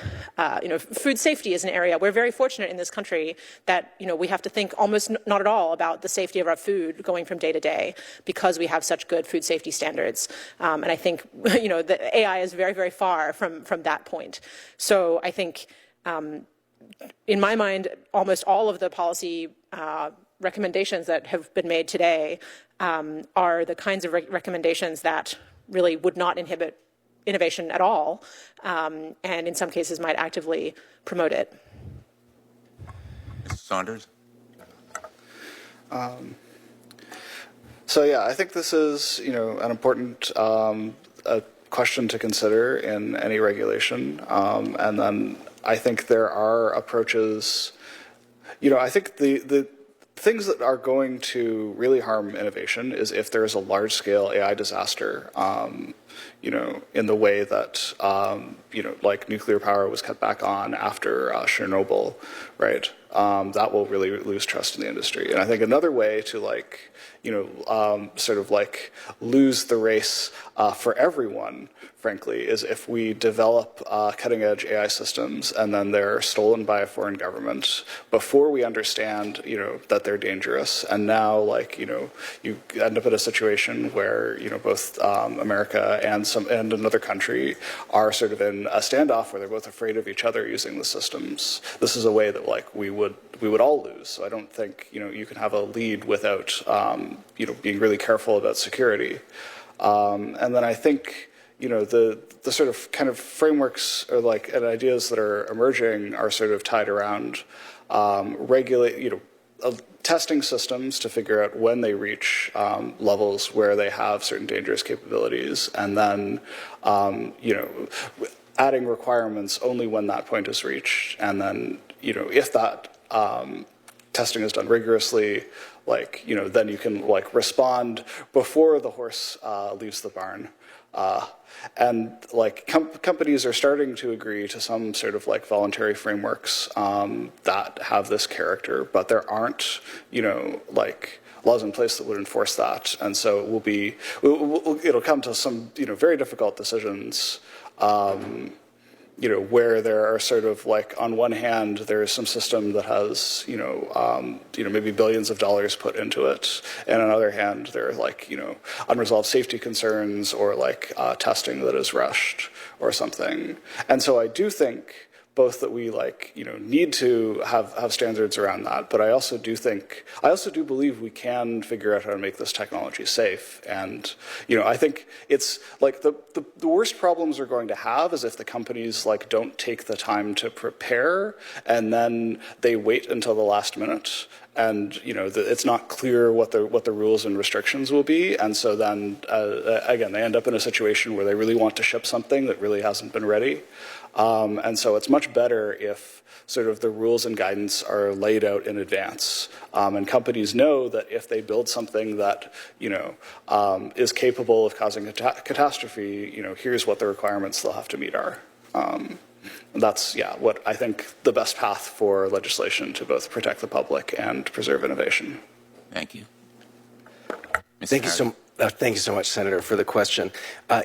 food safety is an area. We're very fortunate in this country that, we have to think almost not at all about the safety of our food going from day to day because we have such good food safety standards. And I think, the AI is very, very far from that point. So I think, in my mind, almost all of the policy recommendations that have been made today are the kinds of recommendations that really would not inhibit innovation at all, and in some cases might actively promote it. Mr. Saunders? So yeah, I think this is, an important question to consider in any regulation. And then I think there are approaches, I think the things that are going to really harm innovation is if there is a large-scale AI disaster, in the way that, like nuclear power was cut back on after Chernobyl, right? That will really lose trust in the industry. And I think another way to sort of lose the race for everyone, frankly, is if we develop cutting-edge AI systems and then they're stolen by a foreign government before we understand, that they're dangerous. And now, you end up in a situation where, both America and another country are sort of in a standoff where they're both afraid of each other using the systems. This is a way that we would all lose. So I don't think you can have a lead without being really careful about security. And then I think the sort of kind of frameworks or and ideas that are emerging are sort of tied around testing systems to figure out when they reach levels where they have certain dangerous capabilities, and then adding requirements only when that point is reached, and then if that testing is done rigorously, then you can respond before the horse leaves the barn. And companies are starting to agree to some sort of voluntary frameworks that have this character, but there aren't laws in place that would enforce that, and so it'll come to some very difficult decisions. Where there are sort of on one hand, there is some system that has, maybe billions of dollars put into it. And on the other hand, there are unresolved safety concerns or testing that is rushed or something. And so I do think both that we need to have standards around that, but I also do believe we can figure out how to make this technology safe. And I think it's the worst problems we're going to have is if the companies don't take the time to prepare and then they wait until the last minute. And it's not clear what the rules and restrictions will be, and so then again they end up in a situation where they really want to ship something that really hasn't been ready, and so it's much better if sort of the rules and guidance are laid out in advance, and companies know that if they build something that is capable of causing a catastrophe, here's what the requirements they'll have to meet are. That's, what I think the best path for legislation to both protect the public and preserve innovation. Thank you. Thank you so much, Senator, for the question.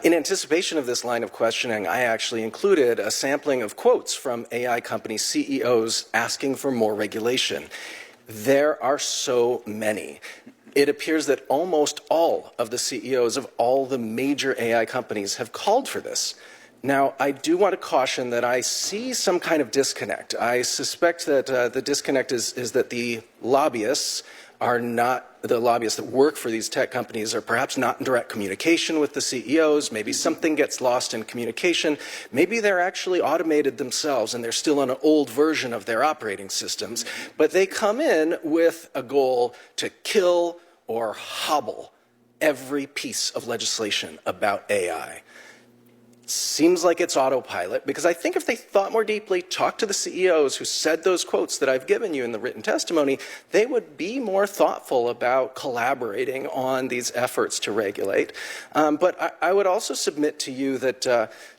In anticipation of this line of questioning, I actually included a sampling of quotes from AI company CEOs asking for more regulation. There are so many. It appears that almost all of the CEOs of all the major AI companies have called for this. Now, I do want to caution that I see some kind of disconnect. I suspect that the disconnect is that the lobbyists that work for these tech companies are perhaps not in direct communication with the CEOs. Maybe something gets lost in communication. Maybe they're actually automated themselves and they're still on an old version of their operating systems. But they come in with a goal to kill or hobble every piece of legislation about AI. Seems like it's autopilot, because I think if they thought more deeply, talked to the CEOs who said those quotes that I've given you in the written testimony, they would be more thoughtful about collaborating on these efforts to regulate. But I would also submit to you that,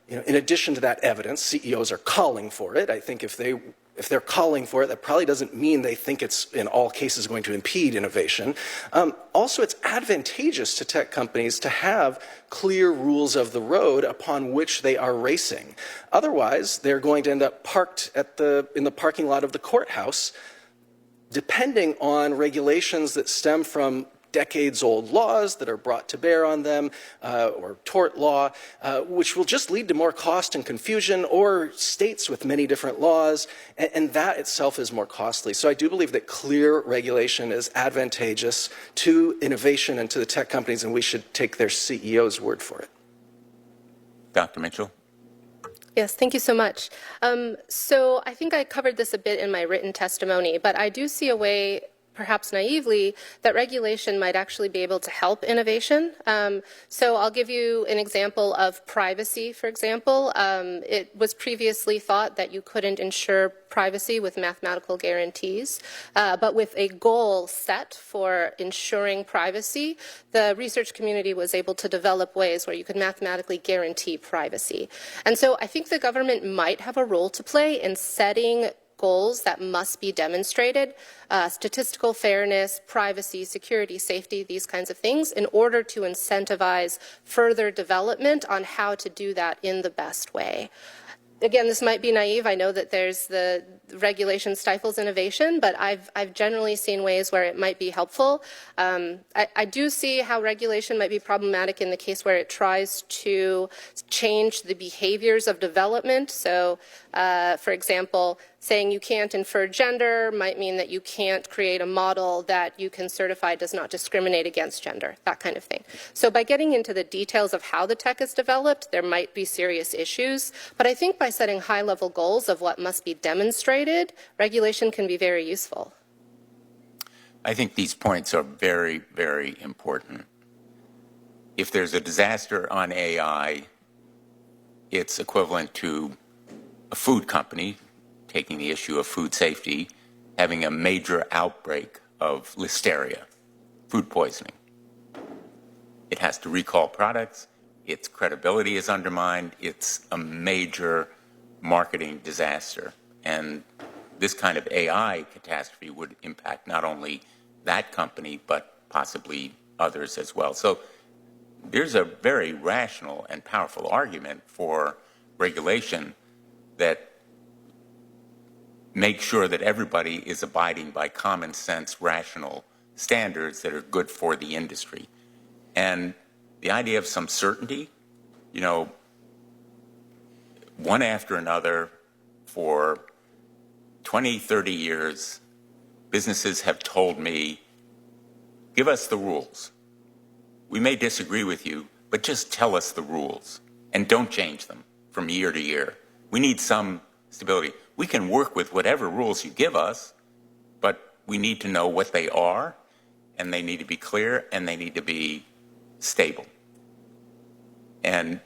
in addition to that evidence, CEOs are calling for it. I think if they're calling for it, that probably doesn't mean they think it's in all cases going to impede innovation. Also, it's advantageous to tech companies to have clear rules of the road upon which they are racing. Otherwise, they're going to end up parked in the parking lot of the courthouse, depending on regulations that stem from decades-old laws that are brought to bear on them, or tort law, which will just lead to more cost and confusion, or states with many different laws, and that itself is more costly. So I do believe that clear regulation is advantageous to innovation and to the tech companies, and we should take their CEO's word for it. Dr. Mitchell? Yes, thank you so much. So I think I covered this a bit in my written testimony, but I do see a way, perhaps naively, that regulation might actually be able to help innovation. So I'll give you an example of privacy, for example. It was previously thought that you couldn't ensure privacy with mathematical guarantees, but with a goal set for ensuring privacy, the research community was able to develop ways where you could mathematically guarantee privacy. And so I think the government might have a role to play in setting goals that must be demonstrated, statistical fairness, privacy, security, safety, these kinds of things, in order to incentivize further development on how to do that in the best way. Again, this might be naive. I know that there's the regulation stifles innovation, but I've generally seen ways where it might be helpful. I do see how regulation might be problematic in the case where it tries to change the behaviors of development. So, for example, saying you can't infer gender might mean that you can't create a model that you can certify does not discriminate against gender, that kind of thing. So by getting into the details of how the tech is developed, there might be serious issues. But I think by setting high-level goals of what must be demonstrated, regulation can be very useful. I think these points are very, very important. If there's a disaster on AI, it's equivalent to a food company, taking the issue of food safety, having a major outbreak of listeria, food poisoning. It has to recall products, its credibility is undermined, it's a major marketing disaster. And this kind of AI catastrophe would impact not only that company, but possibly others as well. So there's a very rational and powerful argument for regulation that make sure that everybody is abiding by common sense, rational standards that are good for the industry. And the idea of some certainty, you know, one after another for 20, 30 years, businesses have told me, give us the rules. We may disagree with you, but just tell us the rules and don't change them from year to year. We need some stability. We can work with whatever rules you give us, but we need to know what they are, and they need to be clear, and they need to be stable. And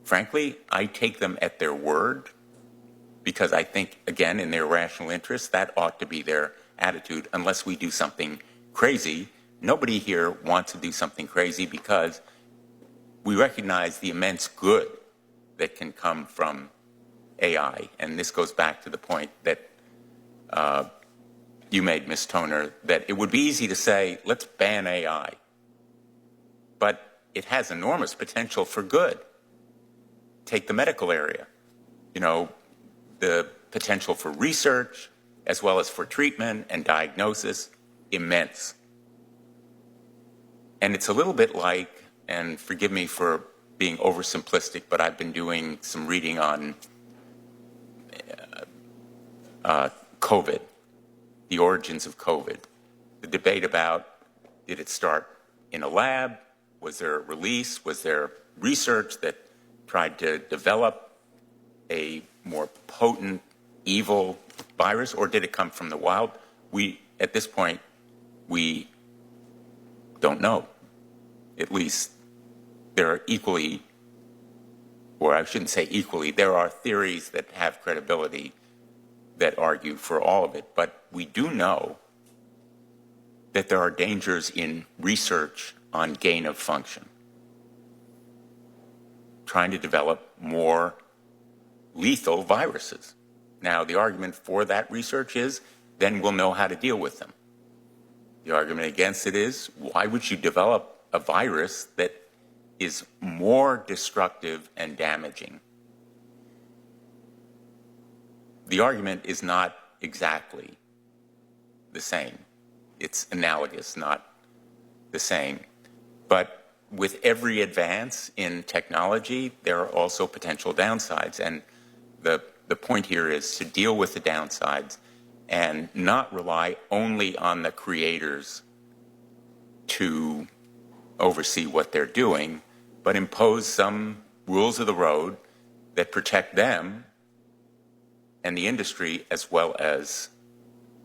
frankly, I take them at their word because I think, again, in their rational interest, that ought to be their attitude unless we do something crazy. Nobody here wants to do something crazy because we recognize the immense good that can come from AI. And this goes back to the point that you made, Ms. Toner, that it would be easy to say, let's ban AI. But it has enormous potential for good. Take the medical area. You know, the potential for research as well as for treatment and diagnosis, immense. And it's a little bit like, and forgive me for being oversimplistic, but I've been doing some reading on COVID, the origins of COVID, the debate about did it start in a lab, was there a release, was there research that tried to develop a more potent, evil virus, or did it come from the wild? At this point, we don't know. At least there are equally, or I shouldn't say equally, there are theories that have credibility that argue for all of it. But we do know that there are dangers in research on gain of function, trying to develop more lethal viruses. Now, the argument for that research is, then we'll know how to deal with them. The argument against it is, why would you develop a virus that is more destructive and damaging? The argument is not exactly the same. It's analogous, not the same. But with every advance in technology, there are also potential downsides. And the point here is to deal with the downsides and not rely only on the creators to oversee what they're doing, but impose some rules of the road that protect them and the industry as well as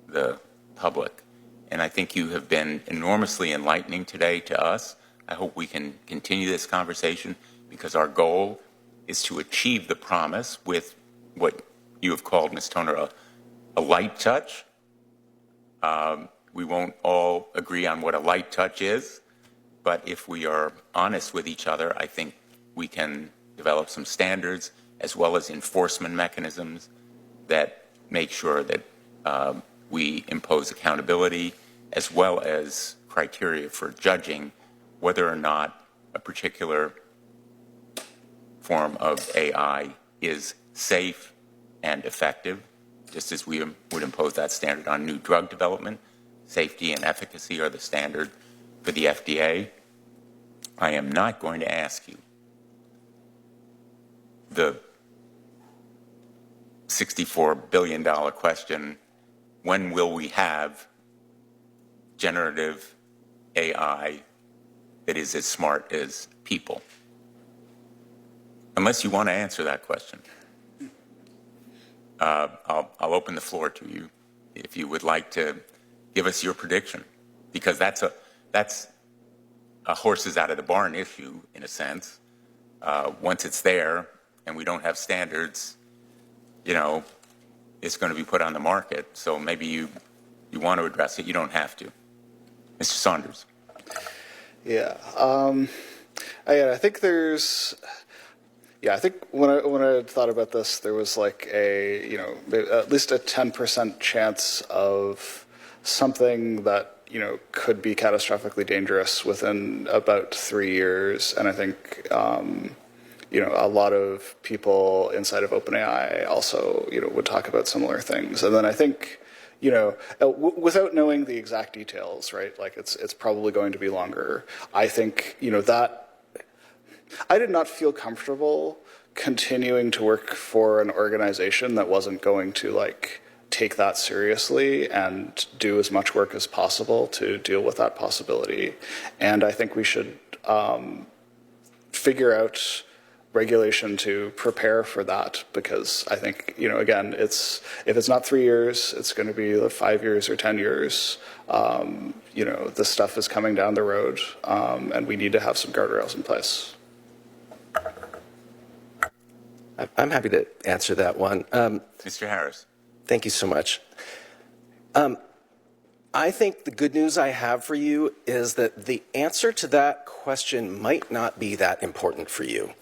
the public. And I think you have been enormously enlightening today to us. I hope we can continue this conversation because our goal is to achieve the promise with what you have called, Ms. Toner, a light touch. We won't all agree on what a light touch is, but if we are honest with each other, I think we can develop some standards as well as enforcement mechanisms that make sure that we impose accountability as well as criteria for judging whether or not a particular form of AI is safe and effective, just as we would impose that standard on new drug development. Safety and efficacy are the standard for the FDA. I am not going to ask you the $64 billion question, when will we have generative AI that is as smart as people? Unless you want to answer that question. I'll open the floor to you if you would like to give us your prediction, because that's a horses out of the barn issue in a sense. Once it's there and we don't have standards, you know, it's going to be put on the market. So maybe you want to address it. You don't have to. Mr. Saunders. Yeah. I think there's. Yeah, I think when I thought about this, there was like a, you know, at least a 10% chance of something that, you know, could be catastrophically dangerous within about 3 years. And I think, you know, a lot of people inside of OpenAI also, you know, would talk about similar things. And then I think, you know, without knowing the exact details, right, like it's probably going to be longer. I think, you know, that I did not feel comfortable continuing to work for an organization that wasn't going to like take that seriously and do as much work as possible to deal with that possibility. And I think we should figure out regulation to prepare for that, because I think, you know, again, if it's not 3 years, it's going to be 5 years or 10 years. You know, this stuff is coming down the road, and we need to have some guardrails in place. I'm happy to answer that one. Mr. Harris. Thank you so much. I think the good news I have for you is that the answer to that question might not be that important for you.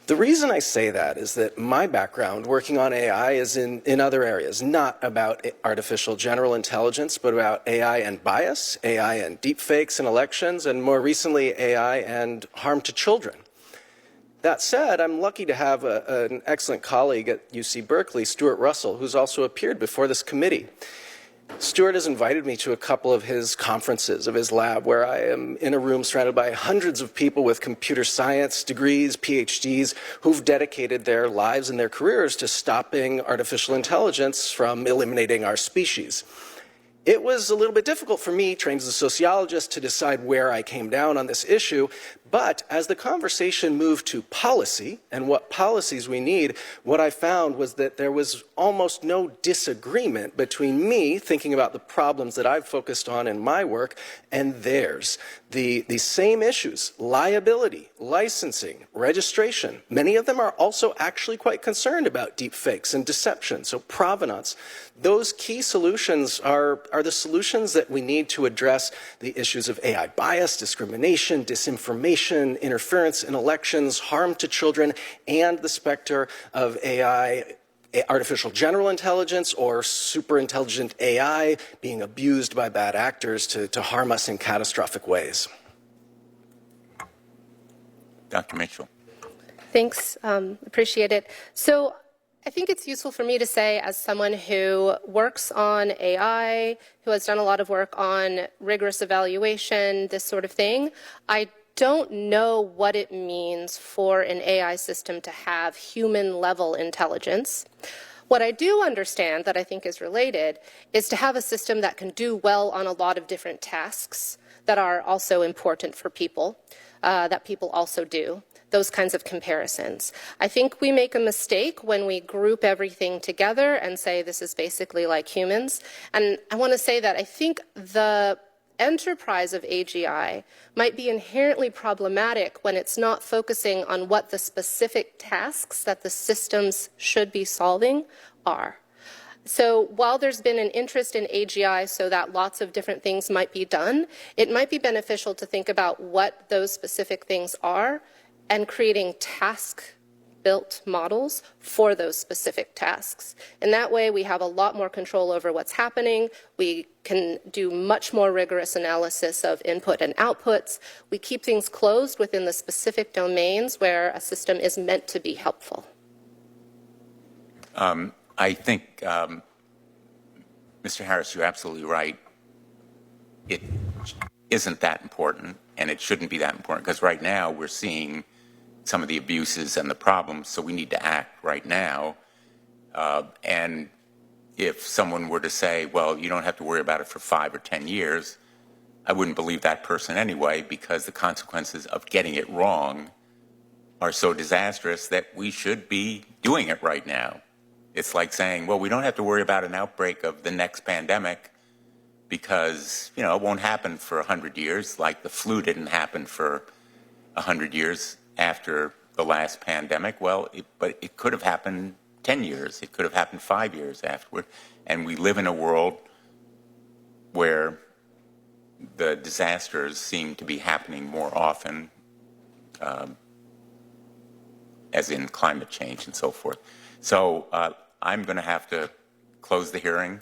The reason I say that is that my background working on AI is in other areas, not about artificial general intelligence, but about AI and bias, AI and deepfakes in elections, and more recently, AI and harm to children. That said, I'm lucky to have an excellent colleague at UC Berkeley, Stuart Russell, who's also appeared before this committee. Stuart has invited me to a couple of his conferences of his lab, where I am in a room surrounded by hundreds of people with computer science degrees, PhDs, who've dedicated their lives and their careers to stopping artificial intelligence from eliminating our species. It was a little bit difficult for me, trained as a sociologist, to decide where I came down on this issue. But as the conversation moved to policy and what policies we need, what I found was that there was almost no disagreement between me thinking about the problems that I've focused on in my work and theirs. The same issues, liability, licensing, registration. Many of them are also actually quite concerned about deepfakes and deception, so provenance. Those key solutions are the solutions that we need to address the issues of AI bias, discrimination, disinformation, interference in elections, harm to children, and the specter of AI, artificial general intelligence, or super intelligent AI being abused by bad actors to harm us in catastrophic ways. Dr. Mitchell. Thanks, appreciate it. So I think it's useful for me to say, as someone who works on AI, who has done a lot of work on rigorous evaluation, this sort of thing, I don't know what it means for an AI system to have human-level intelligence. What I do understand that I think is related is to have a system that can do well on a lot of different tasks that are also important for people. that people also do, those kinds of comparisons. I think we make a mistake when we group everything together and say this is basically like humans. And I want to say that I think the enterprise of AGI might be inherently problematic when it's not focusing on what the specific tasks that the systems should be solving are. So while there's been an interest in AGI so that lots of different things might be done, it might be beneficial to think about what those specific things are and creating task-built models for those specific tasks. In that way, we have a lot more control over what's happening. We can do much more rigorous analysis of input and outputs. We keep things closed within the specific domains where a system is meant to be helpful. I think, Mr. Harris, you're absolutely right. It isn't that important, and it shouldn't be that important, because right now we're seeing some of the abuses and the problems, so we need to act right now. And if someone were to say, well, you don't have to worry about it for 5 or 10 years, I wouldn't believe that person anyway, because the consequences of getting it wrong are so disastrous that we should be doing it right now. It's like saying, well, we don't have to worry about an outbreak of the next pandemic because, you know, it won't happen for 100 years, like the flu didn't happen for 100 years after the last pandemic. Well, but it could have happened 10 years. It could have happened 5 years afterward. And we live in a world where the disasters seem to be happening more often, as in climate change and so forth. So I'm going to have to close the hearing.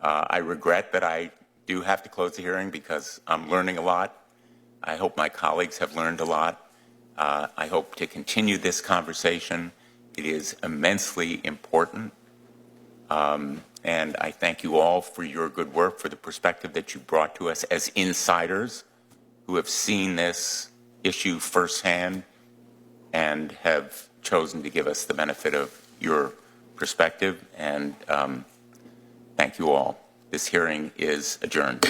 I regret that I do have to close the hearing because I'm learning a lot. I hope my colleagues have learned a lot. I hope to continue this conversation. It is immensely important. And I thank you all for your good work, for the perspective that you brought to us as insiders who have seen this issue firsthand and have chosen to give us the benefit of your perspective. And thank you all. This hearing is adjourned.